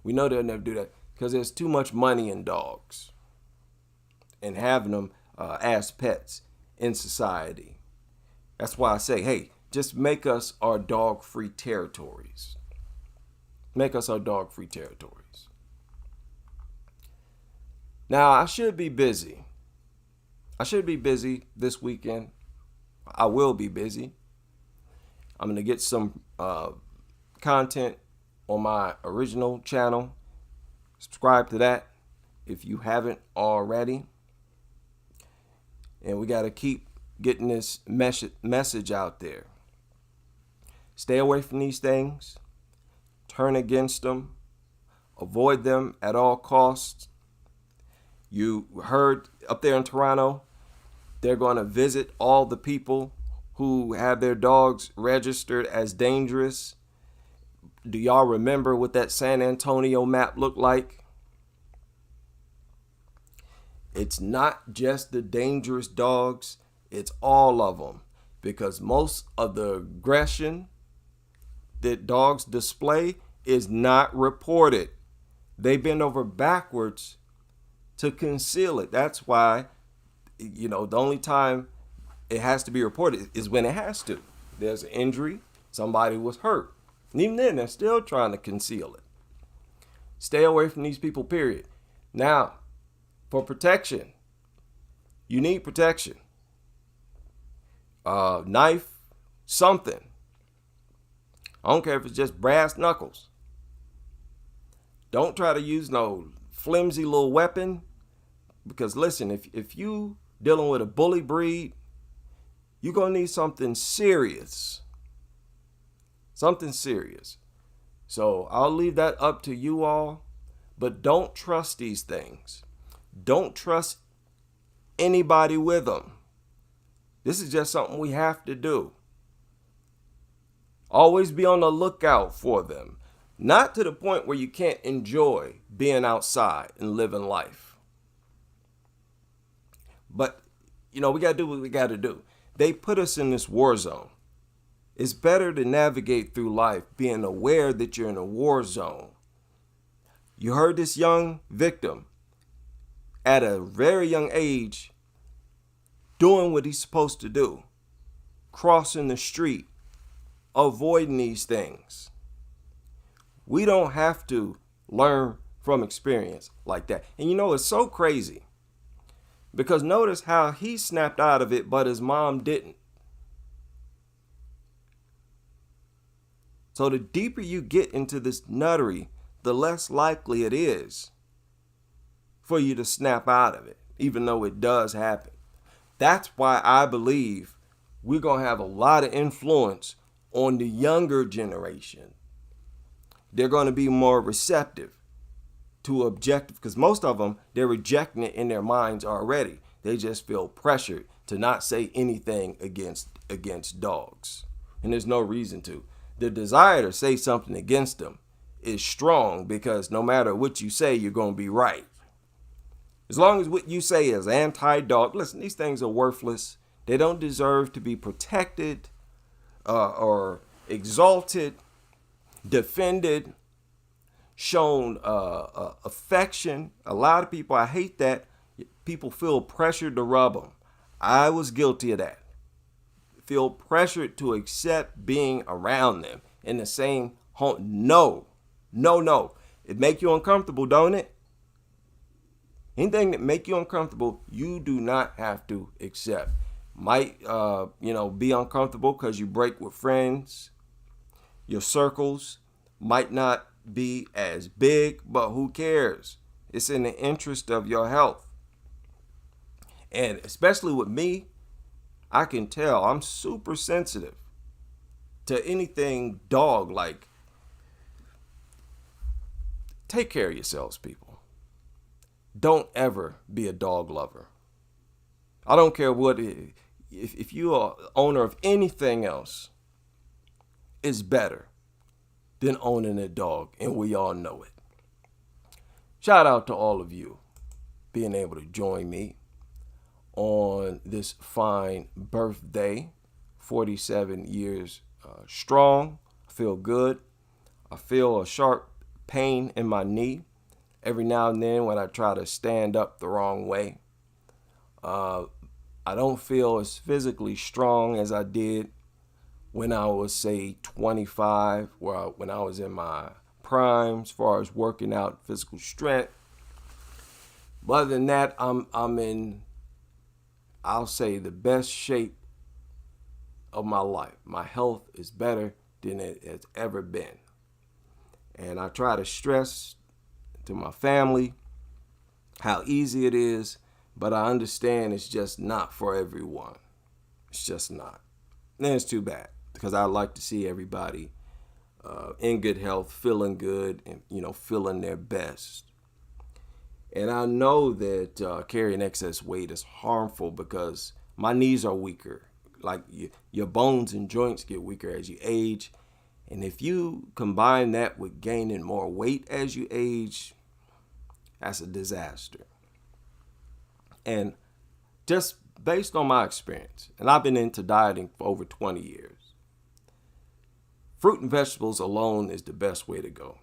We know they'll never do that because there's too much money in dogs and having them as pets in society. That's why I say, hey, just make us our dog-free territories. Make us our dog-free territories. Now, I should be busy. I should be busy this weekend. I will be busy. I'm going to get some content on my original channel. Subscribe to that if you haven't already. And we got to keep getting this message out there. Stay away from these things. Turn against them. Avoid them at all costs. You heard up there in Toronto, they're going to visit all the people who have their dogs registered as dangerous. Do y'all remember what that San Antonio map looked like? It's not just the dangerous dogs, it's all of them. Because most of the aggression that dogs display is not reported. They bend over backwards to conceal it. That's why, the only time it has to be reported is when it has to. There's an injury, somebody was hurt. And even then, they're still trying to conceal it. Stay away from these people, period. Now, for protection, you need protection. Knife, something. I don't care if it's just brass knuckles. Don't try to use no flimsy little weapon Because listen, if you dealing with a bully breed, you're going to need something serious. Something serious. So I'll leave that up to you all. But don't trust these things. Don't trust anybody with them. This is just something we have to do. Always be on the lookout for them. Not to the point where you can't enjoy being outside and living life. But, we got to do what we got to do. They put us in this war zone. It's better to navigate through life being aware that you're in a war zone. You heard this young victim at a very young age doing what he's supposed to do, crossing the street, avoiding these things. We don't have to learn from experience like that. And it's so crazy because notice how he snapped out of it, but his mom didn't. So the deeper you get into this nuttery, the less likely it is for you to snap out of it, even though it does happen. That's why I believe we're going to have a lot of influence on the younger generation. They're going to be more receptive to objective, because most of them, they're rejecting it in their minds already. They just feel pressured to not say anything against dogs. And there's no reason to. The desire to say something against them is strong because no matter what you say, you're going to be right. As long as what you say is anti-dog, listen, these things are worthless. They don't deserve to be protected or exalted, defended, shown affection. A lot of people, I hate that. People feel pressured to rub them. I was guilty of that. Feel pressured to accept being around them in the same home. No. It make you uncomfortable, don't it? Anything that make you uncomfortable, you do not have to accept. Might, be uncomfortable because you break with friends. Your circles might not be as big, but who cares? It's in the interest of your health. And especially with me, I can tell I'm super sensitive to anything dog-like. Take care of yourselves, people. Don't ever be a dog lover. I don't care what, if you are owner of anything else, it's better than owning a dog, and we all know it. Shout out to all of you being able to join me on this fine birthday, 47 years strong. I feel good. I feel a sharp pain in my knee every now and then when I try to stand up the wrong way. I don't feel as physically strong as I did when I was, say, 25, when I was in my prime as far as working out physical strength. But other than that, I'm in, I'll say, the best shape of my life. My health is better than it has ever been. And I try to stress to my family how easy it is, but I understand it's just not for everyone. It's just not. And it's too bad because I like to see everybody in good health, feeling good, and feeling their best. And I know that carrying excess weight is harmful because my knees are weaker. Like your bones and joints get weaker as you age. And if you combine that with gaining more weight as you age, that's a disaster. And just based on my experience, and I've been into dieting for over 20 years, fruit and vegetables alone is the best way to go.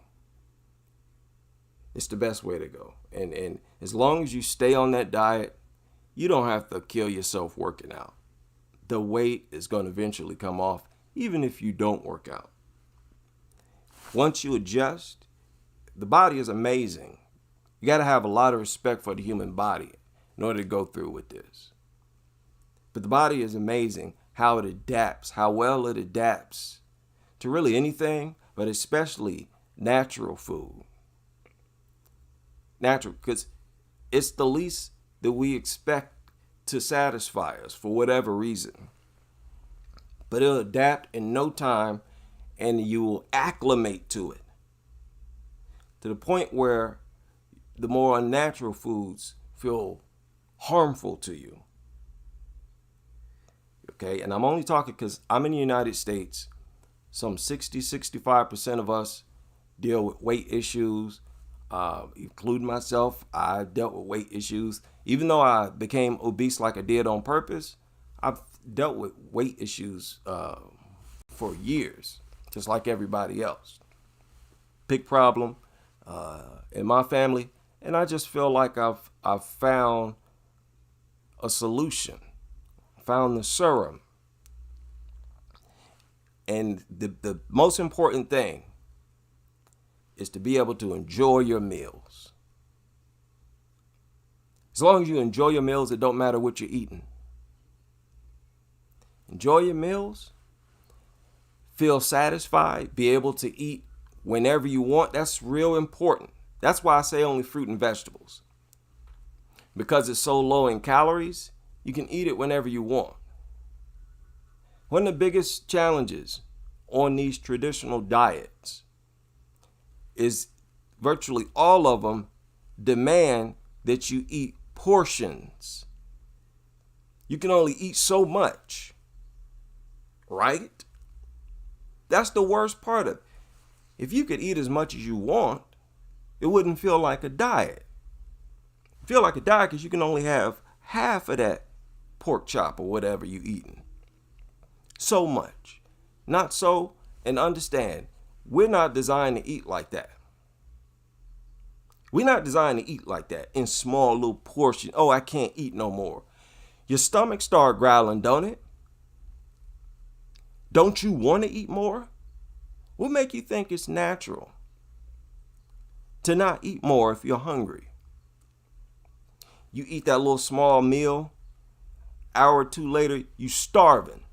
It's the best way to go. And as long as you stay on that diet, you don't have to kill yourself working out. The weight is going to eventually come off, even if you don't work out. Once you adjust, the body is amazing. You got to have a lot of respect for the human body in order to go through with this. But the body is amazing how it adapts, how well it adapts to really anything, but especially natural food. Natural, because it's the least that we expect to satisfy us for whatever reason. But it'll adapt in no time, and you will acclimate to it to the point where the more unnatural foods feel harmful to you. Okay, and I'm only talking because I'm in the United States. Some 65% of us deal with weight issues, including myself. I dealt with weight issues. Even though I became obese like I did on purpose, I've dealt with weight issues for years, just like everybody else. Big problem in my family, and I just feel like I've found a solution, found the serum. And the most important thing is to be able to enjoy your meals. As long as you enjoy your meals, it don't matter what you're eating. Enjoy your meals. Feel satisfied. Be able to eat whenever you want. That's real important. That's why I say only fruit and vegetables. Because it's so low in calories, you can eat it whenever you want. One of the biggest challenges on these traditional diets is virtually all of them demand that you eat portions. You can only eat so much, right? That's the worst part of it. If you could eat as much as you want, it wouldn't feel like a diet. It feel like a diet because you can only have half of that pork chop or whatever you eating. So much. Not so, and understand, we're not designed to eat like that. We're not designed to eat like that in small little portions. Oh, I can't eat no more. Your stomach start growling, don't it? Don't you want to eat more? What make you think it's natural to not eat more if you're hungry? You eat that little small meal, hour or two later, you starving.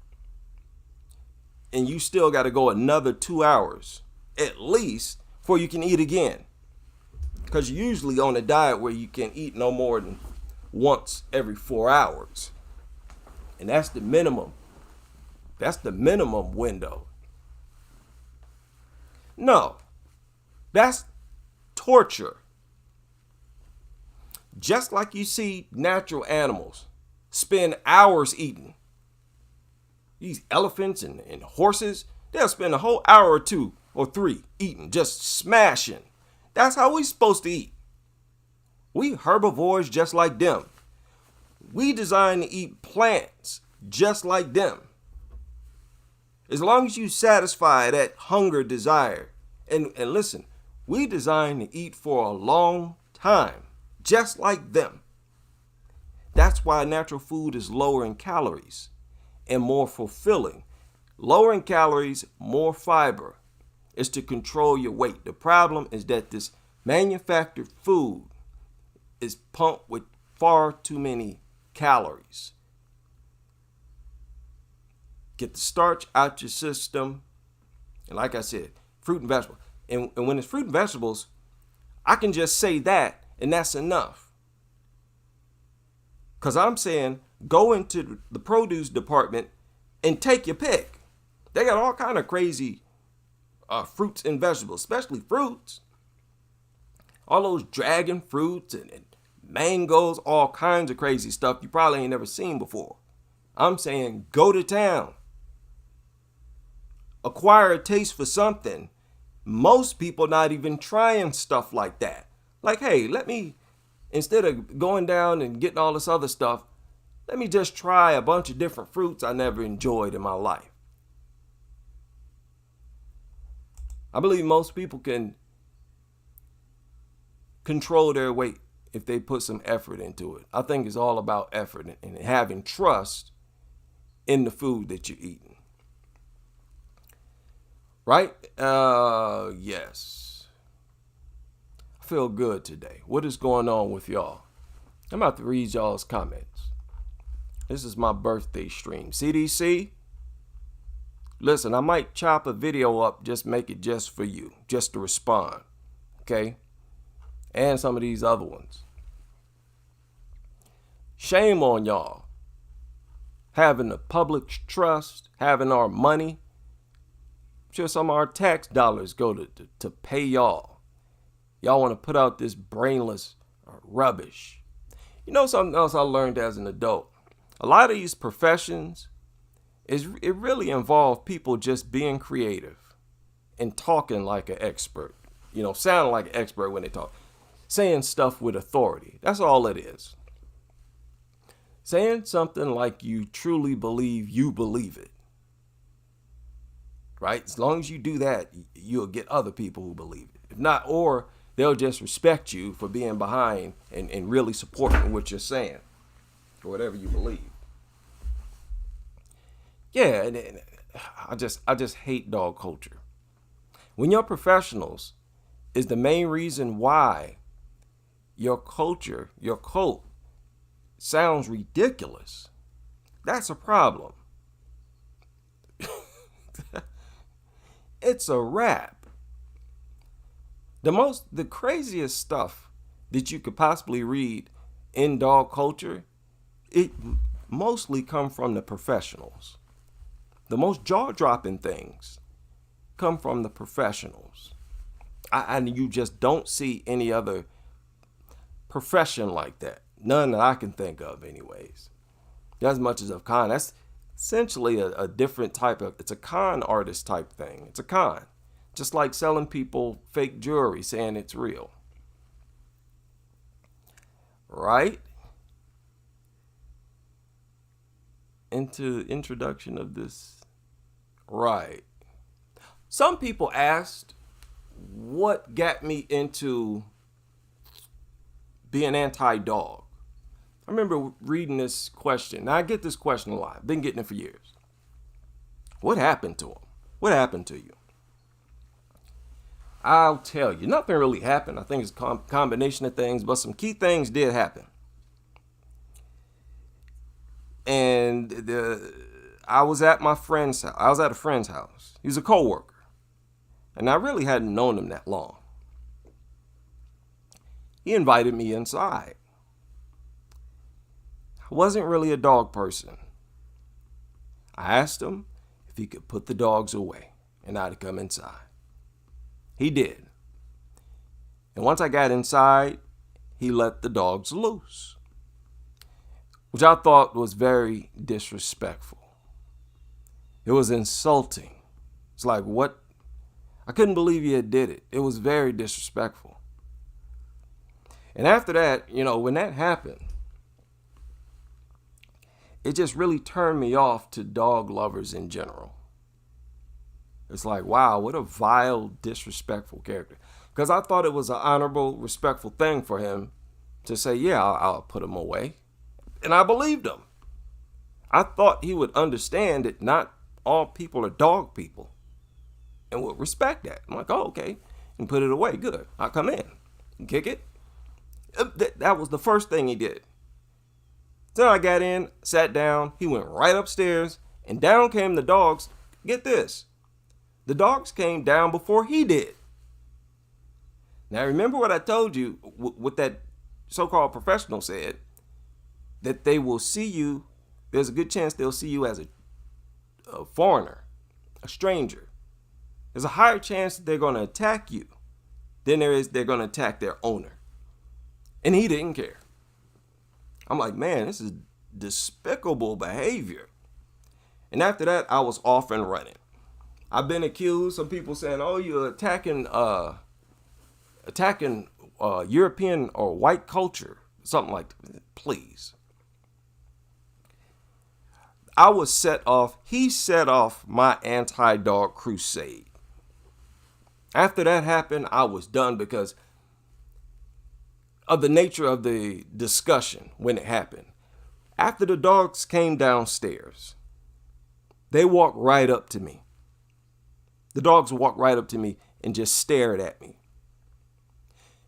And you still got to go another 2 hours at least before you can eat again. Because you're usually on a diet where you can eat no more than once every 4 hours. And that's the minimum. That's the minimum window. No, that's torture. Just like you see natural animals spend hours eating. These elephants and horses, they'll spend a whole hour or 2 or 3 eating, just smashing. That's how we supposed to eat. We herbivores just like them. We designed to eat plants just like them. As long as you satisfy that hunger desire. And listen, we designed to eat for a long time, just like them. That's why natural food is lower in calories and more fulfilling. Lower in calories, more fiber. Is to control your weight. The problem is that this manufactured food is pumped with far too many calories. Get the starch out your system. And like I said, fruit and vegetables. And when it's fruit and vegetables, I can just say that and that's enough. Because I'm saying go into the produce department and take your pick. They got all kind of crazy fruits and vegetables, especially fruits. All those dragon fruits and mangoes, all kinds of crazy stuff you probably ain't never seen before. I'm saying go to town. Acquire a taste for something. Most people not even trying stuff like that. Like, hey, instead of going down and getting all this other stuff, let me just try a bunch of different fruits I never enjoyed in my life. I believe most people can control their weight if they put some effort into it. I think it's all about effort and having trust in the food that you're eating. Right? Yes. I feel good today. What is going on with y'all? I'm about to read y'all's comments. This is my birthday stream. CDC, listen, I might chop a video up, just make it just for you, just to respond, okay? And some of these other ones. Shame on y'all. Having the public trust, having our money. I'm sure some of our tax dollars go to pay y'all. Y'all want to put out this brainless rubbish. You know something else I learned as an adult? A lot of these professions, it really involve people just being creative and talking like an expert. You know, sounding like an expert when they talk. Saying stuff with authority. That's all it is. Saying something like you truly believe you believe it. Right? As long as you do that, you'll get other people who believe it. If not, or they'll just respect you for being behind and really supporting what you're saying or whatever you believe. Yeah, and I just hate dog culture. When your professionals is the main reason why your culture, your cult sounds ridiculous, that's a problem. It's a wrap. The craziest stuff that you could possibly read in dog culture, it mostly come from the professionals. The most jaw-dropping things come from the professionals. And you just don't see any other profession like that. None that I can think of anyways. As much as a con, that's essentially a different type of, it's a con artist type thing. It's a con. Just like selling people fake jewelry saying it's real. Right? Into introduction of this. Right. Some people asked what got me into being anti-dog. I remember reading this question. Now I get this question a lot. I've been getting it for years. What happened to him? What happened to you? I'll tell you, nothing really happened. I think it's a combination of things, but some key things did happen. And I was at my friend's house. I was at a friend's house. He was a coworker. And I really hadn't known him that long. He invited me inside. I wasn't really a dog person. I asked him if he could put the dogs away and I'd come inside. He did. And once I got inside, he let the dogs loose, which I thought was very disrespectful. It was insulting. It's like, what? I couldn't believe he had did it. It was very disrespectful. And after that, you know, when that happened, it just really turned me off to dog lovers in general. It's like, wow, what a vile, disrespectful character. Because I thought it was an honorable, respectful thing for him to say, yeah, I'll put him away. And I believed him. I thought he would understand that not all people are dog people and would respect that. I'm like, oh, okay, and put it away. Good. I'll come in and kick it. That was the first thing he did. So I got in, sat down. He went right upstairs, and down came the dogs. Get this. The dogs came down before he did. Now, remember what I told you, what that so-called professional said, that they will see you. There's a good chance they'll see you as a foreigner, a stranger. There's a higher chance that they're going to attack you than there is they're going to attack their owner. And he didn't care. I'm like, man, this is despicable behavior. And after that, I was off and running. I've been accused, some people saying, oh, you're attacking European or white culture, something like that. Please. I was set off, he set off my anti-dog crusade. After that happened, I was done because of the nature of the discussion when it happened. After the dogs came downstairs, they walked right up to me. The dogs walked right up to me and just stared at me.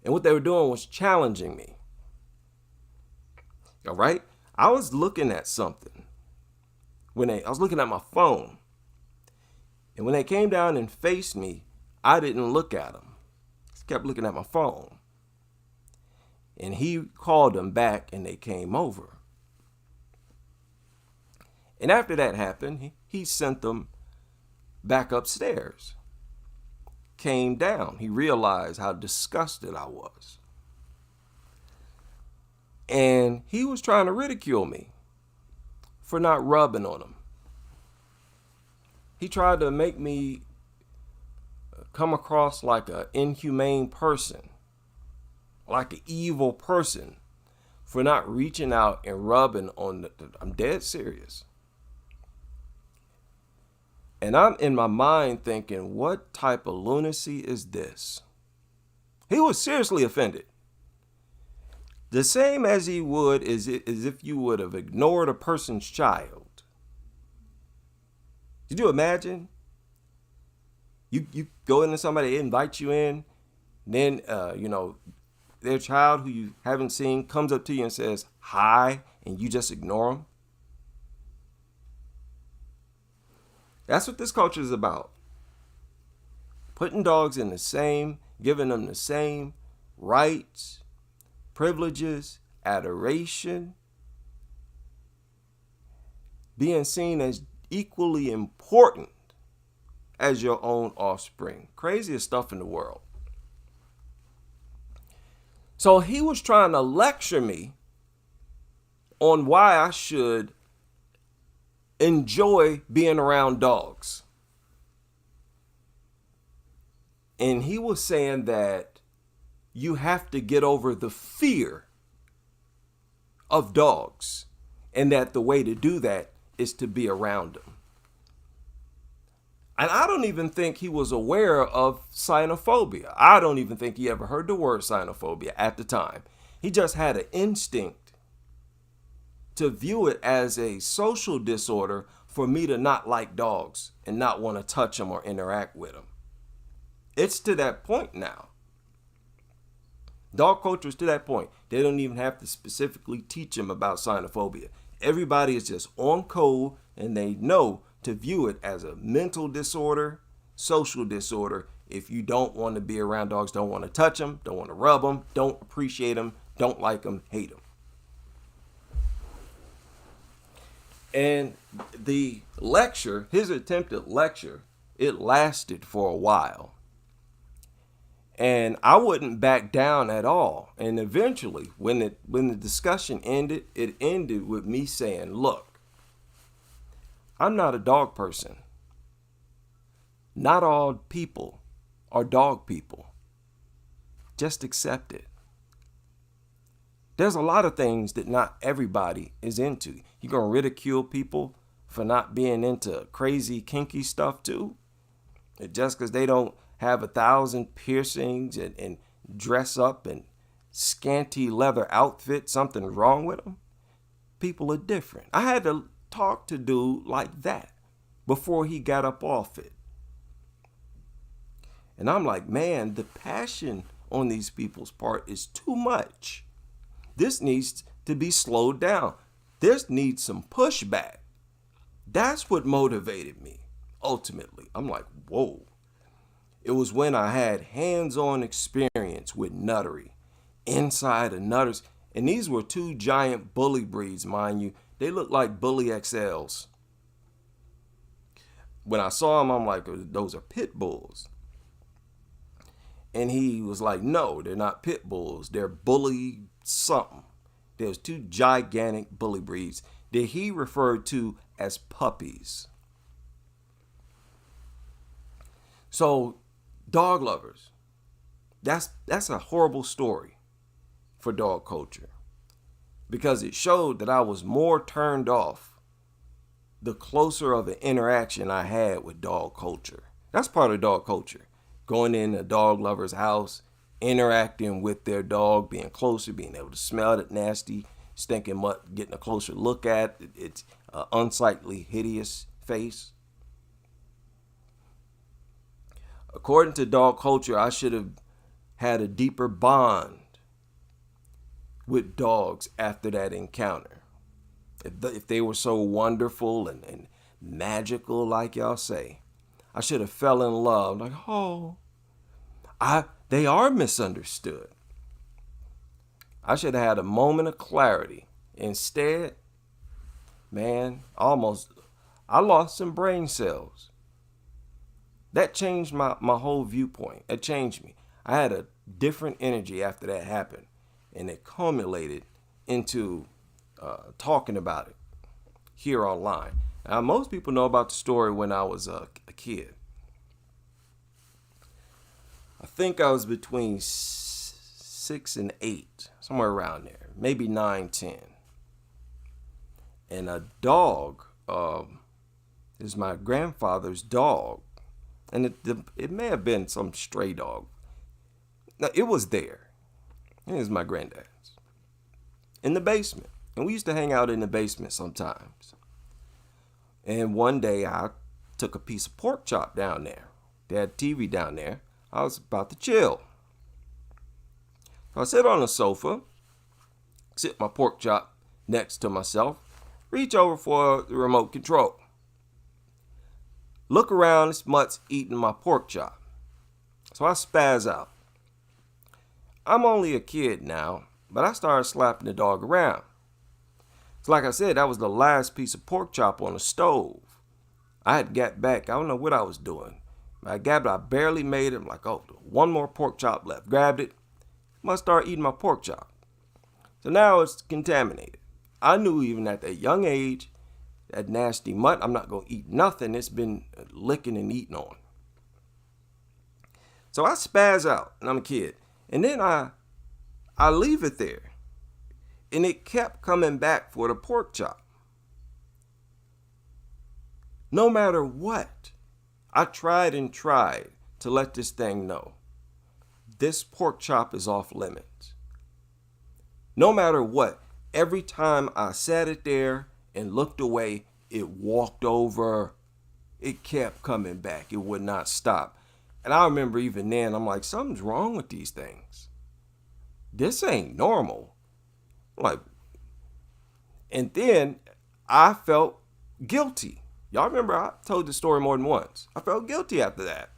And what they were doing was challenging me. All right? I was looking at something. I was looking at my phone. And when they came down and faced me, I didn't look at them. I just kept looking at my phone. And he called them back and they came over. And after that happened, he sent them back upstairs. Came down. He realized how disgusted I was. And he was trying to ridicule me for not rubbing on him. He tried to make me come across like an inhumane person, like an evil person, for not reaching out and rubbing on I'm dead serious. And I'm in my mind thinking, what type of lunacy is this? He was seriously offended. The same as he would as if you would have ignored a person's child. Did you imagine? You go into somebody, they invite you in, then, their child who you haven't seen comes up to you and says, hi, and you just ignore them. That's what this culture is about. Putting dogs in the same, giving them the same rights, privileges, adoration, being seen as equally important as your own offspring. Craziest stuff in the world. So he was trying to lecture me on why I should enjoy being around dogs. And he was saying that you have to get over the fear of dogs, and that the way to do that is to be around them. And I don't even think he was aware of xenophobia. I don't even think he ever heard the word xenophobia at the time. He just had an instinct to view it as a social disorder for me to not like dogs and not want to touch them or interact with them. It's to that point now. Dog culture is to that point. They don't even have to specifically teach them about xenophobia. Everybody is just on code, and they know to view it as a mental disorder, social disorder. If you don't want to be around dogs, don't want to touch them, don't want to rub them, don't appreciate them, don't like them, hate them. And the lecture, his attempted lecture, it lasted for a while. And I wouldn't back down at all. And eventually, when the discussion ended, it ended with me saying, look, I'm not a dog person. Not all people are dog people. Just accept it. There's a lot of things that not everybody is into. You're going to ridicule people for not being into crazy, kinky stuff too? Just because they don't have 1,000 piercings and dress up in scanty leather outfits, something wrong with them? People are different. I had to talk to dude like that before he got up off it. And I'm like, man, the passion on these people's part is too much. This needs to be slowed down. This needs some pushback. That's what motivated me, ultimately. I'm like, whoa. It was when I had hands-on experience with nuttery, inside of nutters. And these were two giant bully breeds, mind you. They looked like bully XLs. When I saw them, I'm like, those are pit bulls. And he was like, no, they're not pit bulls. They're bully something. There's two gigantic bully breeds that he referred to as puppies. So, dog lovers, that's a horrible story for dog culture, because it showed that I was more turned off the closer of an interaction I had with dog culture. That's part of dog culture. Going in a dog lover's house, interacting with their dog, being closer, being able to smell that nasty, stinking mutt, getting a closer look at its unsightly, hideous face. According to dog culture, I should have had a deeper bond with dogs after that encounter. If they were so wonderful and magical, like y'all say, I should have fell in love. Like, oh, they are misunderstood. I should have had a moment of clarity. Instead, man, I lost some brain cells. That changed my whole viewpoint. It changed me. I had a different energy after that happened, and it culminated into talking about it here online. Now, most people know about the story when I was a kid. I think I was between 6 and 8, somewhere around there, maybe 9, 10. And a dog is my grandfather's dog. And it may have been some stray dog. Now, it was there. It was my granddad's. In the basement. And we used to hang out in the basement sometimes. And one day I took a piece of pork chop down there. They had TV down there. I was about to chill. So I sit on the sofa, sit my pork chop next to myself, reach over for the remote control. Look around, this mutt's eating my pork chop. So I spaz out. I'm only a kid now, but I started slapping the dog around. So like I said, that was the last piece of pork chop on the stove. I had got back. I don't know what I was doing. I grabbed it. I barely made it. I'm like, oh, one more pork chop left. Grabbed it. Must start eating my pork chop. So now it's contaminated. I knew even at that young age, that nasty mutt, I'm not going to eat nothing. It's been licking and eating on. So I spaz out, and I'm a kid. And then I leave it there. And it kept coming back for the pork chop. No matter what, I tried and tried to let this thing know. This pork chop is off limits. No matter what, every time I sat it there and looked away, it walked over. It kept coming back. It would not stop. And I remember even then, I'm like, something's wrong with these things. This ain't normal. Like, and then I felt guilty. Y'all remember I told the story more than once. I felt guilty after that.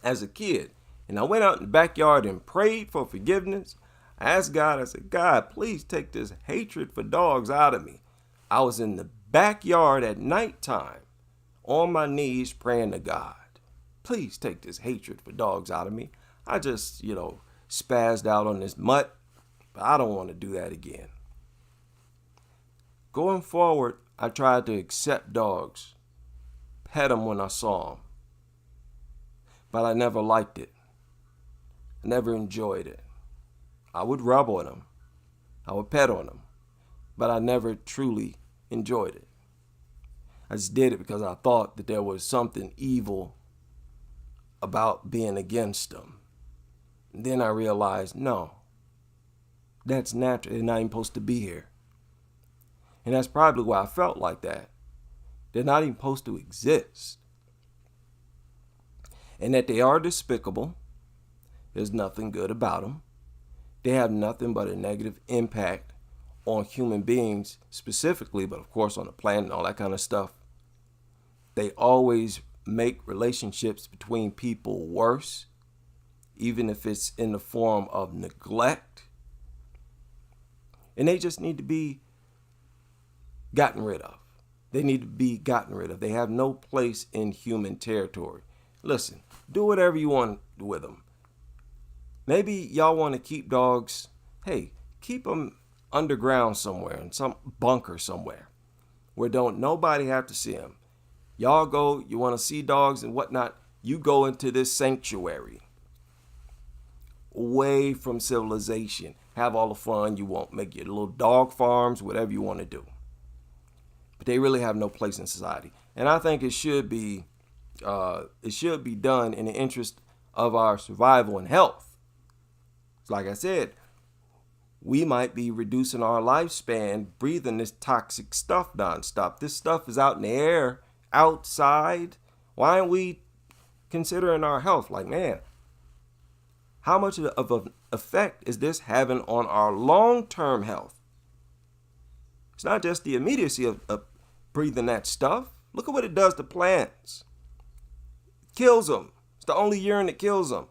As a kid. And I went out in the backyard and prayed for forgiveness. I asked God, I said, God, please take this hatred for dogs out of me. I was in the backyard at nighttime on my knees praying to God. Please take this hatred for dogs out of me. I just, spazzed out on this mutt, but I don't want to do that again. Going forward, I tried to accept dogs, pet them when I saw them, but I never liked it. I never enjoyed it. I would rub on them. I would pet on them, but I never truly enjoyed it. I just did it because I thought that there was something evil about being against them. And then I realized, no, that's natural. They're not even supposed to be here. And that's probably why I felt like that. They're not even supposed to exist. And that they are despicable. There's nothing good about them. They have nothing but a negative impact on human beings specifically, but of course on the planet and all that kind of stuff. They always make relationships between people worse, even if it's in the form of neglect. And they just need to be gotten rid of. They need to be gotten rid of. They have no place in human territory. Listen, do whatever you want with them. Maybe y'all want to keep dogs. Hey, keep them underground somewhere in some bunker somewhere where don't nobody have to see them. Y'all go, you want to see dogs and whatnot, you go into this sanctuary away from civilization. Have all the fun you want. Make your little dog farms, whatever you want to do. But they really have no place in society. And I think it should be done in the interest of our survival and health. Like I said, we might be reducing our lifespan breathing this toxic stuff nonstop. This stuff is out in the air, outside. Why aren't we considering our health? Like, man, how much of an effect is this having on our long-term health? It's not just the immediacy of breathing that stuff. Look at what it does to plants. It kills them. It's the only urine that kills them.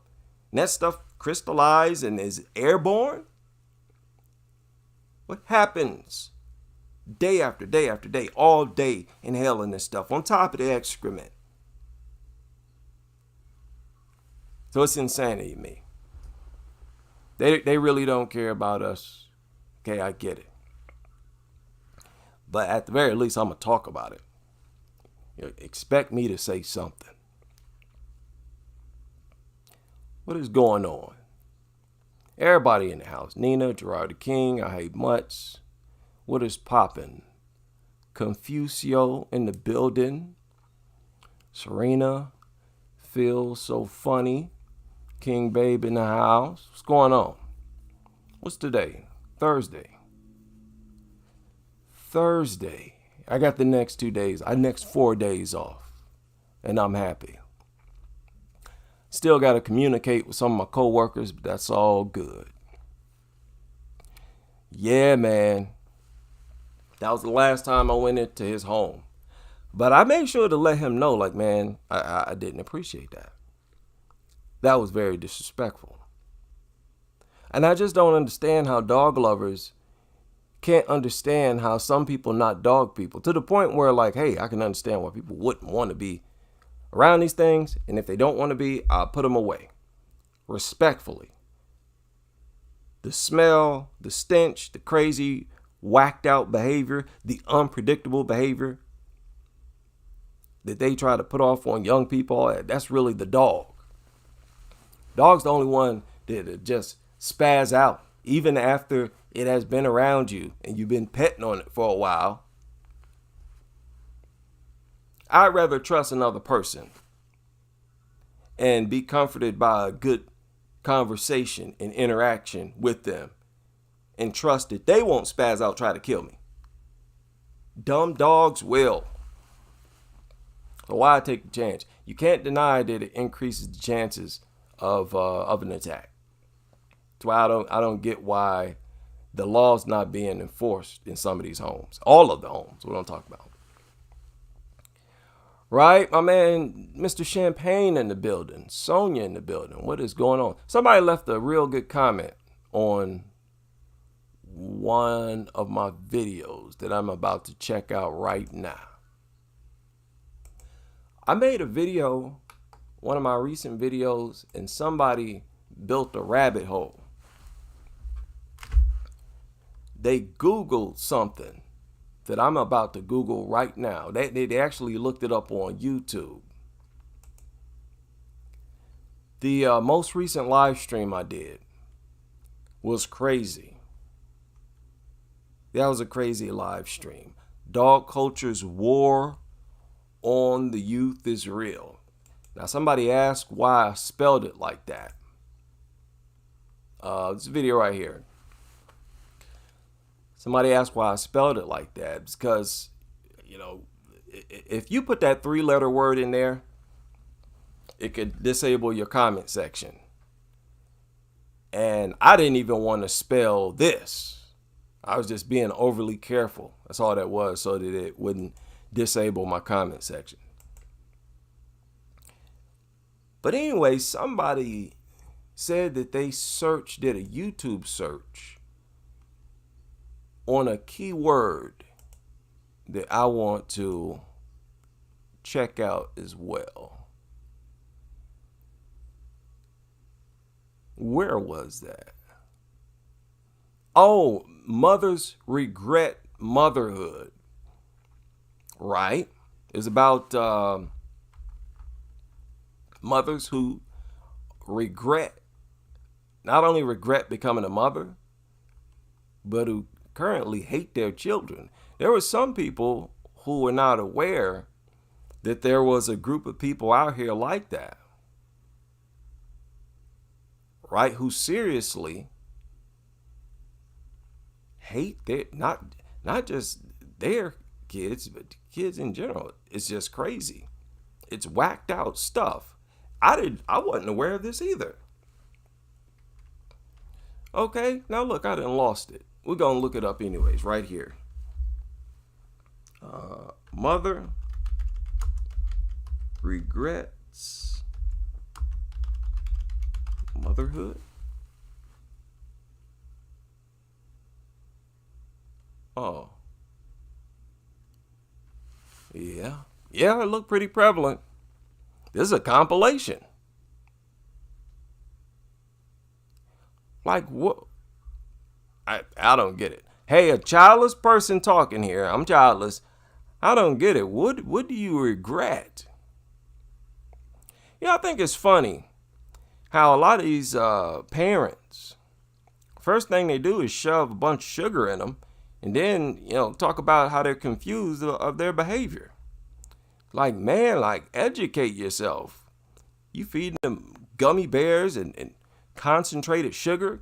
And that stuff crystallizes and is airborne. What happens day after day after day, all day inhaling this stuff on top of the excrement. So it's insanity to me. They really don't care about us. Okay, I get it. But at the very least, I'm going to talk about it. You know, expect me to say something. What is going on? Everybody in the house. Nina, Gerard the King, I hate mutts. What is popping? Confusio in the building. Serena, Phil, so funny. King Babe in the house. What's going on? What's today? Thursday. I got the next 2 days. Next 4 days off. And I'm happy. Still got to communicate with some of my coworkers, but that's all good. Yeah, man. That was the last time I went into his home. But I made sure to let him know, like, man, I didn't appreciate that. That was very disrespectful. And I just don't understand how dog lovers can't understand how some people not dog people. To the point where, like, hey, I can understand why people wouldn't want to be around these things. And if they don't want to be, I'll put them away. Respectfully. The smell, the stench, the crazy, whacked out behavior, the unpredictable behavior that they try to put off on young people, that's really the dog. Dog's the only one that just spaz out, even after it has been around you and you've been petting on it for a while. I'd rather trust another person and be comforted by a good conversation and interaction with them and trust that they won't spaz out, try to kill me. Dumb dogs will. So why take the chance? You can't deny that it increases the chances of an attack. That's why I don't get why the law's not being enforced in some of these homes. All of the homes, what I'm talking about. Right? My man, Mr. Champagne in the building. Sonia in the building. What is going on? Somebody left a real good comment on one of my videos that I'm about to check out right now. I made a video, one of my recent videos, and somebody built a rabbit hole. They Googled something that I'm about to Google right now. They actually looked it up on YouTube. The most recent live stream I did was crazy. That was a crazy live stream. Dog culture's war on the youth is real. Now, somebody asked why I spelled it like that. This video right here. Somebody asked why I spelled it like that. It's because, you know, if you put that 3-letter word in there, it could disable your comment section. And I didn't even want to spell this. I was just being overly careful. That's all that was, so that it wouldn't disable my comment section. But anyway, somebody said that they did a YouTube search on a keyword that I want to check out as well. Where was that? Oh, mothers regret motherhood. Right? It's about mothers who not only regret becoming a mother, but who currently hate their children. There were some people who were not aware that there was a group of people out here like that. Right? Who seriously hate not just their kids, but kids in general. It's just crazy. It's whacked out stuff. I wasn't aware of this either. Okay, now look, I done lost it. We're gonna look it up anyways, right here. Mother regrets motherhood. Oh. Yeah, it looked pretty prevalent. This is a compilation. Like what? I don't get it. Hey, a childless person talking here. I'm childless. I don't get it. What do you regret? Yeah, I think it's funny how a lot of these parents, first thing they do is shove a bunch of sugar in them, and then talk about how they're confused of their behavior. Like, man, educate yourself. You feeding them gummy bears and concentrated sugar.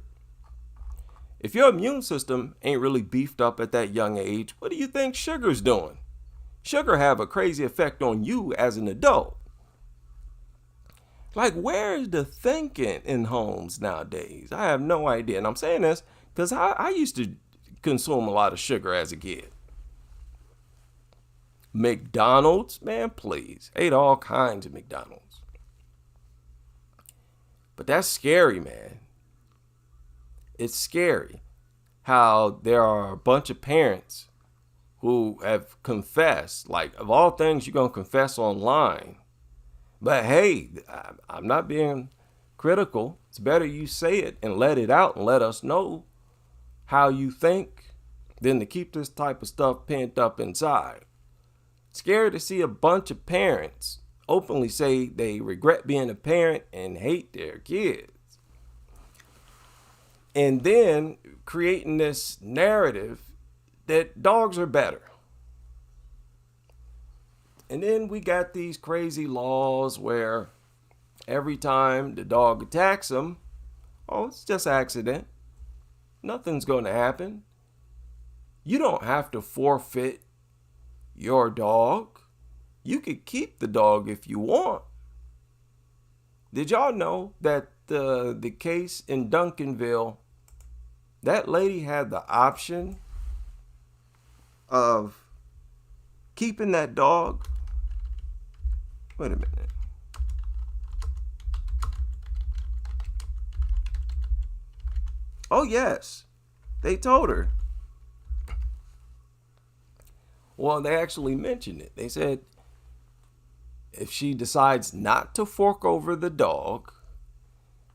If your immune system ain't really beefed up at that young age, what do you think sugar's doing? Sugar have a crazy effect on you as an adult. Like, where is the thinking in homes nowadays? I have no idea. And I'm saying this because I used to consume a lot of sugar as a kid. McDonald's, man, please. Ate all kinds of McDonald's. But that's scary, man. It's scary how there are a bunch of parents who have confessed, like, of all things you're going to confess online. But hey, I'm not being critical. It's better you say it and let it out and let us know how you think than to keep this type of stuff pent up inside. Scary to see a bunch of parents openly say they regret being a parent and hate their kids. And then creating this narrative that dogs are better. And then we got these crazy laws where every time the dog attacks them, it's just accident. Nothing's going to happen. You don't have to forfeit your dog. You could keep the dog if you want. Did y'all know that the case in Duncanville, that lady had the option of keeping that dog? Wait a minute. Oh, yes. They told her. Well, they actually mentioned it. They said if she decides not to fork over the dog,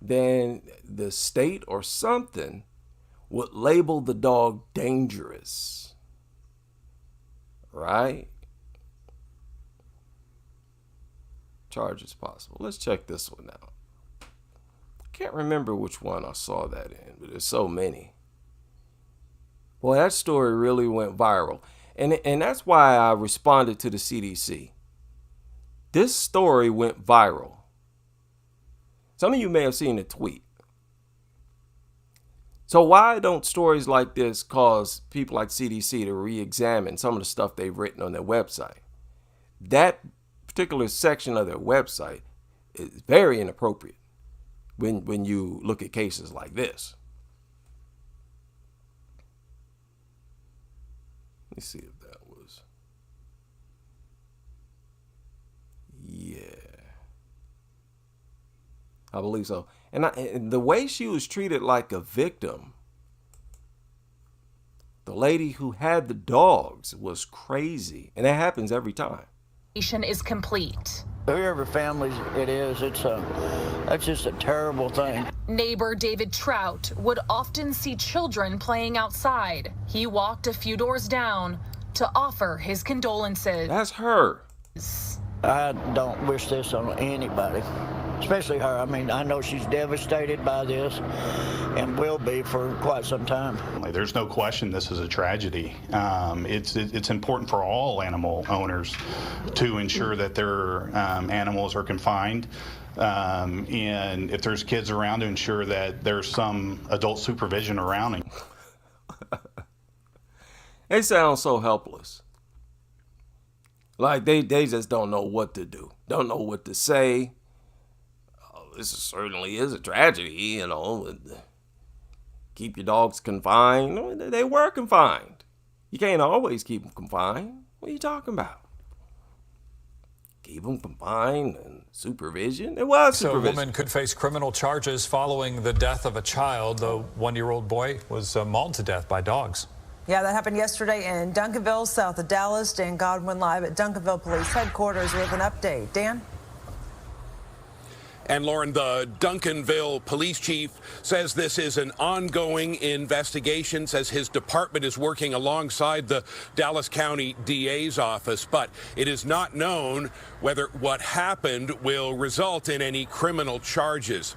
then the state or something would label the dog dangerous. Right? Charges possible. Let's check this one out. Can't remember which one I saw that in, but there's so many. Well, that story really went viral. And that's why I responded to the CDC. This story went viral. Some of you may have seen the tweet. So why don't stories like this cause people like CDC to re-examine some of the stuff they've written on their website? That particular section of their website is very inappropriate when you look at cases like this. Let me see if that was. Yeah. I believe so. And the way she was treated like a victim, the lady who had the dogs, was crazy. And that happens every time. Is complete. Whoever family it is, that's just a terrible thing. Neighbor David Trout would often see children playing outside. He walked a few doors down to offer his condolences. That's her. I don't wish this on anybody, especially her. I mean, I know she's devastated by this and will be for quite some time. There's no question this is a tragedy. It's important for all animal owners to ensure that their animals are confined. And if there's kids around, to ensure that there's some adult supervision around them. They sound so helpless. Like they just don't know what to do. Don't know what to say. This certainly is a tragedy, Keep your dogs confined. They were confined. You can't always keep them confined. What are you talking about? Keep them confined and supervision? It was supervision. So a woman could face criminal charges following the death of a child. The 1-year-old boy was mauled to death by dogs. Yeah, that happened yesterday in Duncanville, south of Dallas. Dan Godwin live at Duncanville Police Headquarters with an update. Dan? And Lauren, the Duncanville police chief says this is an ongoing investigation, says his department is working alongside the Dallas County DA's office, but it is not known whether what happened will result in any criminal charges.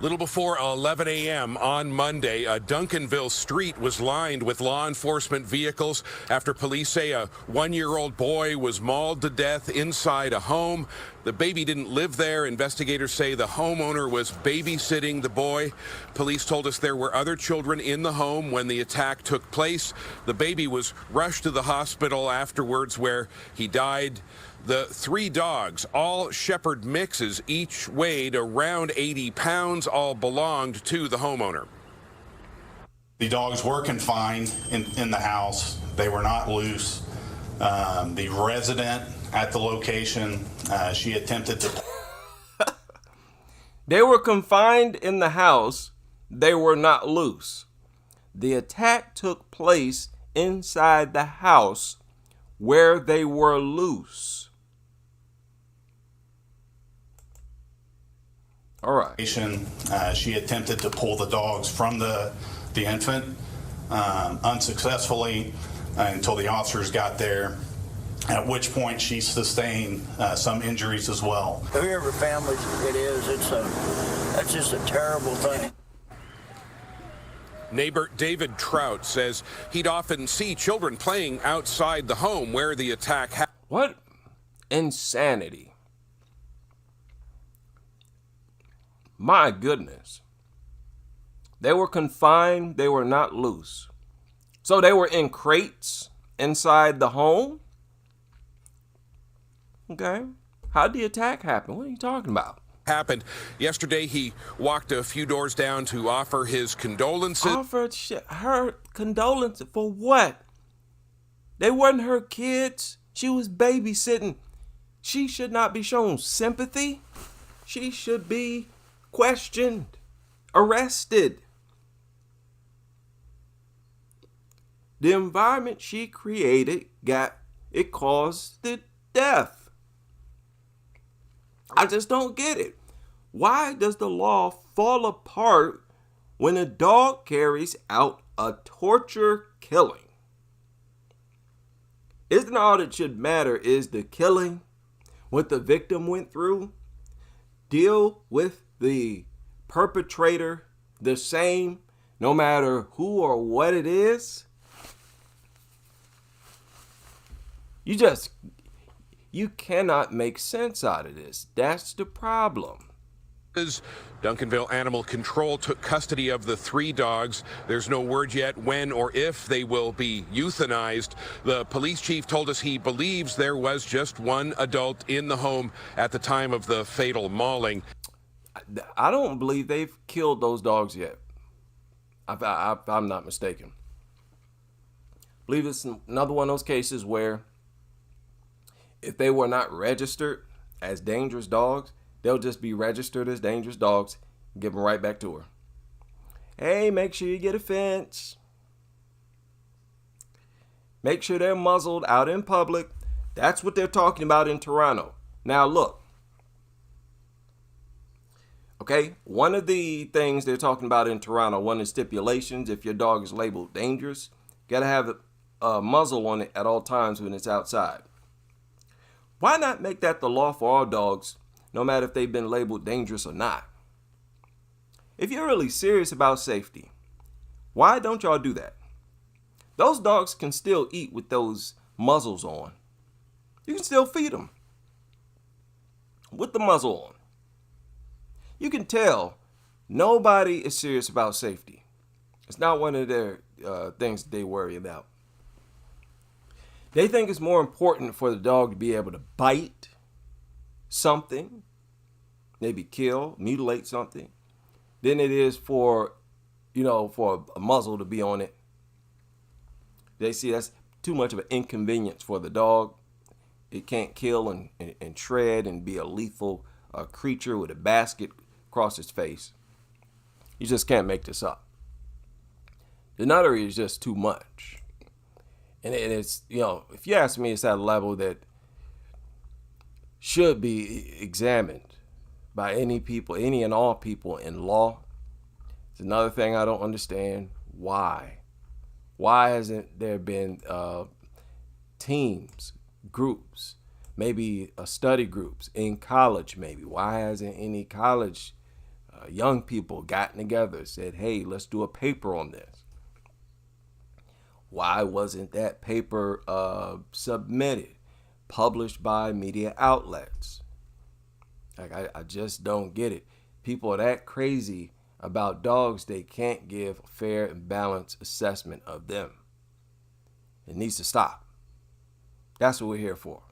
Little before 11 a.m. on Monday, a Duncanville street was lined with law enforcement vehicles after police say a one-year-old boy was mauled to death inside a home. The baby didn't live there. Investigators say the homeowner was babysitting the boy. Police told us there were other children in the home when the attack took place. The baby was rushed to the hospital afterwards where he died. The 3 dogs, all shepherd mixes, each weighed around 80 pounds, all belonged to the homeowner. The dogs were confined in the house. They were not loose. The resident at the location, she attempted to... They were confined in the house. They were not loose. The attack took place inside the house where they were loose. All right. She attempted to pull the dogs from the infant unsuccessfully until the officers got there, at which point she sustained some injuries as well. Whoever family it is, that's just a terrible thing. Neighbor David Trout says he'd often see children playing outside the home where the attack happened. What insanity. My goodness. They were confined. They were not loose. So they were in crates inside the home? Okay. How'd the attack happen? What are you talking about? Happened yesterday. He walked a few doors down to offer his condolences. Offered her condolences for what? They weren't her kids. She was babysitting. She should not be shown sympathy. She should be questioned, arrested. The environment she created caused the death. I just don't get it. Why does the law fall apart when a dog carries out a torture killing? Isn't all that should matter is the killing, what the victim went through? Deal with the perpetrator the same, no matter who or what it is. You cannot make sense out of this. That's the problem. Duncanville Animal Control took custody of the 3 dogs. There's no word yet when or if they will be euthanized. The police chief told us he believes there was just one adult in the home at the time of the fatal mauling. I don't believe they've killed those dogs yet. If I'm not mistaken. I believe it's another one of those cases where if they were not registered as dangerous dogs, they'll just be registered as dangerous dogs and give them right back to her. Hey, make sure you get a fence. Make sure they're muzzled out in public. That's what they're talking about in Toronto. Now, look. Okay, one of the things they're talking about in Toronto, one of the stipulations, if your dog is labeled dangerous, you got to have a muzzle on it at all times when it's outside. Why not make that the law for all dogs, no matter if they've been labeled dangerous or not? If you're really serious about safety, why don't y'all do that? Those dogs can still eat with those muzzles on. You can still feed them with the muzzle on. You can tell nobody is serious about safety. It's not one of their things that they worry about. They think it's more important for the dog to be able to bite something, maybe kill, mutilate something, than it is for a muzzle to be on it. They see that's too much of an inconvenience for the dog. It can't kill and shred and be a lethal creature with a basket across its face. You just can't make this up. The nuttery is just too much. And it's, if you ask me, it's at a level that should be examined by any and all people in law. It's another thing I don't understand. Why? Why hasn't there been teams, groups, maybe study groups in college maybe? Why hasn't any college young people gotten together and said, hey, let's do a paper on this? Why wasn't that paper submitted, published by media outlets? Like, I just don't get it. People are that crazy about dogs, they can't give a fair and balanced assessment of them. It needs to stop. That's what we're here for.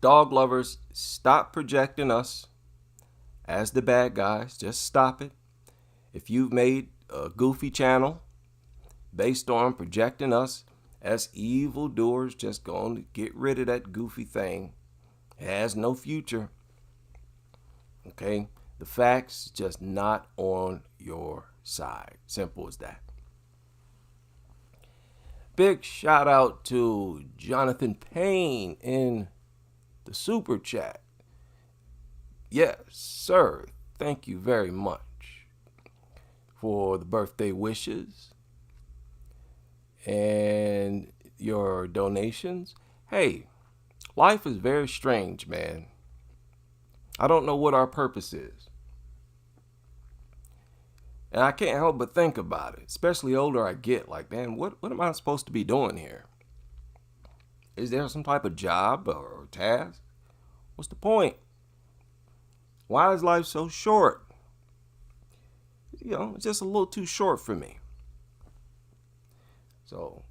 Dog lovers, stop projecting us as the bad guys. Just stop it. If you've made a goofy channel based on projecting us as evildoers, just going to get rid of that goofy thing. It has no future. Okay? The facts just not on your side. Simple as that. Big shout out to Jonathan Payne in the super chat. Yes, sir. Thank you very much for the birthday wishes and your donations. Hey, life is very strange, man. I don't know what our purpose is. And I can't help but think about it, especially the older I get. Like, man, what am I supposed to be doing here? Is there some type of job or task? What's the point? Why is life so short? It's just a little too short for me. So,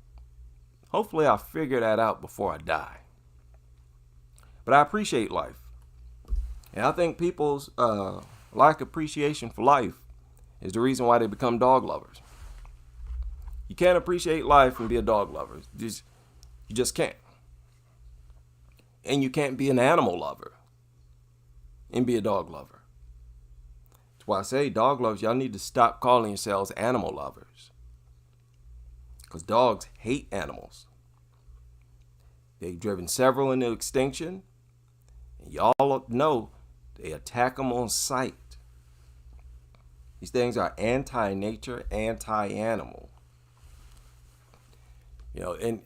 hopefully I'll figure that out before I die. But I appreciate life. And I think people's lack of appreciation for life is the reason why they become dog lovers. You can't appreciate life and be a dog lover. You just can't. And you can't be an animal lover and be a dog lover. That's why I say, dog lovers, y'all need to stop calling yourselves animal lovers. Because dogs hate animals. They've driven several into extinction. And y'all know they attack them on sight. These things are anti-nature, anti-animal. And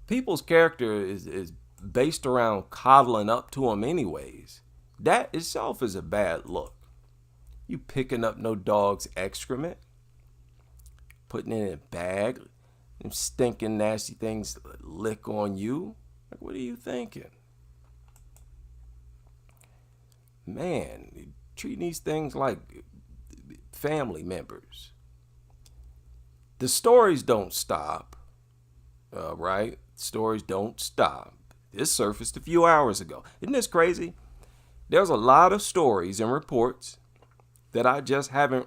people's character is based around coddling up to them anyways. That itself is a bad look. You picking up no dog's excrement, putting it in a bag, and stinking nasty things lick on you. Like, what are you thinking? Man, treating these things like family members. The stories don't stop, right? Stories don't stop. This surfaced a few hours ago. Isn't this crazy? There's a lot of stories and reports that I just haven't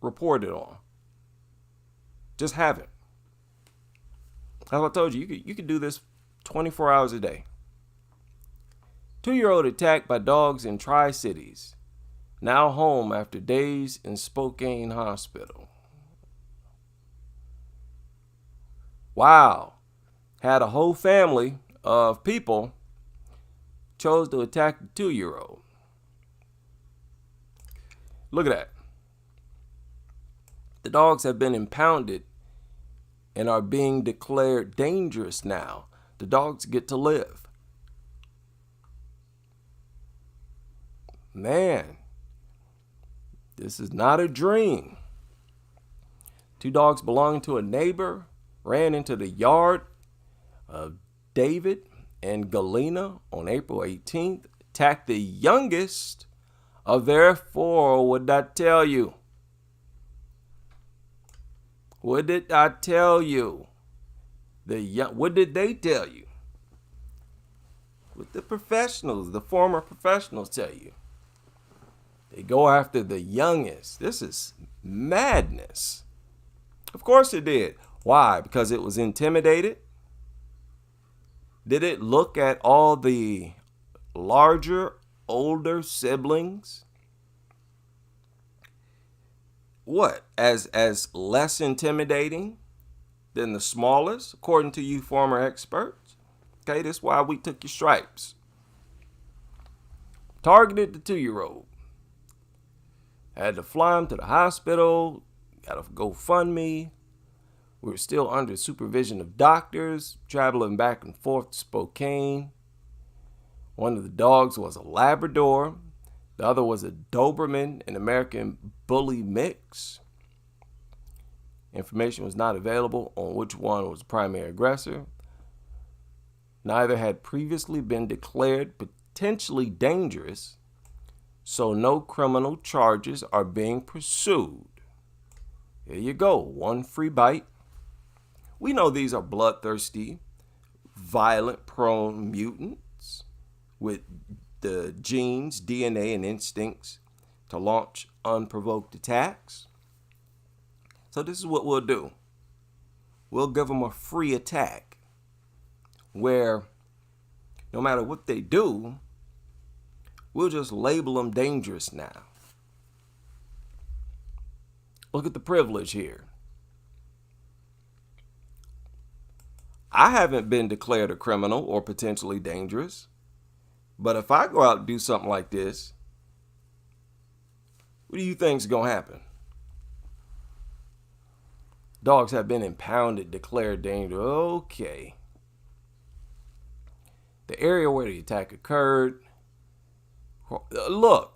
reported on. Just haven't. As I told you, you could do this 24 hours a day. 2-year-old attacked by dogs in Tri-Cities. Now home after days in Spokane Hospital. Wow. Had a whole family of people chose to attack the 2-year-old. Look at that. The dogs have been impounded and are being declared dangerous now. The dogs get to live. Man, this is not a dream. 2 dogs belonging to a neighbor ran into the yard of David and Galena on April 18th, attacked the youngest of their 4. What did I tell you? What did I tell you? What did they tell you? What the professionals, the former professionals tell you? They go after the youngest. This is madness. Of course it did. Why? Because it was intimidated? Did it look at all the larger, older siblings? What? As less intimidating than the smallest, according to you former experts. Okay, that's why we took your stripes. Targeted the 2-year-old. Had to fly him to the hospital. Got a GoFundMe. We were still under supervision of doctors, traveling back and forth to Spokane. One of the dogs was a Labrador. The other was a Doberman, an American Bully mix. Information was not available on which one was the primary aggressor. Neither had previously been declared potentially dangerous, so no criminal charges are being pursued. Here you go, one free bite. We know these are bloodthirsty, violent-prone mutants with the genes, DNA, and instincts to launch unprovoked attacks. So this is what we'll do. We'll give them a free attack where no matter what they do, we'll just label them dangerous now. Look at the privilege here. I haven't been declared a criminal or potentially dangerous, but if I go out and do something like this, what do you think is going to happen? Dogs have been impounded, declared dangerous. Okay. The area where the attack occurred. Look.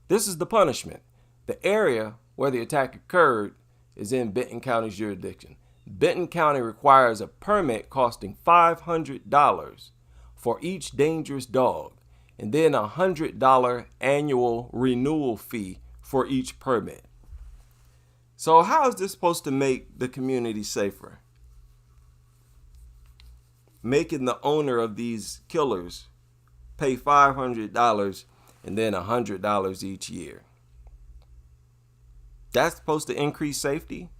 This is the punishment. The area where the attack occurred is in Benton County's jurisdiction. Benton County requires a permit costing $500 for each dangerous dog, and then a $100 annual renewal fee for each permit. So how is this supposed to make the community safer? Making the owner of these killers pay $500 and then $100 each year. That's supposed to increase safety?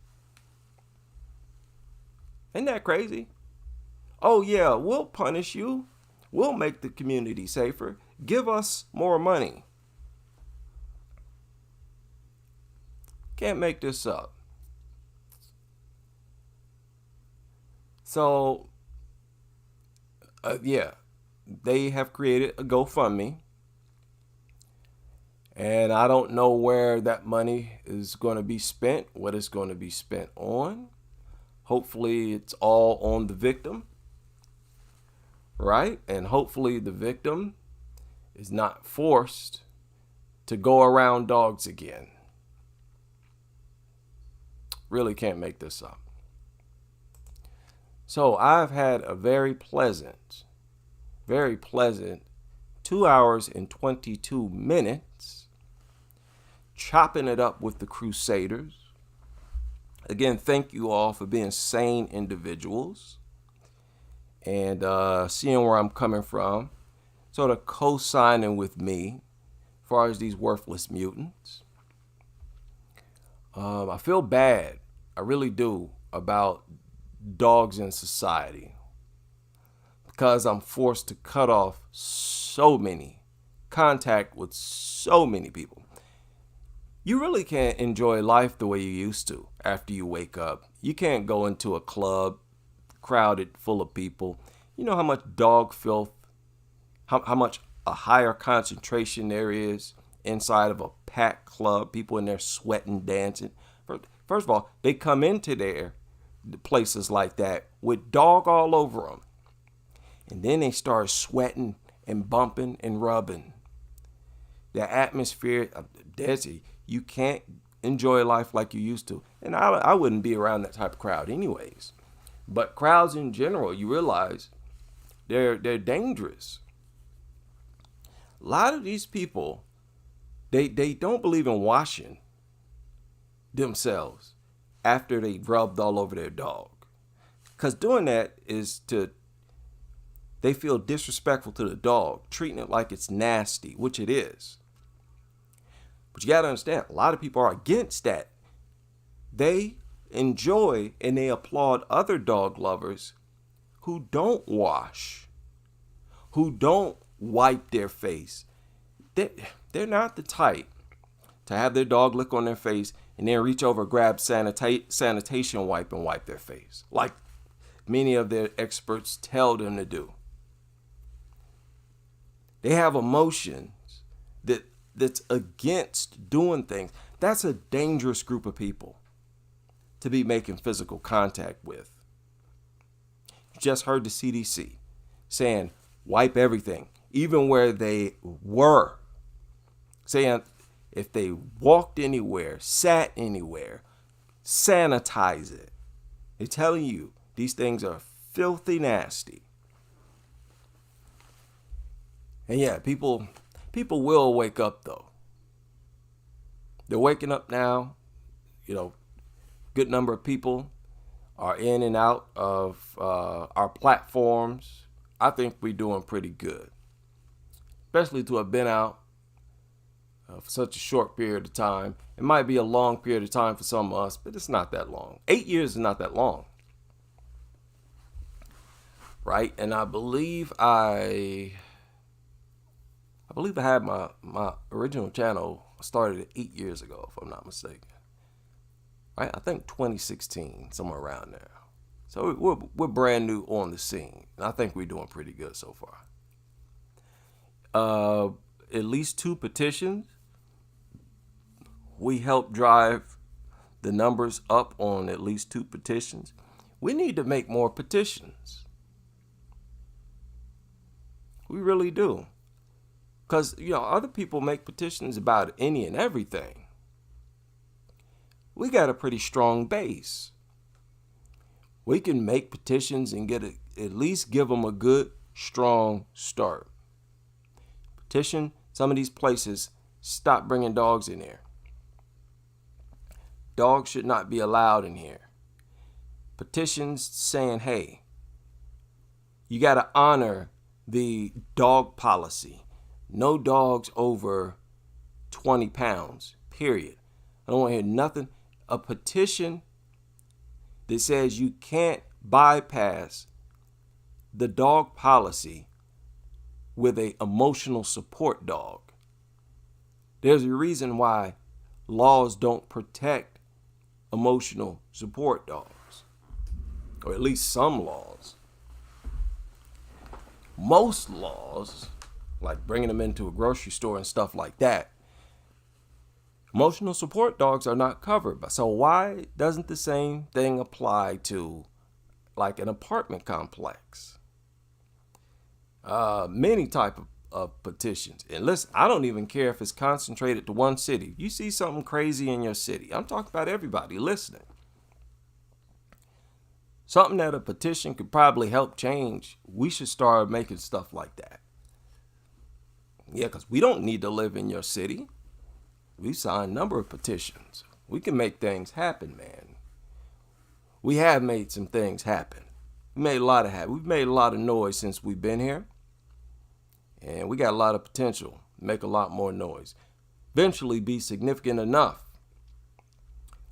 Ain't that crazy? Oh yeah, we'll punish you. We'll make the community safer. Give us more money. Can't make this up. So, yeah, they have created a GoFundMe. And I don't know where that money is going to be spent, what it's going to be spent on. Hopefully it's all on the victim, right? And hopefully the victim is not forced to go around dogs again. Really can't make this up. So I've had a very pleasant 2 hours and 22 minutes chopping it up with the Crusaders. Again, thank you all for being sane individuals and seeing where I'm coming from, sort of co-signing with me as far as these worthless mutants. I feel bad, I really do, about dogs in society because I'm forced to cut off so many contact with so many people. You really can't enjoy life the way you used to after you wake up. You can't go into a club crowded full of people. You know how much dog filth, how much a higher concentration there is inside of a packed club, people in there sweating, dancing. First of all, they come into there, places like that, with dog all over them. And then they start sweating and bumping and rubbing. The atmosphere, Desi, you can't enjoy life like you used to. And I wouldn't be around that type of crowd anyways. But crowds in general, you realize they're dangerous. A lot of these people, they don't believe in washing themselves after they rubbed all over their dog. Because doing that they feel disrespectful to the dog, treating it like it's nasty, which it is. But you got to understand, a lot of people are against that. They enjoy and they applaud other dog lovers who don't wash, who don't wipe their face. They're not the type to have their dog lick on their face and then reach over, grab sanitation wipe and wipe their face, like many of their experts tell them to do. They have emotions that's against doing things. That's a dangerous group of people to be making physical contact with. You just heard the CDC saying wipe everything, even where they were, saying if they walked anywhere, sat anywhere, sanitize it. They're telling you these things are filthy nasty. And yeah, people will wake up though. They're waking up now. You know, good number of people are in and out of our platforms. I think we're doing pretty good, especially to have been out for such a short period of time. It might be a long period of time for some of us, but it's not that long. 8 years is not that long, right? And I believe I had my original channel started 8 years ago, if I'm not mistaken. Right? I think 2016, somewhere around there. So we're brand new on the scene, and I think we're doing pretty good so far. At least 2 petitions. We helped drive the numbers up on at least 2 petitions. We need to make more petitions. We really do. Because, you know, other people make petitions about any and everything. We got a pretty strong base. We can make petitions and at least give them a good, strong start. Petition some of these places, stop bringing dogs in here. Dogs should not be allowed in here. Petitions saying, hey, you got to honor the dog policy. No dogs over 20 pounds, period. I don't want to hear nothing. A petition that says you can't bypass the dog policy with an emotional support dog. There's a reason why laws don't protect emotional support dogs, or at least some laws. Most laws, like bringing them into a grocery store and stuff like that, emotional support dogs are not covered. So why doesn't the same thing apply to like an apartment complex? Many type of petitions. And listen, I don't even care if it's concentrated to one city. You see something crazy in your city, I'm talking about everybody listening. Something that a petition could probably help change, we should start making stuff like that. Yeah, because we don't need to live in your city. We've signed a number of petitions. We can make things happen, man. We have made some things happen. We've made a lot of noise since we've been here. And we got a lot of potential to make a lot more noise. Eventually be significant enough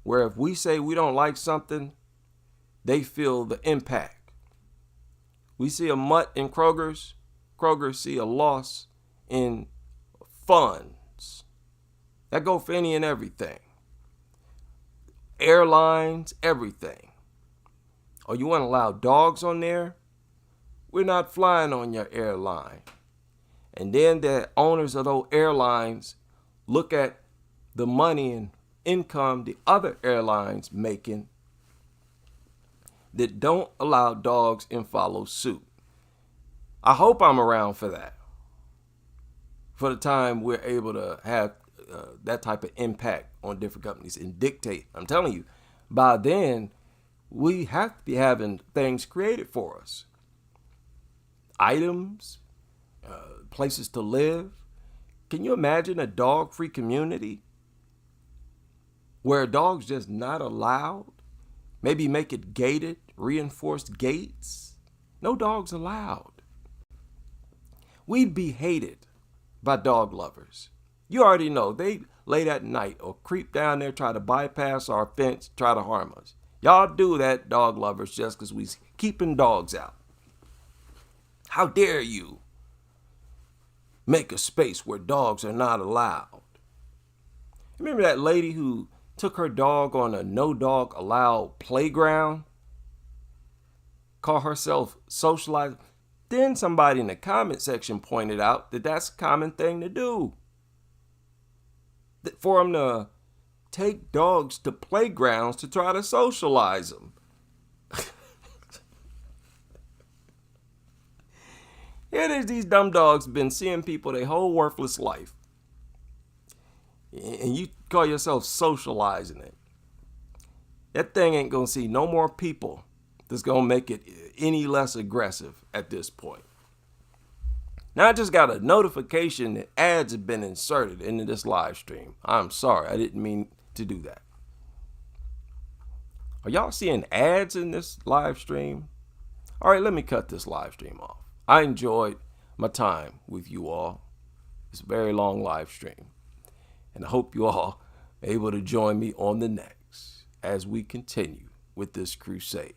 where if we say we don't like something, they feel the impact. We see a mutt in Kroger's, Kroger see a loss in funds. That go for any and everything. Airlines, everything. Oh, you want to allow dogs on there? We're not flying on your airline. And then the owners of those airlines look at the money and income the other airlines making that don't allow dogs and follow suit. I hope I'm around for that. For the time we're able to have that type of impact on different companies and dictate. I'm telling you, by then, we have to be having things created for us. Items, places to live. Can you imagine a dog-free community where a dog's just not allowed? Maybe make it gated, reinforced gates. No dogs allowed. We'd be hated by dog lovers. You already know they late at night or creep down there, try to bypass our fence, try to harm us. Y'all do that, dog lovers, just because we keeping dogs out. How dare you make a space where dogs are not allowed? Remember that lady who took her dog on a no dog allowed playground, call herself socializing. Then somebody in the comment section pointed out that that's a common thing to do. For them to take dogs to playgrounds to try to socialize them. Here these dumb dogs been seeing people their whole worthless life. And you call yourself socializing it. That thing ain't gonna see no more people that's gonna make it any less aggressive at this point. Now I just got a notification that ads have been inserted into this live stream. I'm sorry, I didn't mean to do that. Are y'all seeing ads in this live stream? All right, let me cut this live stream off. I enjoyed my time with you all. It's a very long live stream. And I hope you all are able to join me on the next as we continue with this crusade.